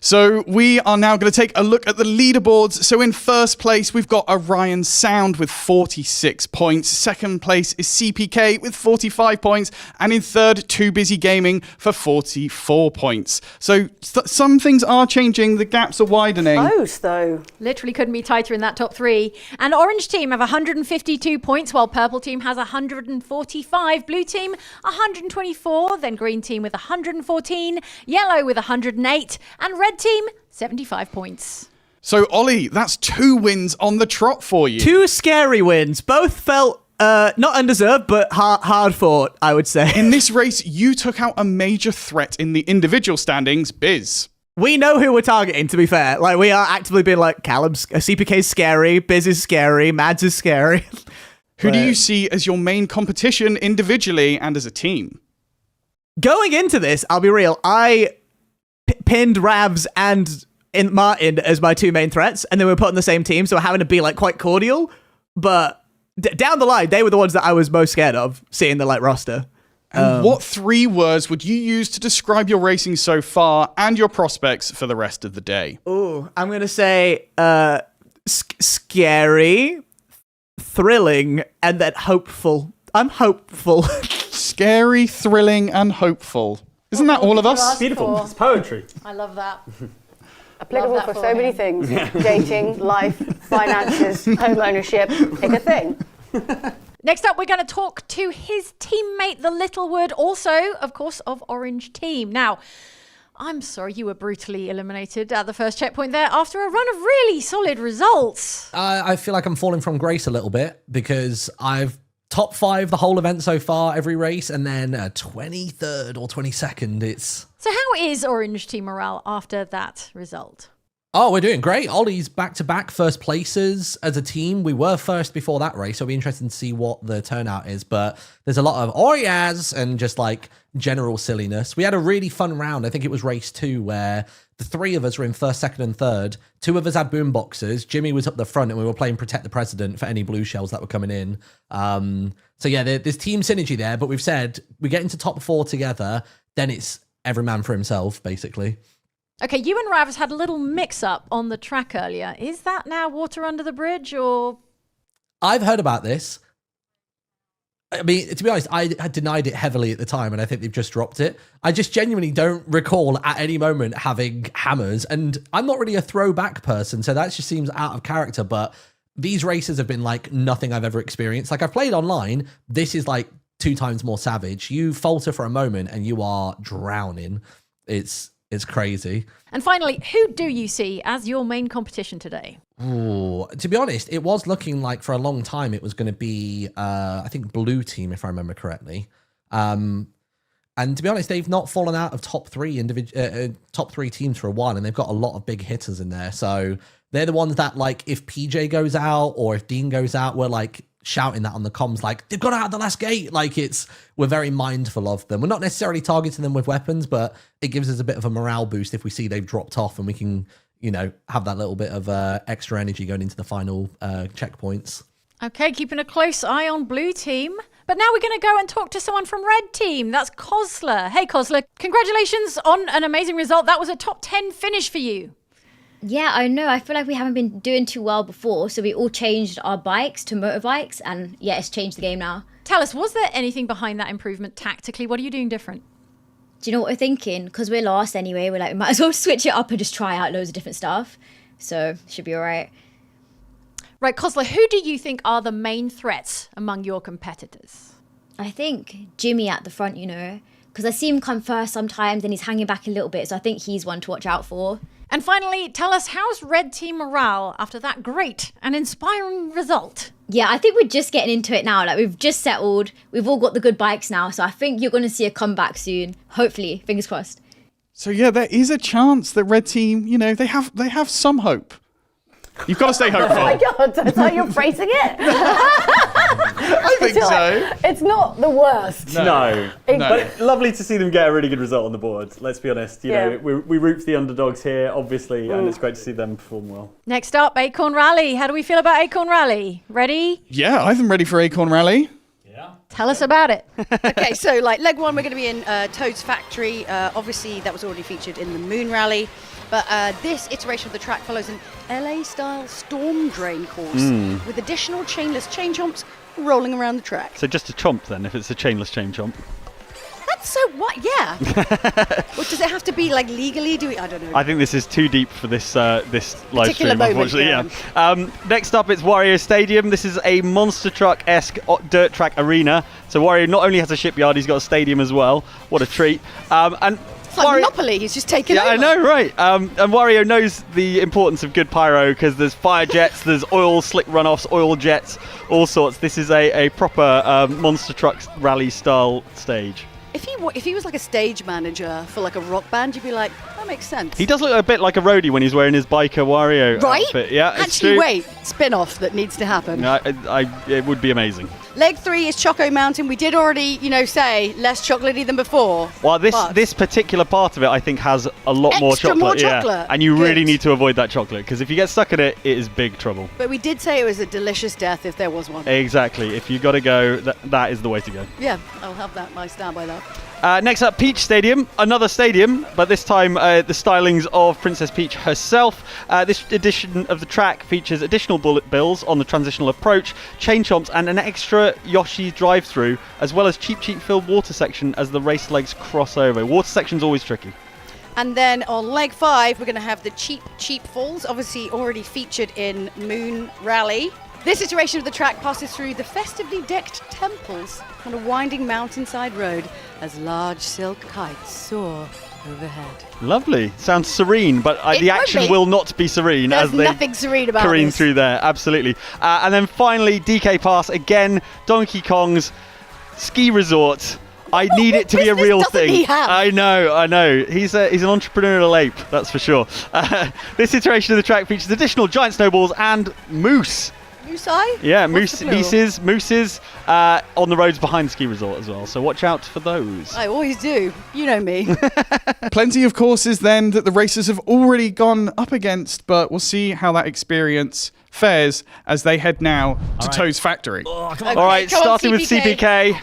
So we are now going to take a look at the leaderboards. So in first place, we've got Orion Sound with 46 points. Second place is CPK with 45 points. And in third, Too Busy Gaming for 44 points. So some things are changing. The gaps are widening. Close, though. Literally couldn't be tighter in that top 3. And Orange Team have 152 points, while Purple Team has 145. Blue Team, 124. Then Green Team with 114. Yellow with 108. And Red Team, 75 points. So, Ollie, that's 2 wins on the trot for you. 2 scary wins. Both felt not undeserved, but hard fought, I would say. In this race, you took out a major threat in the individual standings, Biz. We know who we're targeting, to be fair. Like, we are actively being like, Callum's, CPK's scary, Biz is scary, Mads is scary. Who do you see as your main competition individually and as a team? Going into this, I'll be real, I pinned Ravs and Martin as my 2 main threats, and then we were put on the same team, so we're having to be like quite cordial. But down the line, they were the ones that I was most scared of, seeing the roster. And what 3 words would you use to describe your racing so far and your prospects for the rest of the day? Ooh, I'm gonna say scary, thrilling, and then hopeful. I'm hopeful. Scary, thrilling, and hopeful. Isn't that all of us? Beautiful. It's poetry. I love that. Applicable for so many things. Dating, life, finances, home ownership. Pick a thing. Next up, we're going to talk to his teammate, the Littleward, also, of course, of Orange Team. Now, I'm sorry you were brutally eliminated at the first checkpoint there after a run of really solid results. I feel like I'm falling from grace a little bit because I've top 5 the whole event so far, every race, and then 23rd or 22nd, it's... So how is Orange Team morale after that result? Oh, we're doing great. Ollie's back-to-back first places as a team. We were first before that race, so it'll be interesting to see what the turnout is. But there's a lot of oh yes and just like general silliness. We had a really fun round. I think it was race 2 where the 3 of us were in first, second, and third. 2 of us had boom boxes. Jimmy was up the front, and we were playing Protect the President for any blue shells that were coming in. So yeah, there's team synergy there. But we've said we get into top 4 together, then it's every man for himself, basically. Okay, you and Ravs had a little mix-up on the track earlier. Is that now water under the bridge, or...? I've heard about this. I mean, to be honest, I had denied it heavily at the time, and I think they've just dropped it. I just genuinely don't recall at any moment having hammers, and I'm not really a throwback person, so that just seems out of character, but these races have been like nothing I've ever experienced. Like, I've played online. This is like 2 times more savage. You falter for a moment, and you are drowning. It's crazy. And finally, who do you see as your main competition today? Ooh, to be honest, it was looking like for a long time it was going to be, I think, blue team, if I remember correctly. And to be honest, they've not fallen out of top 3 teams for a while, and they've got a lot of big hitters in there. So they're the ones that, like, if PJ goes out or if Dean goes out, we're like shouting that on the comms, like, they've got out of the last gate. Like, we're very mindful of them. We're not necessarily targeting them with weapons, but it gives us a bit of a morale boost if we see they've dropped off, and we can, have that little bit of extra energy going into the final checkpoints. Okay, keeping a close eye on blue team. But now we're going to go and talk to someone from red team. That's Kozler. Hey, Kozler, congratulations on an amazing result. That was a top 10 finish for you. Yeah, I know. I feel like we haven't been doing too well before, so we all changed our bikes to motorbikes, and yeah, it's changed the game now. Tell us, was there anything behind that improvement tactically? What are you doing different? Do you know what we're thinking? Because we're last anyway, we're like, we might as well switch it up and just try out loads of different stuff. So, should be all right. Right, Kozler, who do you think are the main threats among your competitors? I think Jimmy at the front, because I see him come first sometimes and he's hanging back a little bit, so I think he's one to watch out for. And finally, tell us, how's red team morale after that great and inspiring result? Yeah, I think we're just getting into it now. Like, we've just settled. We've all got the good bikes now, so I think you're going to see a comeback soon. Hopefully, fingers crossed. So yeah, there is a chance that red team, they have some hope. You've got to stay hopeful. Oh my God, that's how you're phrasing it? I think so. It's not the worst. No. But lovely to see them get a really good result on the board. Let's be honest. You know, we root for the underdogs here, obviously, and it's great to see them perform well. Next up, Acorn Rally. How do we feel about Acorn Rally? Ready? Yeah, I'm ready for Acorn Rally. Tell us about it. Okay, so like leg 1, we're going to be in Toad's Factory. Obviously, that was already featured in the Moon Rally. But this iteration of the track follows an LA-style storm drain course with additional chainless chain chomps rolling around the track. So just a chomp then, if it's a chainless chain chomp. That's so what? Yeah. Or does it have to be like legally? I don't know. I think this is too deep for this this live Particular stream, moment, unfortunately. Yeah. Next up, it's Wario Stadium. This is a monster truck-esque dirt track arena. So Wario not only has a shipyard, he's got a stadium as well. What a treat! And it's like Monopoly. He's just taken over. I know, right? And Wario knows the importance of good pyro because there's fire jets, there's oil slick runoffs, oil jets, all sorts. This is a proper monster truck rally style stage. If he was like a stage manager for like a rock band, you'd be like, that makes sense. He does look a bit like a roadie when he's wearing his biker Wario outfit. Yeah, actually, wait, spin-off that needs to happen. It would be amazing. Leg 3 is Choco Mountain. We did already, say less chocolatey than before. Well, this particular part of it, I think, has a lot more chocolate. Yeah, and you really need to avoid that chocolate because if you get stuck in it, it is big trouble. But we did say it was a delicious death if there was one. Exactly. If you got to go, that is the way to go. Yeah, I'll have that. I stand by that. Next up, Peach Stadium, another stadium, but this time the stylings of Princess Peach herself. This edition of the track features additional bullet bills on the transitional approach, chain chomps, and an extra Yoshi drive-through, as well as cheap filled water section as the race legs cross over. Water section's always tricky. And then on leg 5, we're going to have the cheap falls, obviously already featured in Moon Rally. This iteration of the track passes through the festively decked temples on a winding mountainside road as large silk kites soar overhead. Lovely. Sounds serene, but the action will not be serene. There's as they nothing serene about careen this. through there. Absolutely. And then finally, DK Pass again. Donkey Kong's ski resort I need it to be a real doesn't thing. he have? I know. He's an entrepreneurial ape, that's for sure. This iteration of the track features additional giant snowballs and moose. Moose-eye? Yeah, What's the plural? mooses on the roads behind the ski resort as well. So watch out for those. I always do. You know me. Plenty of courses then that the racers have already gone up against, but we'll see how that experience fares as they head now to Toad's factory. All right, starting with CPK.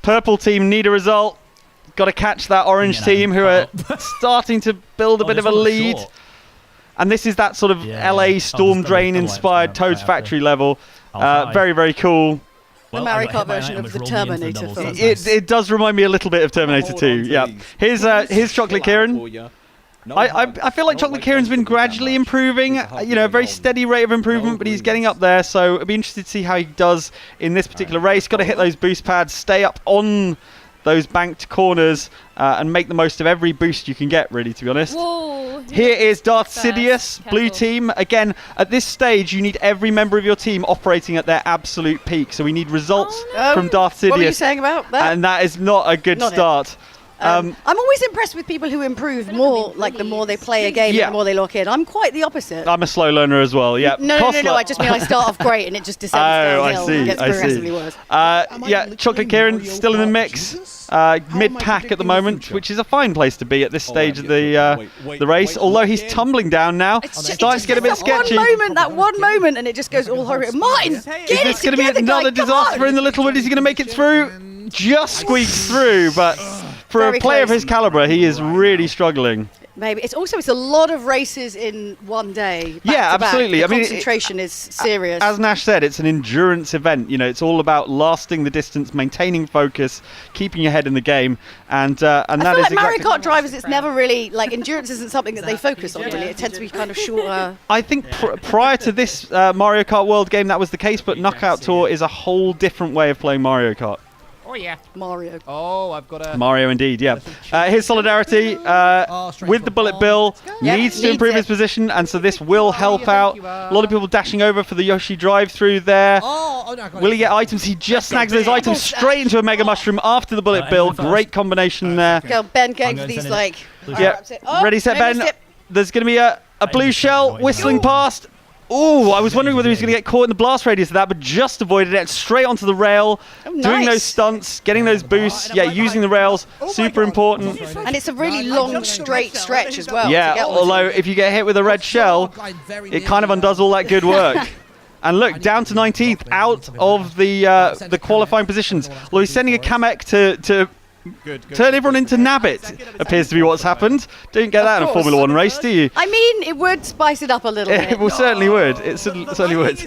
Purple team need a result. Got to catch that orange team who are starting to build a bit of a lead. And this is that sort of LA Storm Drain inspired Toad's Factory level. Very, very cool. The Mario Kart version of the Terminator film. It does remind me a little bit of Terminator 2. Yeah. Here's Chocolate Kieran. I feel like Chocolate Kieran's been gradually improving, a very steady rate of improvement, but he's getting up there, so I'll be interested to see how he does in this particular race. Got to hit those boost pads, stay up on those banked corners, and make the most of every boost you can get, really, to be honest. Whoa. Here is Darth Sidious, blue team. Again, at this stage, you need every member of your team operating at their absolute peak, so we need results from Darth Sidious. What were you saying about that? And that is not a good start. I'm always impressed with people who improve more, like the more they play a game, the more they lock in. I'm quite the opposite. I'm a slow learner as well, yeah. No, I just mean I start off great and it just descends downhill and gets progressively worse. Chocolate Kieran still in the mix, mid-pack at the moment, which is a fine place to be at this stage of the race, although he's tumbling down now. Starting to get a bit sketchy. That one moment, and it just goes all horrible. Martin, Is this going to be another disaster in the little one? Is he going to make it through? Just squeaks through, but for a player of his caliber, he is really struggling. Maybe it's a lot of races in one day. Yeah, absolutely. The concentration is serious. As Nash said, it's an endurance event. It's all about lasting the distance, maintaining focus, keeping your head in the game, and that I is feel like exactly. Mario Kart drivers, it's never really like endurance isn't something that they focus on. Really, it tends to be kind of shorter. I think prior to this Mario Kart World game, that was the case, but Knockout Tour is a whole different way of playing Mario Kart. Oh yeah, Mario. Oh, I've got a Mario indeed, yeah. Here's Solidarity with the Bullet Bill. Needs to improve his position, and so this will help out. A lot of people dashing over for the Yoshi drive-through there. Will he get items? He just snags those items straight into a Mega Mushroom after the Bullet Bill. Great combination there. Go, Ben, going for these like. Yeah, ready, set, Ben. There's going to be a blue shell whistling past. Oh, I was wondering whether he was going to get caught in the blast radius of that, but just avoided it. Straight onto the rail, doing those stunts, getting those boosts. Yeah, using the rails, super important. And it's a really long, straight stretch as well. Yeah, although if you get hit with a red shell, it kind of undoes all that good work. And look, down to 19th, out of the qualifying positions. Although he's sending a Kamek to turn everyone into Nabbit, appears to be what's happened. Don't get that in a Formula 1 race, do you? I mean, it would spice it up a little bit. It certainly would. It certainly would.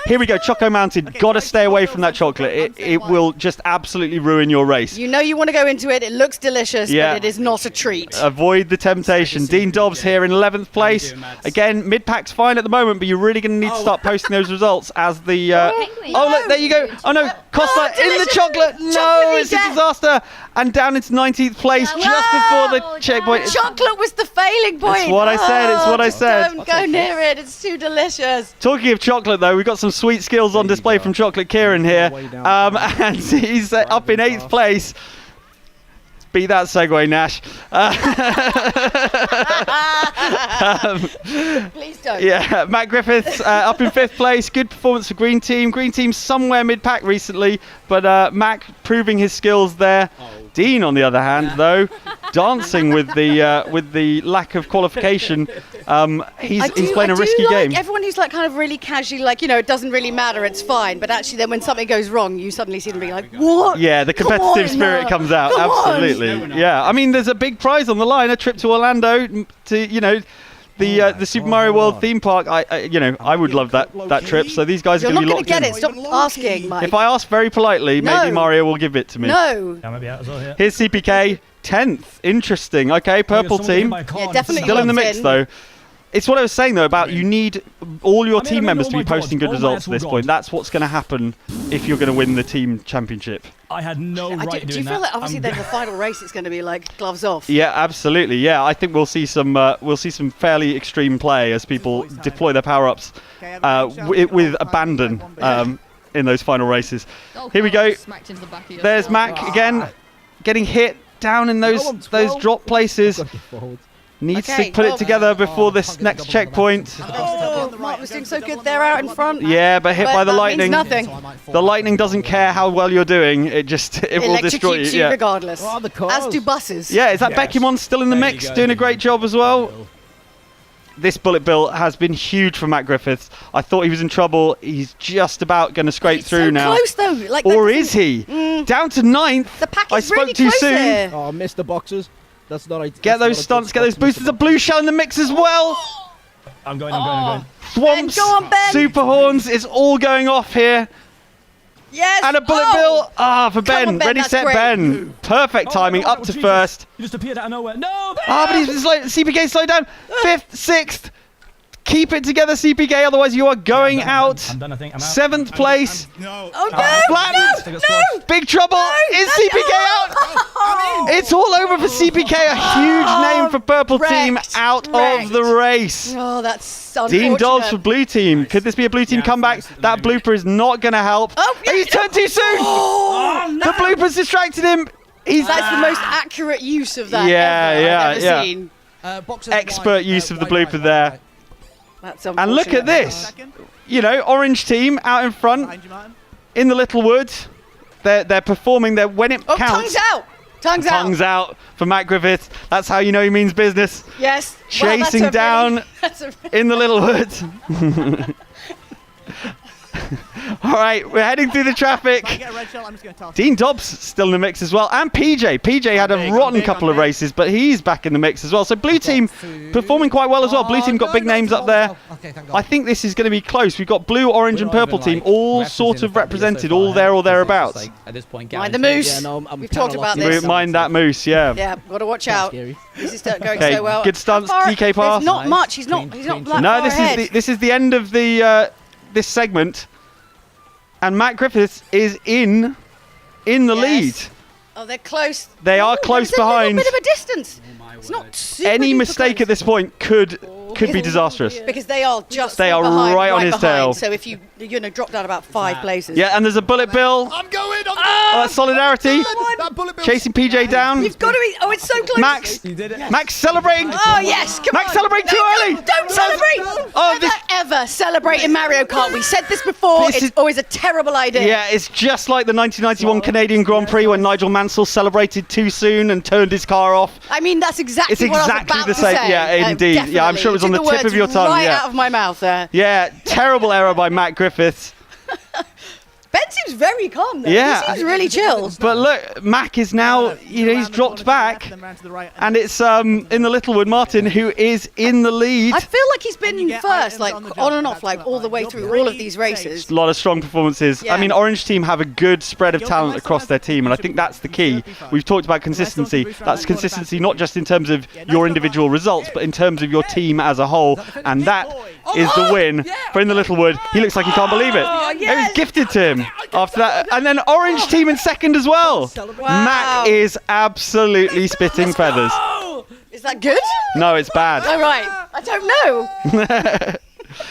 Here we go, Choco Mountain. Got to stay away from that chocolate. It will just absolutely ruin your race. You know you want to go into it. It looks delicious, but it is not a treat. Avoid the temptation. Dean Dobbs here in 11th place. Again, mid-pack's fine at the moment, but you're really going to need to start posting those results as the... oh, look, there you go. Oh, no, Costa in the chocolate. No, it's a disaster. And down into 19th place just before the checkpoint. Chocolate was the failing point. It's what I said. It's what I said. Don't go near it. It's too delicious. Talking of chocolate, though, we've got some sweet skills on display from Chocolate Kieran here. And he's up in 8th place. Beat that segue, Nash. Please don't. Yeah, Matt Griffiths up in 5th place. Good performance for Green Team. Green Team somewhere mid-pack recently, but Mac proving his skills there. Dean, on the other hand, though, dancing with the lack of qualification. He's playing a risky game. Everyone who's like kind of really casually, like, it doesn't really matter, it's fine. But actually, then when something goes wrong, you suddenly see them being like, what? Yeah, the competitive spirit comes out. Absolutely. Yeah, I mean, there's a big prize on the line. A trip to Orlando to the Super Mario World theme park. I would love that trip. So these guys are going to be locked in. You're not going to get it. Stop asking, Mike. If I ask very politely, maybe Mario will give it to me. No. Here's CPK, 10th. Interesting. Okay, purple team. Yeah, definitely Still in the mix, though. It's what I was saying, though, about you need all your team members to be posting good results at this point. That's what's going to happen if you're going to win the team championship. I had no right doing that. Do you feel like obviously then the final race it's going to be like gloves off? Yeah, absolutely. Yeah, I think we'll see some fairly extreme play as people deploy their power-ups with abandon in those final races. Here we go. There's Mac again. getting hit down in those drop places. Needs to put it together before this next checkpoint. Martin was doing so good there out in front. Yeah, but hit by the that lightning. means nothing. The lightning doesn't care how well you're doing. It will destroy you. Electrocutes you regardless. As do buses. Yeah, is that Bekimon still in the mix? Doing a great job as well. This bullet bill has been huge for Matt Griffiths. I thought he was in trouble. He's just about going to scrape through now. Close though. Like, or is he? Down to 9th. The pack is I spoke really too close soon. there. Oh, I missed the boxes. That's not a. Get those stunts, get those boosts. There's a blue shell in the mix as well. I'm going. Swamps, Ben, go on, Ben. super horns. It's all going off here. Yes. And a bullet bill. For Ben. on, Ben, Ready, that's set, great. Ben. Perfect timing. Up to Jesus. first. He just appeared out of nowhere. No. But he's CPK slowed down. 5th, 6th. Keep it together, CPK. Otherwise, you are going out. I'm done. I think I'm out. 7th place. Oh Flattened. no! Big trouble. Is CPK out? It's all over for CPK. A huge name for purple team out of the race. Oh, that's unfortunate. Dean Dobbs for blue team. Could this be a blue team comeback? That blooper is not going to help. He's turned too soon. The blooper's distracted him. That's the most accurate use of that Yeah, I've ever seen. Expert use of the blooper there. That's And look at this. Orange team out in front in the little wood. They're performing there when it counts. Tongues out. Tongues out for Matt Griffiths. That's how you know he means business. Yes. Chasing down in the little wood. All right, we're heading through the traffic. Dean Dobbs still in the mix as well, and PJ. PJ had a rotten couple of races, but he's back in the mix as well. So blue team performing quite well as well. Blue team got big names up there. I think this is going to be close. We've got blue, orange, and purple team all sort of represented, all there or thereabouts. At this point, Mind the moose. We've talked about this. Mind that moose, yeah. Yeah, got to watch out. This is going Okay, so well. good stunts, How far- DK pass. There's not much. He's not that No, far this is the end of the this segment. And Matt Griffiths is in the lead. Oh, they're close. They are close behind. There's a little bit of a distance. It's not super Any duper mistake close. at this point could be disastrous. Because they are just They are behind, right on his behind. tail. So if you're going to drop down about 5 places. Yeah, and there's a bullet bill. I'm going. That's solidarity. Chasing PJ down. You've got to be. Oh, it's so close. Max celebrating. Oh yes, come Max on. celebrating too early. Don't celebrate. Never ever celebrate in Mario Kart. We said this before. It's always a terrible idea. Yeah, it's just like the 1991 Canadian Grand Prix when Nigel Mansell celebrated too soon and turned his car off. I mean, that's exactly It's what I was exactly about the to same. say. Yeah, indeed. Yeah, I'm sure it was on the Took tip of words your tongue. Right Yeah. out of my mouth there. Yeah, terrible error by Matt Griffiths. Ben seems very calm though. Yeah. He seems really chill. But look, Mac is now, he's dropped back, and it's in the Littlewood Martin who is in the lead. I feel like he's been first, like on and off, like all the way through all of these races. A lot of strong performances. Yeah. I mean, Orange team have a good spread of talent across their team, and I think that's the key. We've talked about consistency. That's consistency not just in terms of your individual results, but in terms of your team as a whole, and that is the win for In the Littlewood. He looks like he can't believe it. It was gifted to him after that. And then Orange team in second as well. Mac is absolutely spitting feathers. Is that good? No, it's bad. All right. I don't know.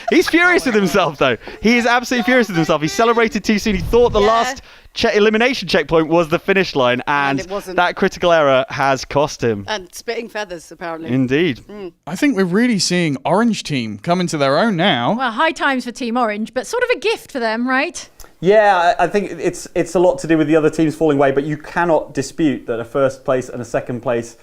He's furious with himself, though. He is absolutely furious with himself. He celebrated too soon. He thought the last elimination checkpoint was the finish line, and it wasn't. that critical error has cost him. And spitting feathers, apparently. Indeed. I think we're really seeing Orange team come into their own now. Well, high times for Team Orange, but sort of a gift for them, right? Yeah, I think it's a lot to do with the other teams falling away, but you cannot dispute that a first place and a second place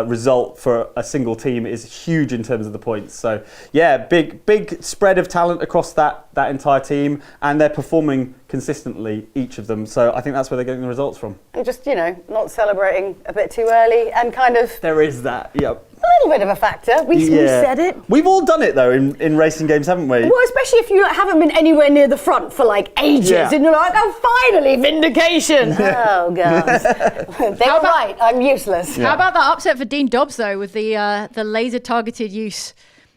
result for a single team is huge in terms of the points. So yeah, big spread of talent across that entire team, and they're performing consistently, each of them. So I think that's where they're getting the results from. And just, not celebrating a bit too early and kind of There is that, yeah. a little bit of a factor. We said it. We've all done it though in racing games, haven't we? Well, especially if you haven't been anywhere near the front for like ages, Yeah. and you're like, oh, finally, vindication. Oh, God. They were right. I'm useless. How about that upset for Dean Dobbs, though, with the laser-targeted use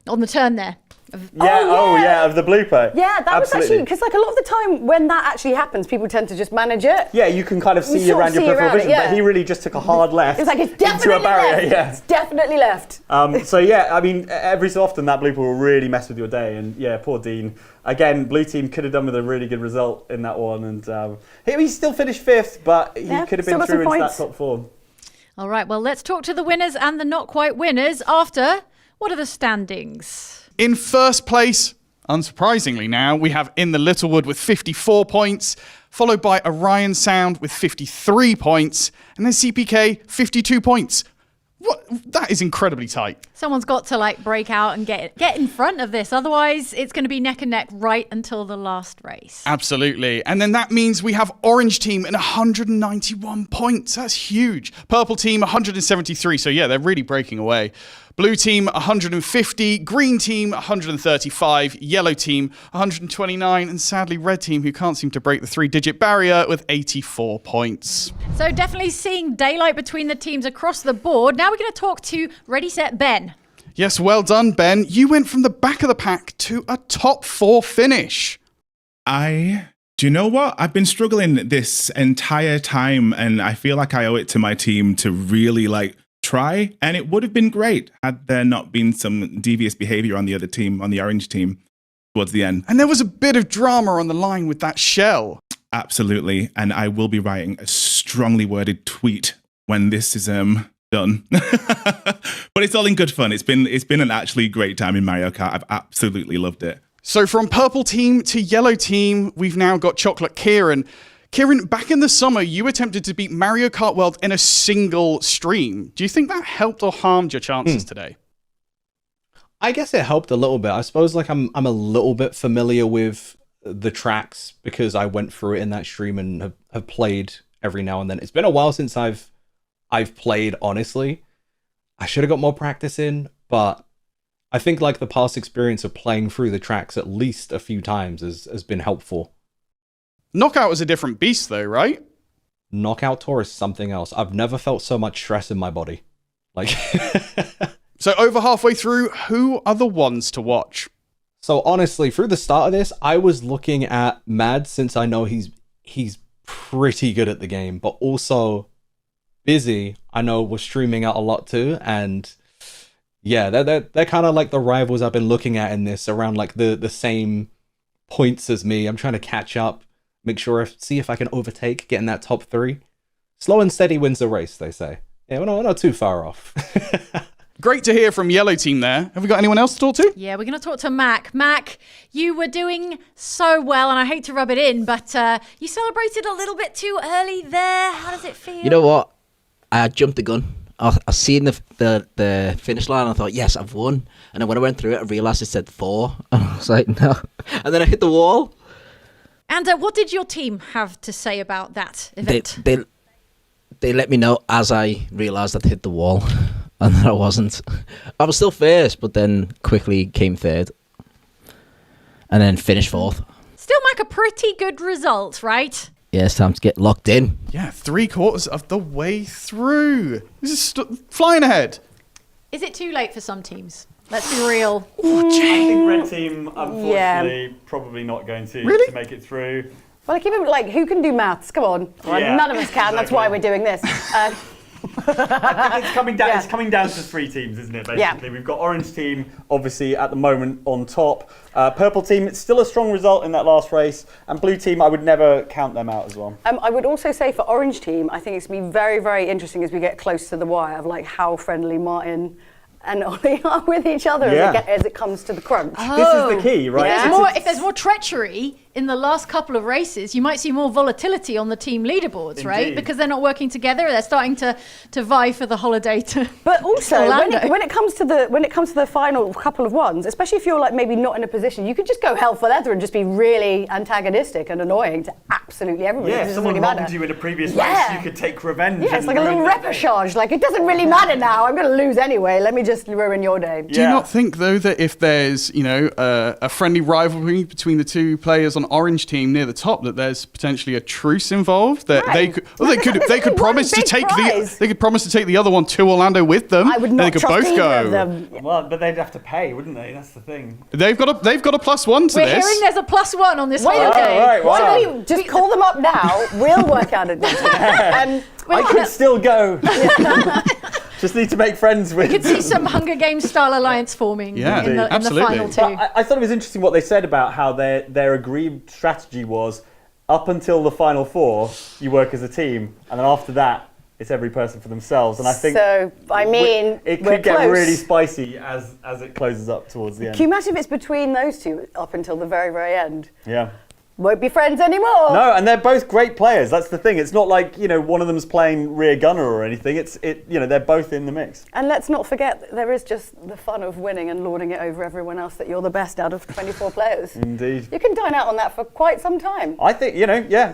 on the turn there? Of the blooper. Yeah, that was actually, because like a lot of the time when that actually happens, people tend to just manage it. Yeah, you can kind of see sort around of your see peripheral around it, vision, yeah. but he really just took a hard left. It's like, it's into definitely a barrier. left. Yeah. It's definitely left. So yeah, I mean, every so often that blooper will really mess with your day, and yeah, poor Dean. Again, blue team could have done with a really good result in that one, and he still finished 5th, but he could have been through into that top 4. All right, well, let's talk to the winners and the not quite winners after. What are the standings? In first place, unsurprisingly now, we have In the Littlewood with 54 points, followed by Orion Sound with 53 points, and then CPK 52 points. What? That is incredibly tight. Someone's got to like break out and get in front of this. Otherwise, it's going to be neck and neck right until the last race. Absolutely. And then that means we have Orange Team at 191 points. That's huge. Purple Team 173. So yeah, they're really breaking away. Blue Team 150, Green Team 135, Yellow Team 129, and sadly Red Team, who can't seem to break the 3-digit barrier, with 84 points. So definitely seeing daylight between the teams across the board. Now we're going to talk to Ready, Set, Ben. Yes, well done, Ben. You went from the back of the pack to a top 4 finish. Do you know what? I've been struggling this entire time, and I feel like I owe it to my team to really try, and it would have been great had there not been some devious behavior on the other team, on the orange team, towards the end. And there was a bit of drama on the line with that shell. Absolutely, and I will be writing a strongly worded tweet when this is done. But it's all in good fun. It's been an actually great time in Mario Kart. I've absolutely loved it. So from Purple Team to Yellow Team, we've now got Chocolate Kieran. Kieran, back in the summer, you attempted to beat Mario Kart World in a single stream. Do you think that helped or harmed your chances today? I guess it helped a little bit. I suppose I'm a little bit familiar with the tracks because I went through it in that stream and have played every now and then. It's been a while since I've played, honestly. I should have got more practice in, but I think the past experience of playing through the tracks at least a few times has been helpful. Knockout is a different beast though, right? Knockout Tour is something else. I've never felt so much stress in my body. So over halfway through, who are the ones to watch? So honestly, through the start of this, I was looking at Mad, since I know he's pretty good at the game, but also Busy, I know, was streaming out a lot too, and yeah, they're kind of like the rivals I've been looking at in this, around the same points as me. I'm trying to catch up. Make sure see if I can overtake, get in that top 3. Slow and steady wins the race, they say. Yeah, we're not too far off. Great to hear from Yellow Team there. Have we got anyone else to talk to? Yeah, we're going to talk to Mac. Mac, you were doing so well, and I hate to rub it in, but you celebrated a little bit too early there. How does it feel? You know what? I jumped the gun. I seen the finish line and I thought, yes, I've won. And then when I went through it, I realised it said 4. And I was like, no. And then I hit the wall. And what did your team have to say about that event? They let me know as I realised I'd hit the wall, and that I wasn't. I was still first, but then quickly came 3rd, and then finished 4th. Still, Mac, a pretty good result, right? Yeah, it's time to get locked in. Yeah, 3/4 of the way through. This is flying ahead. Is it too late for some teams? Let's be real. I think Red Team, unfortunately, probably not going to make it through. Well, I keep it who can do maths? Come on. Well, Yeah, none of us can. That's why we're doing this. I think it's coming down. It's coming down to 3 teams, isn't it? Basically, we've got Orange Team, obviously at the moment on top. Purple Team, it's still a strong result in that last race, and Blue Team, I would never count them out as well. I would also say for Orange Team, I think it's going to be very, very interesting as we get close to the wire of how friendly Martin and Ollie are with each other as it comes to the crunch. This is the key, right? Yeah. If there's more treachery in the last couple of races, you might see more volatility on the team leaderboards, right? Because they're not working together. They're starting to vie for the holiday to. But also, Orlando. when it comes to the final couple of ones, especially if you're maybe not in a position, you could just go hell for leather and just be really antagonistic and annoying to absolutely everybody. Yeah, it if doesn't someone really matter. wronged you in a previous race, you could take revenge. Yeah, it's like a little repechage. It doesn't really matter now. I'm going to lose anyway. Let me just ruin your day. Do you not think, though, that if there's, a friendly rivalry between the two players on orange team near the top that there's potentially a truce involved. That Right. they could promise to take the other one to Orlando with them. I would not They could trust both either go. of them. Well, but they'd have to pay, wouldn't they? That's the thing. They've got a +1 to We're this. hearing there's a +1 on this Wait, holiday. okay. right, wow. Why don't we just call them up now? We'll work out a deal. I could still go. Just need to make friends with. We could see some Hunger Games style alliance forming in the final two. But I thought it was interesting what they said about how their agreed strategy was up until the final four, you work as a team, and then after that, it's every person for themselves. And I think so. I mean, it we're could get close. really spicy as it closes up towards the end. Can you imagine if it's between those two up until the very, very end? Yeah. Won't be friends anymore. No, and they're both great players. That's the thing. It's not like, one of them's playing rear gunner or anything. They're both in the mix. And let's not forget that there is just the fun of winning and lording it over everyone else that you're the best out of 24 players. Indeed. You can dine out on that for quite some time. I think,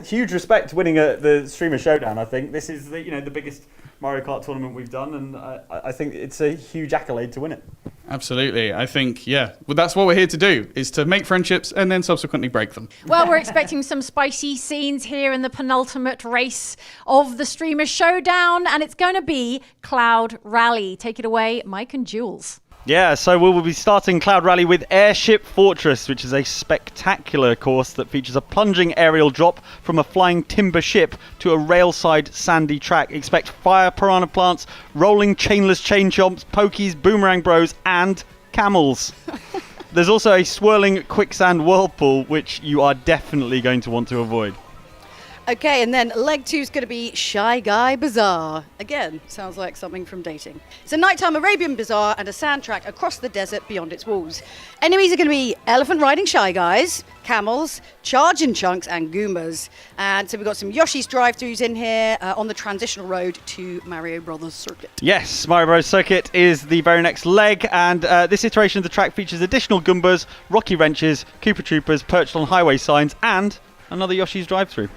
huge respect to winning the Streamer Showdown. I think this is the biggest Mario Kart tournament we've done, and I think it's a huge accolade to win it. Absolutely. I think, well, that's what we're here to do, is to make friendships and then subsequently break them. Well, we're expecting some spicy scenes here in the penultimate race of the Streamer Showdown, and it's going to be Cloud Rally. Take it away, Mike and Jules. Yeah, so we will be starting Cloud Rally with Airship Fortress, which is a spectacular course that features a plunging aerial drop from a flying timber ship to a railside sandy track. Expect fire piranha plants, rolling chainless chain chomps, pokies, boomerang bros, and camels. There's also a swirling quicksand whirlpool, which you are definitely going to want to avoid. Okay, and then leg 2 is going to be Shy Guy Bazaar. Again, sounds like something from dating. It's a nighttime Arabian bazaar and a sand track across the desert beyond its walls. Enemies are going to be elephant riding Shy Guys, camels, charging chunks, and Goombas. And so we've got some Yoshi's drive-thrus in here on the transitional road to Mario Brothers Circuit. Yes, Mario Bros. Circuit is the very next leg, and this iteration of the track features additional Goombas, Rocky Wrenches, Koopa Troopers perched on highway signs, and another Yoshi's drive-thru.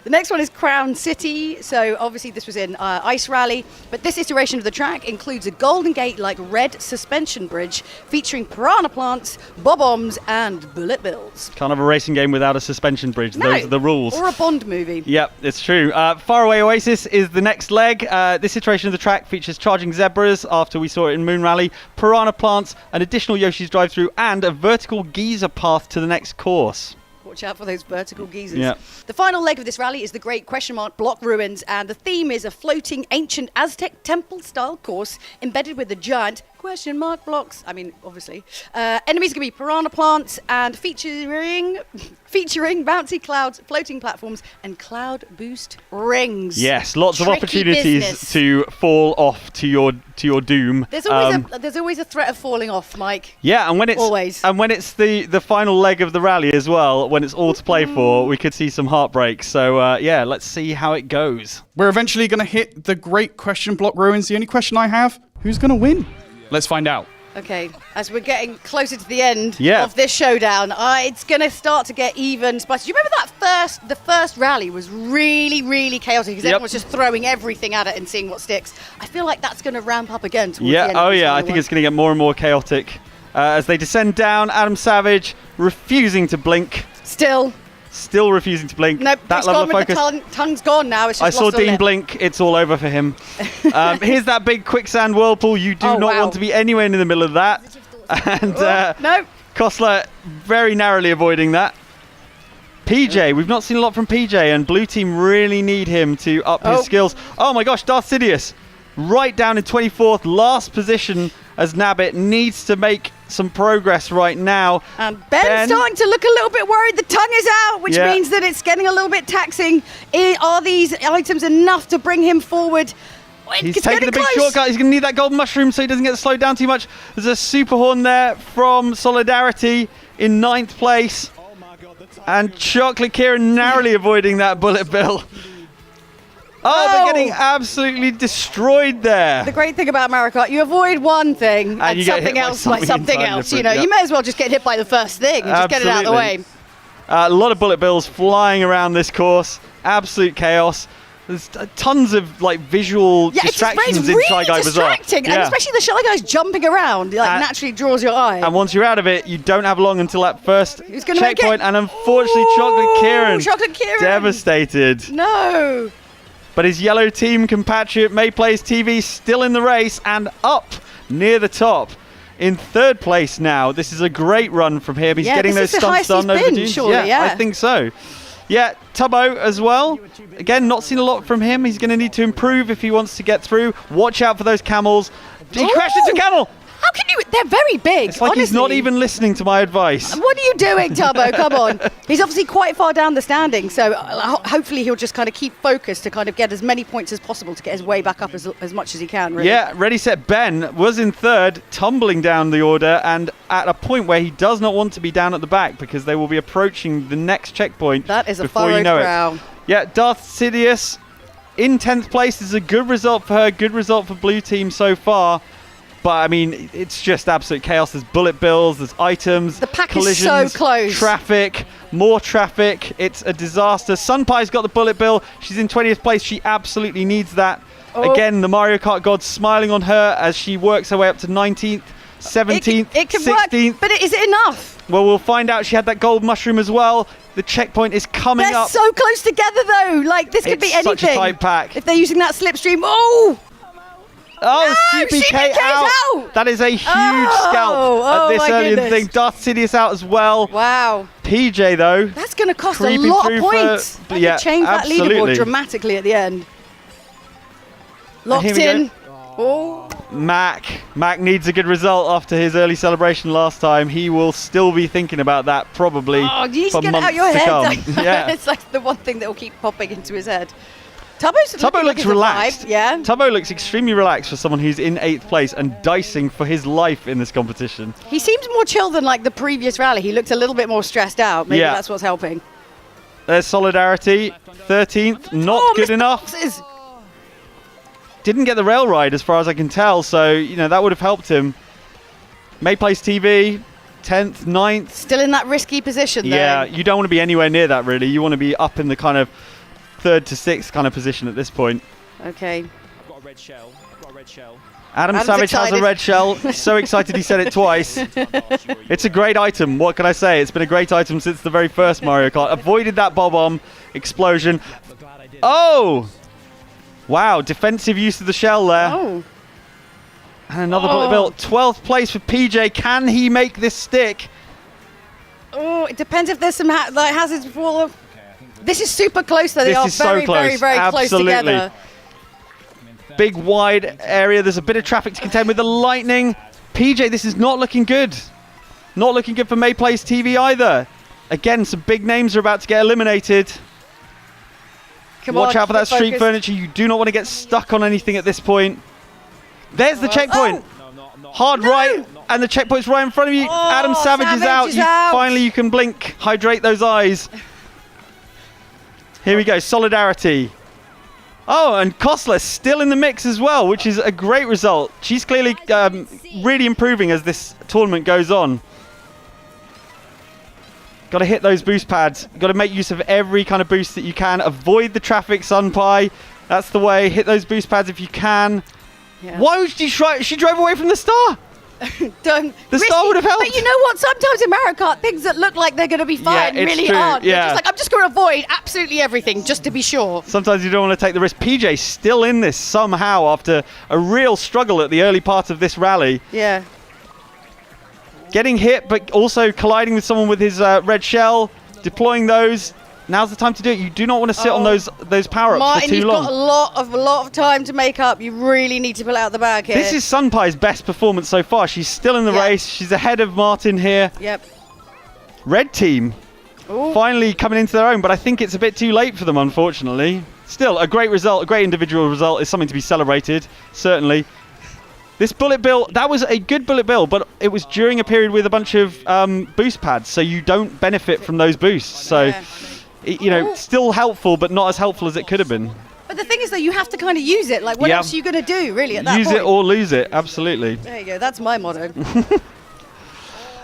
The next one is Crown City. So obviously this was in Ice Rally, but this iteration of the track includes a Golden Gate-like red suspension bridge featuring piranha plants, bob-ombs, and bullet bills. Can't have a racing game without a suspension bridge. No, Those are the rules. or a Bond movie. Yep, it's true. Faraway Oasis is the next leg. This iteration of the track features charging zebras after we saw it in Moon Rally, piranha plants, an additional Yoshi's drive-thru, and a vertical geyser path to the next course. Watch out for those vertical geysers. Yeah. The final leg of this rally is the Great Question Mark Block Ruins, and the theme is a floating ancient Aztec temple-style course embedded with the giant question mark blocks. I mean, obviously. Enemies are going to be piranha plants and featuring bouncy clouds, floating platforms, and cloud boost rings. Yes, lots of Tricky opportunities business. to fall off to your doom. There's always a threat of falling off, Mike. Yeah, and when it's the final leg of the rally as well, when it's all to play for, we could see some heartbreaks. So let's see how it goes. We're eventually going to hit the Great Question Block Ruins. The only question I have, who's going to win? Let's find out. Okay, as we're getting closer to the end Yeah. of this showdown, it's going to start to get even spicy. Do you remember the first rally was really, really chaotic because Yep. everyone was just throwing everything at it and seeing what sticks. I feel like that's going to ramp up again towards the Yeah, end. of this I final think one. it's going to get more and more chaotic. As they descend down, Adam Savage refusing to blink. Still refusing to blink. Nope, that it's level gone of with the focus. tongue's gone now. It's I just saw lost a Dean lip. blink. It's all over for him. Here's that big quicksand whirlpool. You do Oh, not wow. want to be anywhere in the middle of that. And no. Kostler very narrowly avoiding that. PJ, we've not seen a lot from PJ, and blue team really need him to up his skills. Oh my gosh, Darth Sidious right down in 24th, last position, as Nabbit needs to make some progress right now. And Ben's starting to look a little bit worried. The tongue is out, which Yeah. means that it's getting a little bit taxing. Are these items enough to bring him forward? He's It's taking getting the big close. shortcut. He's going to need that golden mushroom so he doesn't get slowed down too much. There's a super horn there from Solidarity in 9th place. And Chocolate Kieran narrowly avoiding that bullet bill. Oh, they're getting absolutely destroyed there. The great thing about Mario Kart, you avoid one thing and you get something hit by else by something entirely else. different, You know, yeah. you may as well just get hit by the first thing and just get it out of the way. A lot of bullet bills flying around this course. Absolute chaos. There's tons of like visual distractions it's in really Shy Guy Bazaar. distracting, and especially the Shy Guys jumping around, like naturally draws your eye. And once you're out of it, you don't have long until that first gonna make checkpoint. it? And unfortunately, Chocolate Kieran devastated. No. But his yellow team compatriot Mayplay's TV still in the race and up near the top. In third place now. This is a great run from him. He's getting those stunts done over Dunes. Surely, I think so. Yeah, Tubbo as well. Again, not seen a lot from him. He's going to need to improve if he wants to get through. Watch out for those camels. He crashed into a camel. How can you? They're very big. It's like honestly. he's not even listening to my advice. What are you doing, Tubbo? Come on. He's obviously quite far down the standing, so hopefully he'll just kind of keep focused to kind of get as many points as possible to get his way back up as much as he can, really. Yeah, Ready, Set, Ben was in third, tumbling down the order, and at a point where he does not want to be down at the back because they will be approaching the next checkpoint. That is a before you furrowed know brow. it. Yeah, Darth Sidious in 10th place. This is a good result for her, good result for Blue Team so far. But, I mean, it's just absolute chaos. There's bullet bills, there's items, the pack collisions, is so close. Traffic, more traffic. It's a disaster. Sunpie's got the bullet bill. She's in 20th place. She absolutely needs that. Again, the Mario Kart god smiling on her as she works her way up to 19th, 17th, it can 16th. work, but is it enough? Well, we'll find out. She had that gold mushroom as well. The checkpoint is coming They're up. so close together, though. Like, this could be It's anything. such a tight pack. If they're using that slipstream. Oh! Oh, No, CPK out. That is a huge scalp at this my early in the goodness. thing. Darth Sidious out as well. Wow. PJ, though. That's going to cost a creeping lot through of for- points. That yeah, could change that absolutely. leaderboard dramatically at the end. Locked here we in. go. Oh. Mac needs a good result after his early celebration last time. He will still be thinking about that probably Oh, you need for to get months out your to head. come. Yeah. It's like the one thing that will keep popping into his head. Tubbo Looks relaxed. Yeah. Tubbo looks extremely relaxed for someone who's in 8th place and dicing for his life in this competition. He seems more chill than like the previous rally. He looked a little bit more stressed out. Maybe Yeah. that's what's helping. There's Solidarity, 13th, not good enough. Boxes. Didn't get the rail ride as far as I can tell, so you know that would have helped him. Mayplace TV, 10th, 9th. Still in that risky position though. Yeah, you don't want to be anywhere near that really. You want to be up in the kind of 3rd to 6th kind of position at this point. Okay. I've got a red shell. Adam Adam's Savage has excited. a red shell. So excited he said it twice. It's a great item. What can I say? It's been a great item since the very first Mario Kart. Avoided that bob-omb explosion. Oh! Wow, defensive use of the shell there. Oh. And another bullet bill. 12th place for PJ. Can he make this stick? Oh, it depends if there's some hazards before. This is super close though. They This are is so very, close. very, very close Absolutely. together. Big wide area. There's a bit of traffic to contend with. The lightning. PJ, this is not looking good. Not looking good for Mayplay's TV either. Again, some big names are about to get eliminated. Watch out for that street focused. furniture. You do not want to get stuck on anything at this point. There's the checkpoint. Hard right, and the checkpoint's right in front of you. Adam Savage is out. Finally, you can blink. Hydrate those eyes. Here we go. Solidarity. Oh, and Kostler still in the mix as well, which is a great result. She's clearly really improving as this tournament goes on. Got to hit those boost pads. Got to make use of every kind of boost that you can. Avoid the traffic, Sunpie. That's the way. Hit those boost pads if you can. Yeah. Why would she drove away from the star? The star would have helped. But you know what? Sometimes in Mario Kart, things that look like they're going to be fine it's really true. aren't. You're Yeah. just like, I'm just going to avoid absolutely everything just to be sure. Sometimes you don't want to take the risk. PJ still in this somehow after a real struggle at the early part of this rally. Yeah. Getting hit, but also colliding with someone with his red shell, deploying those. Now's the time to do it. You do not want to sit on those power-ups Martin, for too you've long. got a lot of time to make up. You really need to pull out the bag here. This is Sunpie's best performance so far. She's still in the race. She's ahead of Martin here. Yep. Red team finally coming into their own, but I think it's a bit too late for them, unfortunately. Still, a great result, a great individual result is something to be celebrated, certainly. This bullet bill, that was a good bullet bill, but it was during a period with a bunch of boost pads, so you don't benefit from those boosts. So, you know, still helpful, but not as helpful as it could have been. But the thing is, though, you have to kind of use it. Like, what Yeah. else are you going to do, really, at that Use point? it or lose it, absolutely. There you go. That's my motto.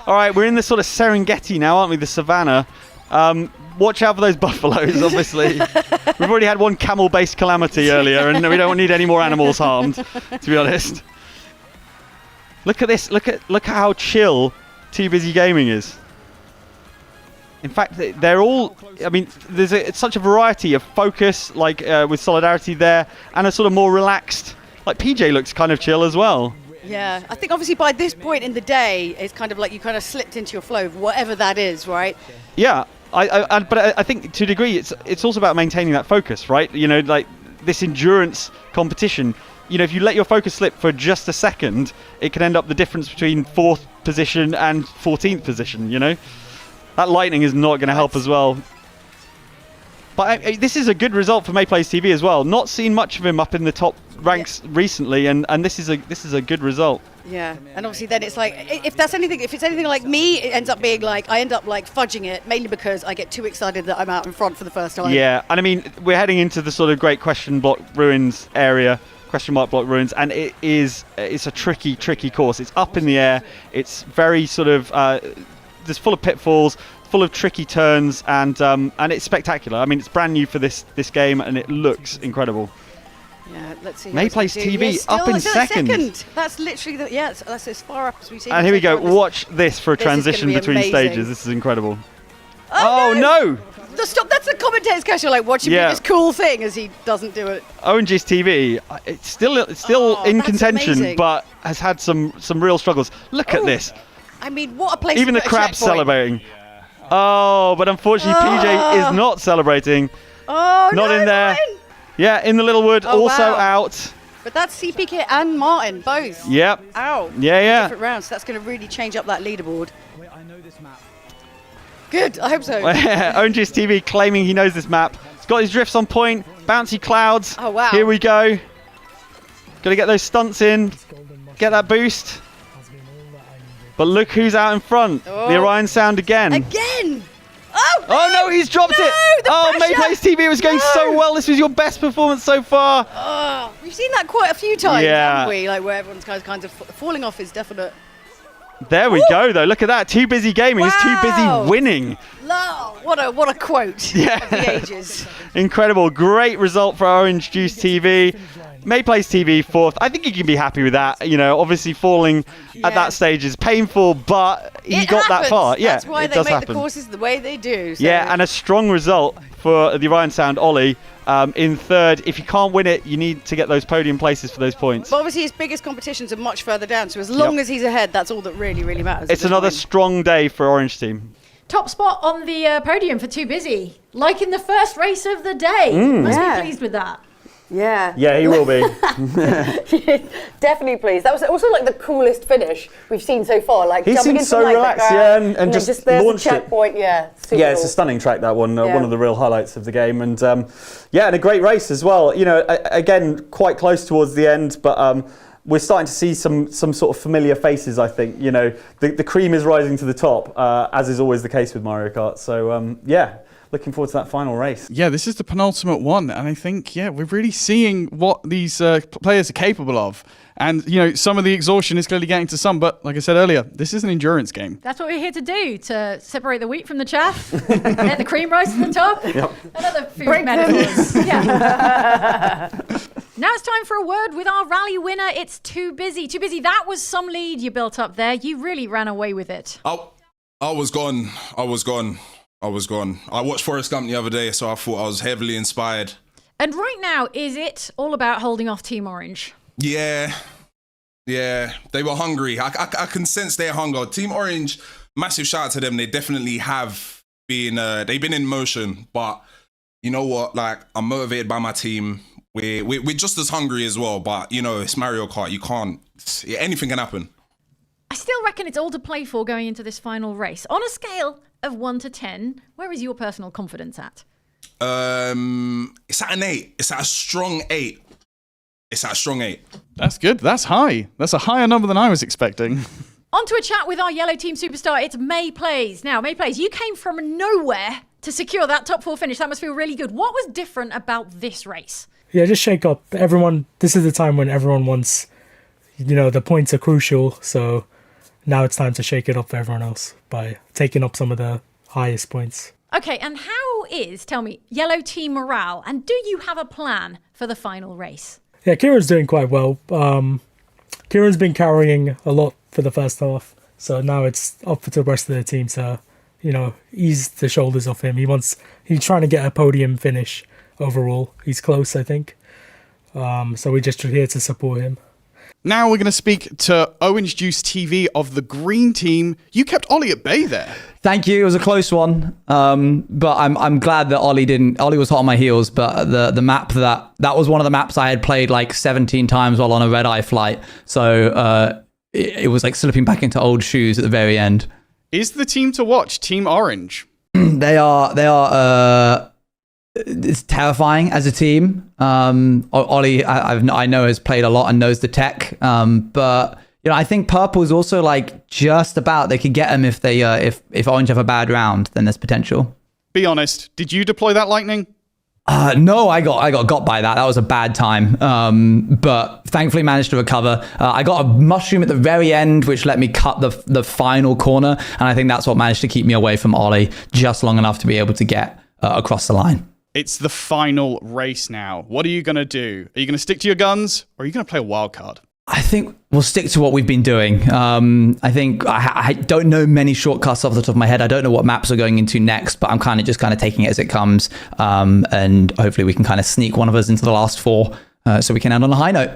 All right, we're in the sort of Serengeti now, aren't we? The savannah. Watch out for those buffaloes, obviously. We've already had one camel-based calamity earlier, and we don't need any more animals harmed, to be honest. Look at this. Look at how chill Too Busy Gaming is. In fact, they're all... I mean, there's such a variety of focus, like with Solidarity there, and a sort of more relaxed... Like, PJ looks kind of chill as well. Yeah, I think obviously by this point in the day, it's kind of like you kind of slipped into your flow, whatever that is, right? Yeah, but I think to a degree, it's also about maintaining that focus, right? You know, like this endurance competition. You know, if you let your focus slip for just a second, it can end up the difference between 4th position and 14th position. You know, that lightning is not going to help as well. But this is a good result for Mayplays TV as well. Not seen much of him up in the top ranks recently, and this is a good result. Yeah, and obviously then it's like if it's anything like me, it ends up being like I end up like fudging it, mainly because I get too excited that I'm out in front for the first time. Yeah, and I mean we're heading into the sort of great question block ruins area, question mark block ruins, and it's a tricky course. It's up in the air. It's very sort of there's full of pitfalls, full of tricky turns, and it's spectacular. I mean, it's brand new for this game, and it looks incredible. Yeah, let's see. Mayplays TV up in second. That's literally that's as far up as we've seen. And here we go. Watch this for a transition between amazing. stages. This is incredible. Oh no! Stop! That's the commentator's question. Like, watching this cool thing as he doesn't do it. ONG's TV. It's still in contention, amazing. but has had some real struggles. Look at this. I mean, what a place! Even to the put a crab's checkpoint. celebrating. Oh, but unfortunately, PJ is not celebrating. Oh, not in there. Martin. Yeah, in the little wood, also out. But that's CPK and Martin both. Yep. Ow. Yeah. Different rounds. So that's going to really change up that leaderboard. Wait, I know this map. Good. I hope so. ONG's TV claiming he knows this map. He's got his drifts on point. Bouncy clouds. Oh wow. Here we go. Got to get those stunts in. Get that boost. But look who's out in front. The Orion Sound again. Again. Oh no, he's dropped it! Oh, Mayplays TV was going so well. This was your best performance so far. Oh, we've seen that quite a few times, Yeah. haven't we? Like where everyone's kind of falling off is definite. There we go, though. Look at that. Too busy gaming. He's too busy winning. What a quote. Yeah. Of the ages. Incredible. Great result for Orange Juice TV. Mayplays TV 4th. I think you can be happy with that. You know, obviously falling at that stage is painful, but he got that far. Yeah, That's why it they does make happen. the courses the way they do. So. Yeah, and a strong result for the Orion Sound Ollie in 3rd. If you can't win it, you need to get those podium places for those points. But obviously his biggest competitions are much further down, so as long as he's ahead, that's all that really, really matters. It's another strong day for Orange Team. Top spot on the podium for Too Busy, like in the first race of the day. Must be pleased with that. Yeah. Yeah, he will be. Definitely pleased. That was also like the coolest finish we've seen so far. Like He jumping seems into so like relaxed, the yeah, ground, and just there's launched the it. checkpoint, yeah. Super Yeah, it's a cool. stunning track, that one. Yeah. One of the real highlights of the game. And and a great race as well. You know, again, quite close towards the end, but we're starting to see some sort of familiar faces, I think. You know, the cream is rising to the top, as is always the case with Mario Kart. So, yeah. Looking forward to that final race. Yeah, this is the penultimate one, and I think, we're really seeing what these players are capable of. And, you know, some of the exhaustion is clearly getting to some, but like I said earlier, this is an endurance game. That's what we're here to do, to separate the wheat from the chaff, let the cream rise to the top. Yep. Another food Break metaphors. Yeah. Now it's time for a word with our rally winner. It's Too Busy. Too Busy, that was some lead you built up there. You really ran away with it. I was gone. I watched Forrest Gump the other day, so I thought I was heavily inspired. And right now, is it all about holding off Team Orange? Yeah, they were hungry. I can sense their hunger. Team Orange, massive shout out to them. They definitely have been, they've been in motion, but you know what? Like, I'm motivated by my team. We're just as hungry as well, but you know, it's Mario Kart. You can't, anything can happen. I still reckon it's all to play for going into this final race. On a scale of 1 to 10, where is your personal confidence at? It's at an 8. It's at a strong 8. That's good. That's high. That's a higher number than I was expecting. On to a chat with our yellow team superstar. It's Mayplays. Now, Mayplays, you came from nowhere to secure that top 4 finish. That must feel really good. What was different about this race? Yeah, just shake up. Everyone, this is the time when everyone wants, you know, the points are crucial. So now it's time to shake it up for everyone else by taking up some of the highest points. Okay, and how is, tell me, yellow team morale? And do you have a plan for the final race? Yeah, Kieran's doing quite well. Kieran's been carrying a lot for the first half, so now it's up to the rest of the team to, ease the shoulders off him. He's trying to get a podium finish overall. He's close, I think. So we're just here to support him. Now we're going to speak to Orange Juice TV of the green team. You kept Ollie at bay there. Thank you. It was a close one, but I'm glad that Ollie didn't. Ollie was hot on my heels, but the map that was one of the maps I had played like 17 times while on a red eye flight. So it was like slipping back into old shoes at the very end. Is the team to watch Team Orange? They are. It's terrifying as a team. Ollie, I know, has played a lot and knows the tech. But I think Purple is also like just about. They could get him if they if Orange have a bad round, then there's potential. Be honest. Did you deploy that lightning? No, I got by that. That was a bad time. But thankfully managed to recover. I got a mushroom at the very end, which let me cut the final corner, and I think that's what managed to keep me away from Ollie just long enough to be able to get across the line. It's the final race now. What are you going to do? Are you going to stick to your guns, or are you going to play a wild card? I think we'll stick to what we've been doing. I think I don't know many shortcuts off the top of my head. I don't know what maps are going into next, but I'm kind of taking it as it comes. And hopefully we can kind of sneak one of us into the last four so we can end on a high note.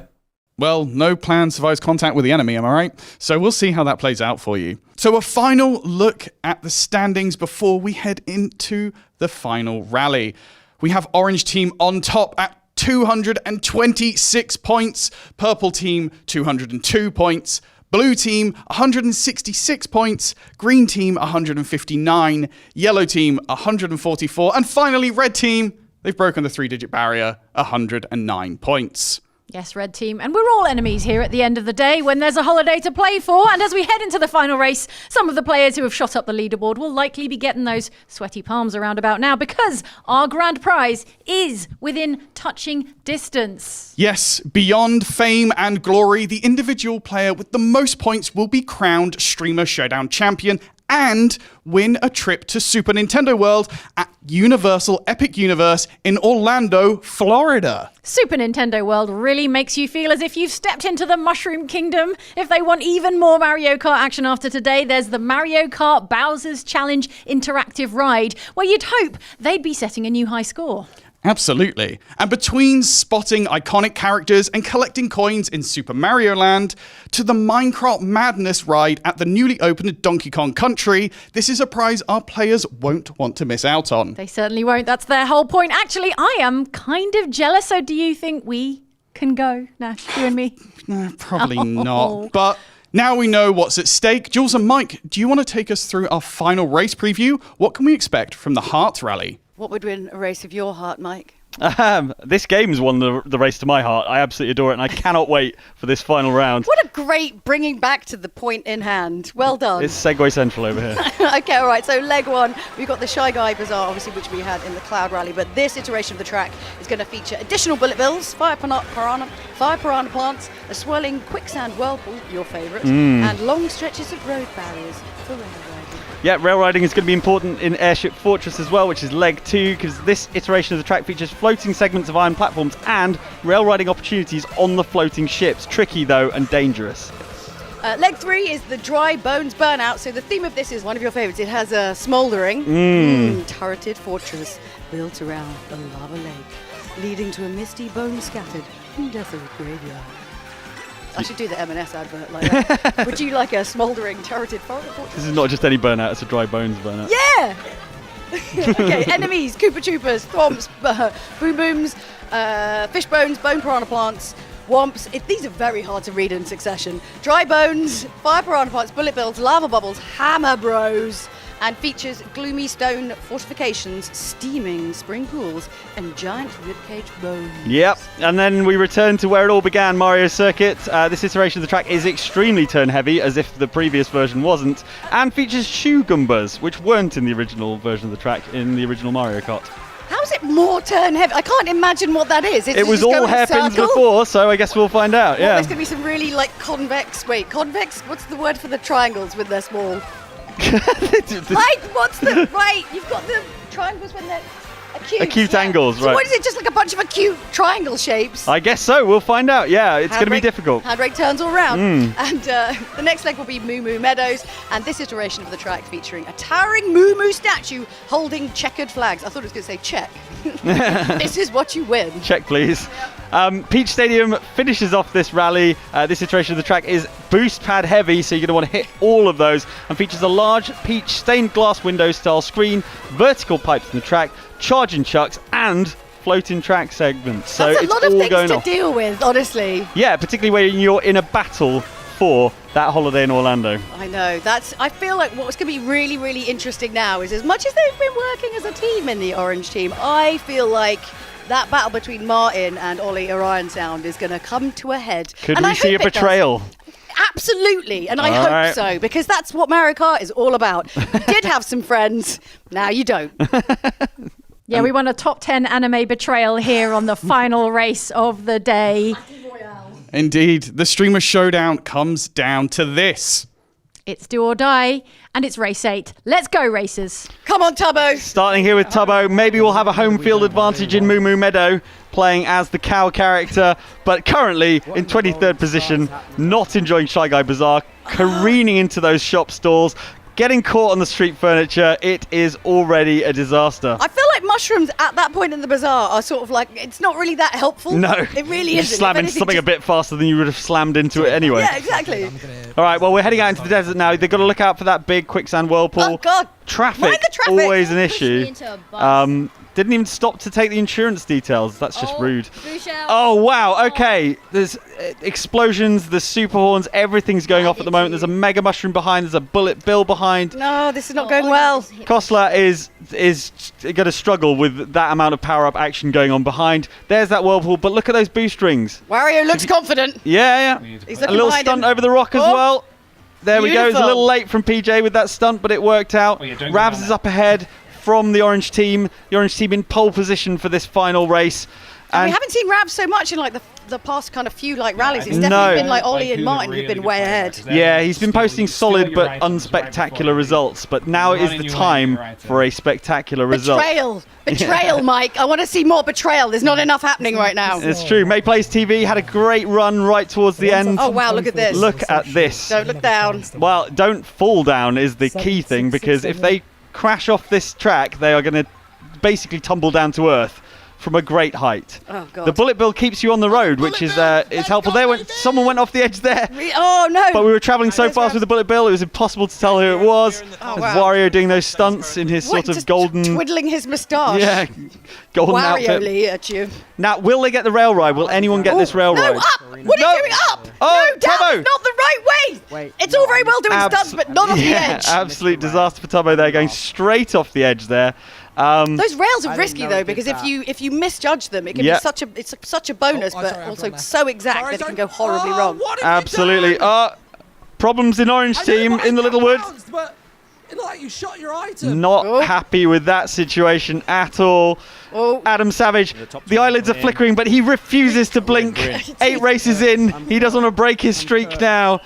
Well, no plan survives contact with the enemy, am I right? So we'll see how that plays out for you. So a final look at the standings before we head into the final rally. We have Orange Team on top at 226 points, Purple Team 202 points, Blue Team 166 points, Green Team 159, Yellow Team 144, and finally Red Team, they've broken the 3-digit barrier, 109 points. Yes, Red Team. And we're all enemies here at the end of the day when there's a holiday to play for. And as we head into the final race, some of the players who have shot up the leaderboard will likely be getting those sweaty palms around about now because our grand prize is within touching distance. Yes, beyond fame and glory, the individual player with the most points will be crowned Streamer Showdown champion and win a trip to Super Nintendo World at Universal Epic Universe in Orlando, Florida. Super Nintendo World really makes you feel as if you've stepped into the Mushroom Kingdom. If they want even more Mario Kart action after today, there's the Mario Kart Bowser's Challenge interactive ride, where you'd hope they'd be setting a new high score. Absolutely. And between spotting iconic characters and collecting coins in Super Mario Land to the Minecraft Madness ride at the newly opened Donkey Kong Country, this is a prize our players won't want to miss out on. They certainly won't. That's their whole point. Actually, I am kind of jealous. So do you think we can go, Nash, you and me? Probably not. But now we know what's at stake. Jules and Mike, do you want to take us through our final race preview? What can we expect from the Heart Rally? What would win a race of your heart, Mike? This game's won the race to my heart. I absolutely adore it, and I cannot wait for this final round. What a great bringing back to the point in hand. Well done. It's Segway Central over here. Okay, all right. So leg one, we've got the Shy Guy Bazaar, obviously, which we had in the Cloud Rally. But this iteration of the track is going to feature additional bullet bills, fire piranha plants, a swirling quicksand whirlpool, your favourite, and long stretches of road barriers for rail riding. Yeah, rail riding is going to be important in Airship Fortress as well, which is leg 2, because this iteration of the track features floating segments of iron platforms and rail riding opportunities on the floating ships. Tricky, though, and dangerous. Leg 3 is the Dry Bones Burnout. So the theme of this is one of your favourites. It has a smouldering, turreted fortress built around a lava lake, leading to a misty, bone-scattered and desolate graveyard. I should do the M&S advert like that. Would you like a smouldering, turreted fortress? This is not just any burnout, it's a Dry Bones burnout. Yeah! Okay, enemies, Koopa Troopas, Thwomps, Boom Booms, Fish Bones, Bone Piranha Plants, Womps. These are very hard to read in succession. Dry Bones, Fire Piranha Plants, Bullet Bills, Lava Bubbles, Hammer Bros, and features gloomy stone fortifications, steaming spring pools, and giant ribcage bones. Yep, and then we return to where it all began, Mario Circuit. This iteration of the track is extremely turn-heavy, as if the previous version wasn't, and features shoe Goombas, which weren't in the original version of the track in the original Mario Kart. How's it more turn-heavy? I can't imagine what that is. It was all hairpins before, so I guess we'll find out, yeah. There's going to be some really, convex... Wait, convex? What's the word for the triangles when they're small? Right, what's the... Right, you've got the triangles when they're acute? Acute angles, So right. what is it? Just like a bunch of acute triangle shapes? I guess so. We'll find out. Yeah, it's going to be difficult. Hand brake turns all round. Mm. And the next leg will be Moo Moo Meadows. And this iteration of the track featuring a towering Moo Moo statue holding checkered flags. I thought it was going to say check. This is what you win. Check, please. Peach Stadium finishes off this rally. This iteration of the track is boost pad heavy, so you're going to want to hit all of those, and features a large Peach stained glass window style screen, vertical pipes in the track, charging chucks, and floating track segments. So That's a it's lot of all things going to off. deal with, honestly. Yeah, particularly when you're in a battle for that holiday in Orlando. I know. I feel like what's going to be really, really interesting now is, as much as they've been working as a team in the Orange team, I feel like that battle between Martin and Ollie Orion Sound is going to come to a head. Could And we I see a hope it does. betrayal? Absolutely, and I All hope right. so, because that's what Mario Kart is all about. You did have some friends, now you don't. Yeah, we want a top 10 anime betrayal here on the final race of the day. Indeed, the streamer showdown comes down to this. It's do or die, and it's race 8. Let's go, racers. Come on, Tubbo. Starting here with Tubbo, maybe we'll have a home field advantage in Moo Moo Meadow, playing as the cow character, but currently in 23rd position, not enjoying Shy Guy Bazaar, careening into those shop stalls, getting caught on the street furniture. It is already a disaster. I feel like mushrooms at that point in the bazaar are sort of like, it's not really that helpful. No, It really you isn't. slam If into anything, something a just- bit faster than you would have slammed into it anyway. Yeah, exactly. All right, well, we're heading out into the desert now. They've got to look out for that big quicksand whirlpool. Oh, God. Traffic, Mind the traffic. always an Push me issue. into a bus. Didn't even stop to take the insurance details. That's just rude. Boosh out. Oh, wow. Okay. There's explosions, there's super horns, everything's going off at the moment. There's a mega mushroom behind, there's a bullet bill behind. No, this is not going well. Kostler is going to struggle with that amount of power-up action going on behind. There's that whirlpool, but look at those boost rings. Wario looks confident. Yeah. He's A looking little behind stunt him. over the rock as Oh, well. There we go. It's a beautiful. little late from PJ with that stunt, but it worked out. Oh, yeah, don't go Ravs down is there. up ahead from the Orange team. The Orange team in pole position for this final race. And we haven't seen Rav so much in like the past kind of few like rallies. It's definitely been like Ollie and Martin who've been way ahead. Yeah, he's been posting solid but unspectacular results, but now it is the time for a spectacular result. Betrayal, Mike. I want to see more betrayal. There's not enough happening right now. It's true. May Plays TV had a great run right towards the end. Oh wow, look at this. Look at this. Don't look down. Well, don't fall down is the key thing, because if they crash off this track, they are going to basically tumble down to earth from a great height. Oh god. The bullet bill keeps you on the road, which is helpful. Someone went off the edge there. Oh no! But we were travelling so fast with the bullet bill, it was impossible to tell who it was. Oh, There's wow. Wario doing those stunts in his sort of just golden, twiddling his moustache. yeah, golden outfit. Wario at you. Now, will they get the rail ride? Will anyone get this rail No, ride? up! What are you doing up? Oh, no, down! Tubbo! It's not the right way! Wait. It's all very well doing stunts, but not off the edge. Absolute disaster for Tubbo there, going straight off the edge there. Those rails are risky though, because if you misjudge them, it can Yeah. be such a bonus, but also so exact that it can go horribly wrong. Absolutely. Problems in Orange team in the Little Wood. But it looked like you shot your item. Not happy with that situation at all. Adam Savage, the eyelids are flickering, but he refuses to blink. 8 races in, he doesn't want to break his streak now.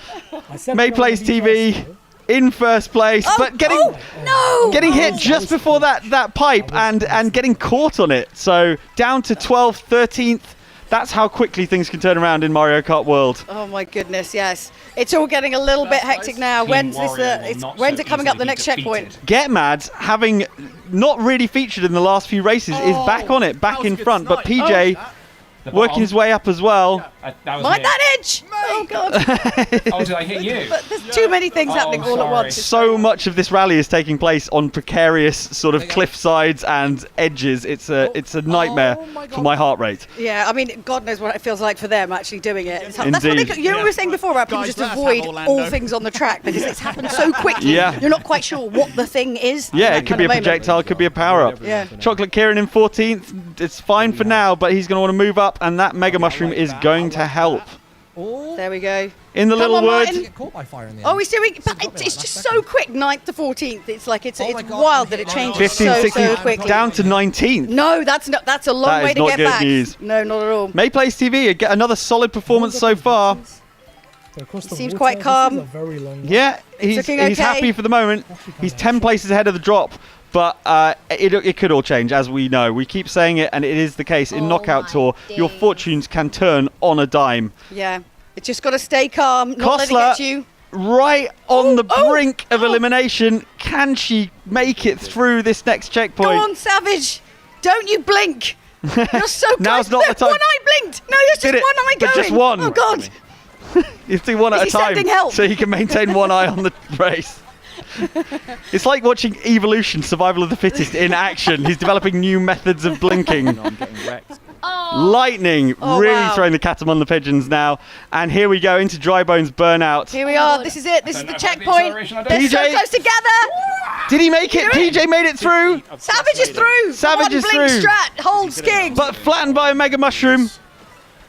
May Plays TV in first place, but getting hit just before that pipe and getting caught on it. So down to 12th, 13th. That's how quickly things can turn around in Mario Kart World. Oh my goodness, yes. It's all getting a little bit hectic now. When's it coming up the next checkpoint? Get Mad, having not really featured in the last few races, is back on it, back in front. But PJ working his way up as well. Mind that edge! Oh god. Oh, did I hit you? But there's too many things happening all at once. So much of this rally is taking place on precarious sort of cliff sides and edges. It's a nightmare for my heart rate. Yeah, I mean, God knows what it feels like for them actually doing it. That's what Indeed. you know what we were saying before about people just avoid all things on the track because it's happened so quickly. Yeah. You're not quite sure what the thing is. Yeah, in it that could be a kind of moment. projectile, it could be a power-up. Yeah. Chocolate Kieran in 14th. It's fine for now, but he's going to want to move up, and that Mega Mushroom is going to help. There we go. In the Come Little on, Wood. Martin. Caught by fire in the end. Oh, he's doing. But it's just so quick. 9th to 14th. It's like it's wild that it changes 15, so 16, quickly. down to 19th. No, that's a long That way is to not get good back. news. No, not at all. May Plays TV, get another solid performance so far. Seems quite calm. Yeah, he's looking he's okay. happy for the moment. He's 10 places ahead of the drop, But it could all change, as we know. We keep saying it, and it is the case. In Knockout Tour, your fortunes can turn on a dime. Yeah. It's just got to stay calm, not let it Kostler, get you. right on the brink of elimination. Can she make it through this next checkpoint? Go on, Savage. Don't you blink. You're so close. Now's not the time. One eye blinked. No, there's just Did it, one eye but going. just one. Oh, God. You have to do one Is at a he time, sending help? so you can maintain one eye on the race. It's like watching Evolution, Survival of the Fittest in action. He's developing new methods of blinking. I'm getting wrecked. Lightning really throwing the cat among the pigeons now. And here we go into Dry Bones Burnout. Here we are. This is it. This is the checkpoint. They're so PJ, close together. did he make it? PJ made it through. Savage is through. Savage is One blink through. strat holds king. But flattened by a Mega Mushroom.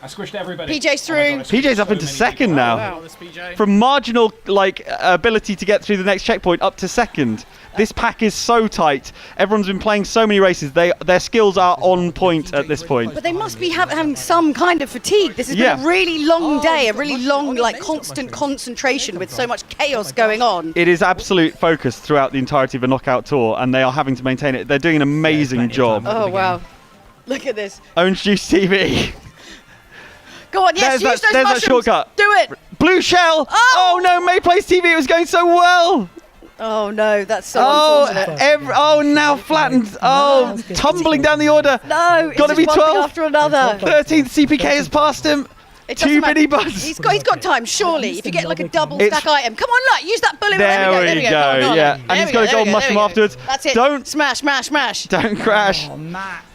I squished everybody. PJ's through. PJ's up into second now. Wow. From marginal ability to get through the next checkpoint up to second. This pack is so tight. Everyone's been playing so many races. Their skills are on point at this point. But they must be having some kind of fatigue. This has been a really long day, a really long, constant concentration with so much chaos going on. It is absolute focus throughout the entirety of a Knockout Tour, and they are having to maintain it. They're doing an amazing job. Oh, wow. Look at this. Orange Juice TV. Go on, yes, use those there's mushrooms. that shortcut. Do it. Blue shell. Oh no, May plays TV. It was going so well. Oh no, that's so unfortunate. Now flattened. Oh, tumbling down the order. No, Got to be one thing 12 after another. 13th CPK has passed him. Two mini buzz. He's got time, surely. If you get like a double It's- stack item. Come on, look, use that bullet. There There we we go. go, yeah. And he's got a gold mushroom afterwards. That's it. Don't- Smash, smash, smash. Don't crash.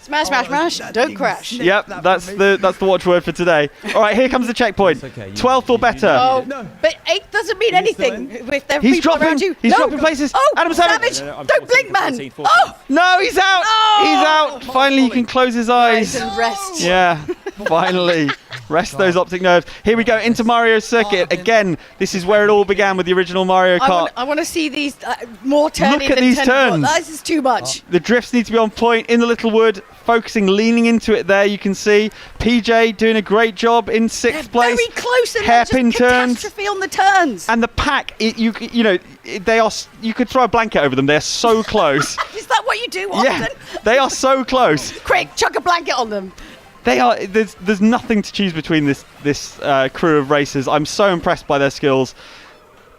Smash, smash, smash. Don't crash. Yep, that's the watchword for today. All right, here comes the checkpoint. 12th or better. Oh, but 8 doesn't mean anything if there are He's people dropping. around you. He's No. dropping places. Oh, Adam Savage. Don't blink, man. Oh, No, he's out. He's out. Finally, he can close his eyes. and rest. Yeah, finally. Rest those optic nerves. Here we go into Mario Circuit. Again, this is where it all began with the original Mario Kart. I want to see these more turning Look at than these 10 turns. This is too much. The drifts need to be on point in the Little Wood, focusing, leaning into it there. You can see PJ doing a great job in 6th place. Very close and Hairpin just turns. catastrophe on the turns. And the pack, you could throw a blanket over them. They're so close. Is that what you do often? Yeah, they are so close. Quick, chuck a blanket on them. They are. There's nothing to choose between this crew of racers. I'm so impressed by their skills.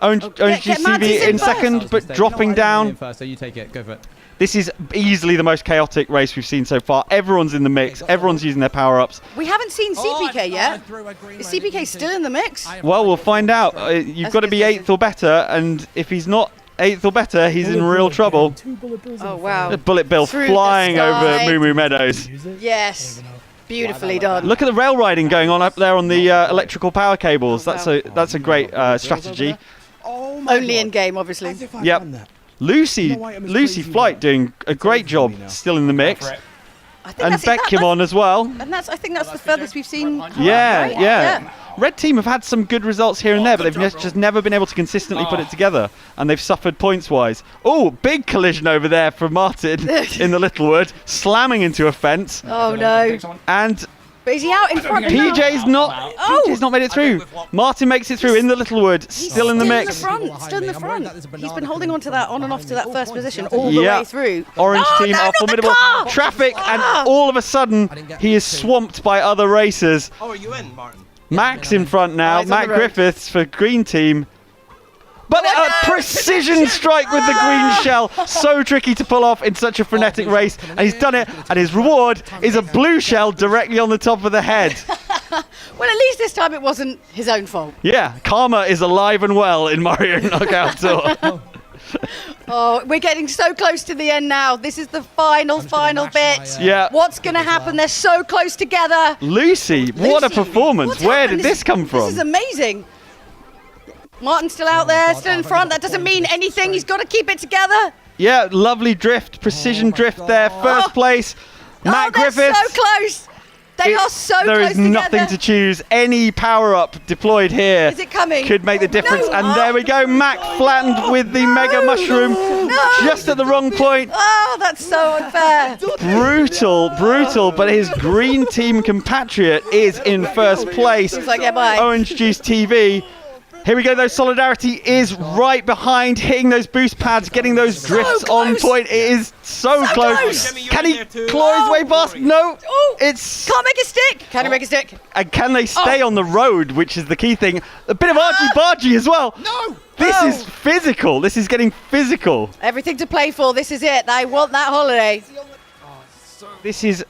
Orange get Juice Mads TV in in second, but dropping down. First, so you take it. Go for it. This is easily the most chaotic race we've seen so far. Everyone's in the mix. Everyone's using their power-ups. We haven't seen CPK yet. Is CPK still in the mix? Well, we'll find out. You've got to be 8th or better, and if he's not 8th or better, he's in real trouble. Oh, wow. Bullet Bill Through flying the over sky. Moo Moo Meadows. Yes. Beautifully done. Look at the rail riding going on up there on the electrical power cables. That's a great strategy. Only in game, obviously. Yep. Lucy Flight doing a great job, still in the mix. And Beckham as well. And I think that's the furthest we've seen. Yeah. Red team have had some good results here and there, but they've just never been able to consistently put it together, and they've suffered points-wise. Oh, big collision over there from Martin in the Littlewood, slamming into a fence. Oh no! And but is he out in front? PJ's not made it through. Martin makes it through in the Littlewood, still in the mix. Still in the front. He's been holding on to that, on and off to that first position all the way through. Orange team are formidable. Traffic, and all of a sudden he is swamped by other racers. Oh, are you in, Martin? Max in front now. Matt Griffiths for green team. But a precision strike with the green shell. So tricky to pull off in such a frenetic race. And he's done it. And his reward is a blue shell directly on the top of the head. Well, at least this time it wasn't his own fault. Yeah, karma is alive and well in Mario Knockout Tour. Oh, we're getting so close to the end now. This is the final bit. Yeah. What's going to happen? They're so close together. Lucy, what a performance. Where did this come from? This is amazing. Martin's still out there, still in front. That doesn't mean anything. He's got to keep it together. Yeah, lovely drift, precision drift there. First place, Matt Griffiths. They're so close. They are so close There is together. nothing to choose. Any power-up deployed here Is it coming? could make the difference. No. And there we go. Mac flattened with the Mega Mushroom just at the wrong point. Oh, that's so unfair. Brutal. But his green team compatriot is in first place. He's like, yeah, bye. Orange Juice TV. Here we go, though. Solidarity is right behind, hitting those boost pads, getting those drifts on point. It is so close. Can he claw his way past? No. It's... Can't make a stick. Can he make a stick? And can they stay on the road, which is the key thing. A bit of argy-bargy as well. No. This is physical. This is getting physical. Everything to play for. This is it. They want that holiday. This is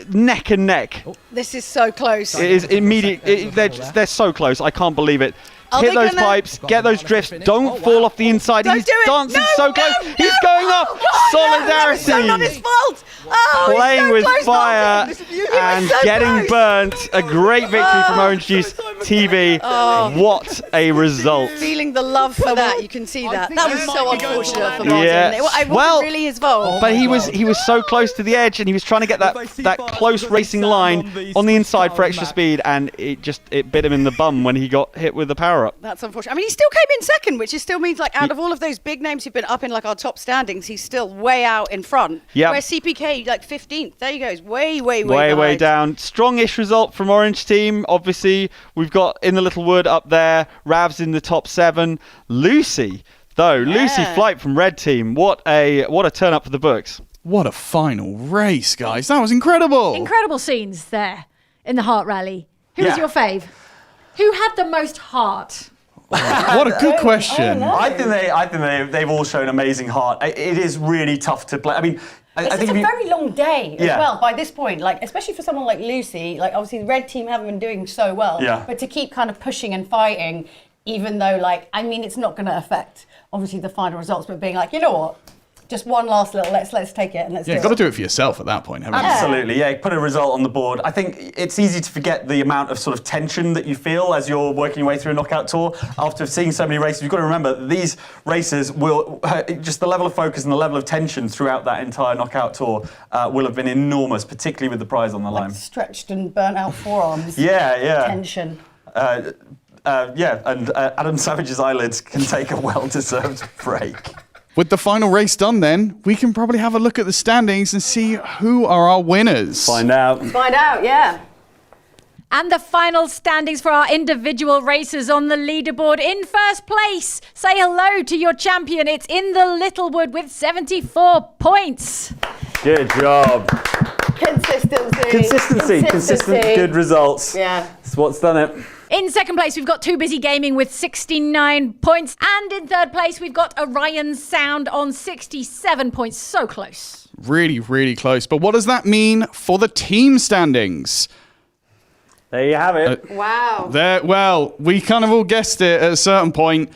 neck and neck. This is so close. It is immediate. They're so close. I can't believe it. Are Hit they those gonna- pipes, get those drifts, don't fall off the inside. Don't He's do it. dancing No, so close. no, He's no. going off. Oh, God, no, that was Solidarity. so not his fault. Oh, Playing he's so with close, fire Martin. He was and so getting close. burnt. A great victory from Orange Juice TV. Oh. What a result. Feeling the love for that, you can see that. That was so unfortunate for Martin. Yeah. It wasn't Well, really his fault. But he was so close to the edge, and he was trying to get that close racing line on the inside for extra speed, and it bit him in the bum when he got hit with the power up. That's unfortunate. I mean, he still came in second, which just still means, like, out of all of those big names who've been up in, like, our top standings, he's still way out in front. Yep. Where CPK, like, 15th. There you go. He's way behind. Down. Strong-ish result from Orange Team. Obviously, we've got In the Little Wood up there. Ravs in the top 7. Lucy, though. Lucy Flight from Red Team. What a turn up for the books. What a final race, guys. That was incredible. Incredible scenes there in the Heart Rally. Who was Yeah. your fave? Who had the most heart? What a good question. I think they've all shown amazing heart. It is really tough to play. I mean, I It's think such a if you, very long day as Yeah. well by this point, like especially for someone like Lucy, like obviously the red team haven't been doing so well, Yeah. but to keep kind of pushing and fighting, even though like, I mean, it's not going to affect obviously the final results, but being like, you know what, just one last little, let's take it and let's Yeah, do you've got to it. do it for yourself at that point, haven't you? Absolutely, yeah. Put a result on the board. I think it's easy to forget the amount of sort of tension that you feel as you're working your way through a knockout tour. After seeing so many races, you've got to remember that these races will, just the level of focus and the level of tension throughout that entire knockout tour will have been enormous, particularly with the prize on the line. Stretched and burnt out forearms. Yeah. Tension. And Adam Savage's eyelids can take a well-deserved break. With the final race done then, we can probably have a look at the standings and see who are our winners. Find out. Find out, yeah. And the final standings for our individual racers on the leaderboard. In first place, say hello to your champion. It's In the Littlewood with 74 points. Good job. Consistency. Consistent good results. Yeah. That's what's done it. In second place, we've got Too Busy Gaming with 69 points. And in third place, we've got Orion Sound on 67 points. So close. Really, really close. But what does that mean for the team standings? There you have it. Wow. Well, we kind of all guessed it at a certain point.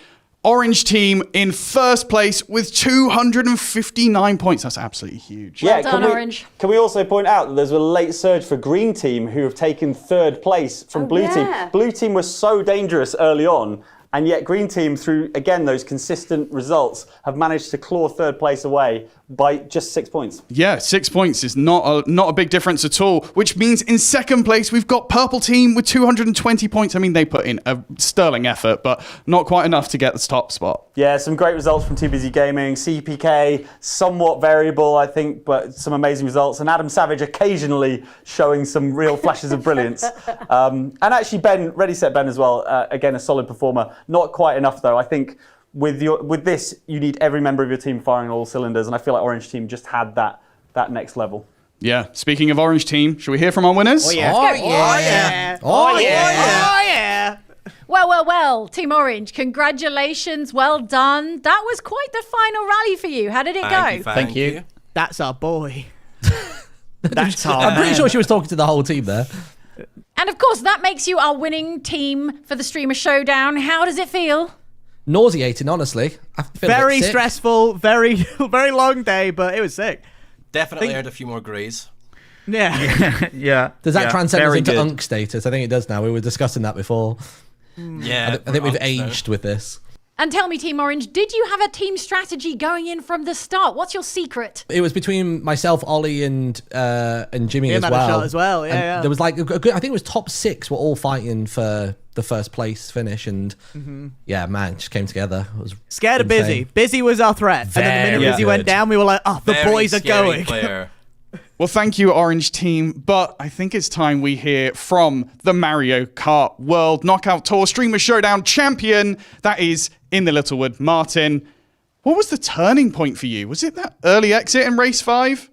Orange team in first place with 259 points. That's absolutely huge. Well done, Orange. Can we also point out that there's a late surge for Green Team who have taken third place from Blue Team. Blue Team was so dangerous early on, and yet Green Team, through, again, those consistent results, have managed to claw third place away by just 6 points. Yeah, 6 points is not a big difference at all, which means in second place, we've got Purple Team with 220 points. I mean, they put in a sterling effort, but not quite enough to get the top spot. Yeah, some great results from Too Busy Gaming. CPK, somewhat variable, I think, but some amazing results. And Adam Savage occasionally showing some real flashes of brilliance. And actually Ben, Ready Set Ben as well, again, a solid performer. Not quite enough, though. I think with this, you need every member of your team firing on all cylinders, and I feel like Orange Team just had that next level. Yeah, speaking of Orange Team, should we hear from our winners? Oh yeah. Well, Team Orange, congratulations. Well done. That was quite the final rally for you. How did it go? Thank you. That's our boy. That's I'm pretty sure she was talking to the whole team there. And of course, that makes you our winning team for the Streamer Showdown. How does it feel? Nauseating, honestly. I feel a bit Very sick. stressful, very long day, but it was sick. Definitely earned a few more greys. Yeah. Yeah. Does that transcend us very into good. Unk status? I think it does now. We were discussing that before. Yeah. I think we've Unks now. aged with this. And tell me, Team Orange, did you have a team strategy going in from the start? What's your secret? It was between myself, Ollie, and Jimmy Him as had a well. shot as well, And yeah. there was like a good, I think it was top 6 were all fighting for the first place finish, and yeah, man, it just came together. It was Scared of insane. Busy. Busy was our threat. And then the minute Very Busy went good. down, we were like, oh, the Very boys are scary going. Player. Well, thank you, Orange Team, but I think it's time we hear from the Mario Kart World Knockout Tour Streamer Showdown champion, that is In the Littlewood, Martin. What was the turning point for you? Was it that early exit in race 5?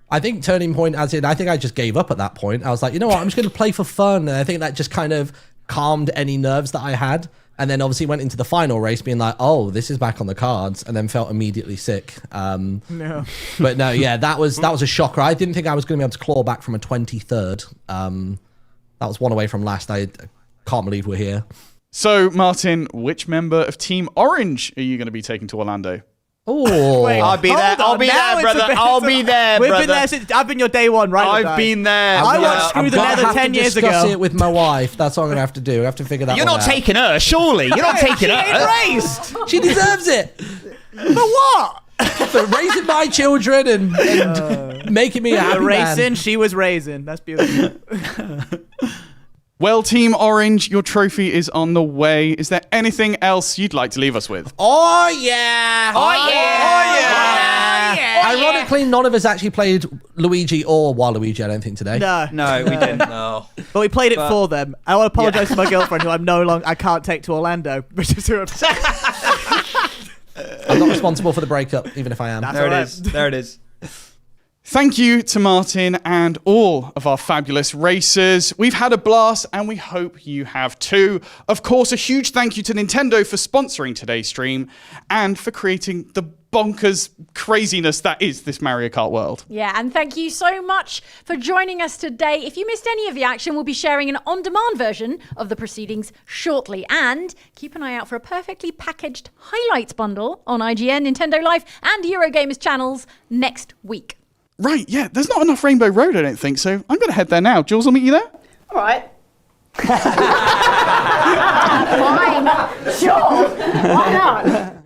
I think turning point as in, I think I just gave up at that point. I was like, you know what, I'm just going to play for fun. And I think that just kind of calmed any nerves that I had. And then obviously went into the final race being like, oh, this is back on the cards, and then felt immediately sick. No. But no, yeah, that was a shocker. I didn't think I was going to be able to claw back from a 23rd. That was one away from last. I can't believe we're here. So, Martin, which member of Team Orange are you going to be taking to Orlando? Oh, I'll be there. I'll be there, brother. I'll be there, We've brother. been there since I've been your day one, right? I've been there. I watched Screw the Nether 10 years ago. I'm going to it with my wife. That's what I'm going to have to do. I have to figure that You're one not out. taking her, surely. You're not taking her. She raced. She deserves it. For what? For raising my children and making me a happy racing, man. she was raising. That's beautiful. Well, Team Orange, your trophy is on the way. Is there anything else you'd like to leave us with? Oh, yeah. Oh, yeah. Ironically, none of us actually played Luigi or Waluigi, I don't think, today. No, we didn't. No. But we played it for them. I want to apologise to my girlfriend, who I can't take to Orlando. I'm not responsible for the breakup, even if I am. There it is. There it is. Thank you to Martin and all of our fabulous racers. We've had a blast and we hope you have too. Of course, a huge thank you to Nintendo for sponsoring today's stream and for creating the bonkers craziness that is this Mario Kart world. Yeah, and thank you so much for joining us today. If you missed any of the action, we'll be sharing an on-demand version of the proceedings shortly. And keep an eye out for a perfectly packaged highlights bundle on IGN, Nintendo Life and Eurogamer's channels next week. Right, yeah, there's not enough Rainbow Road, I don't think, so I'm going to head there now. Jules, I'll meet you there. All right. Fine. Sure. Why not?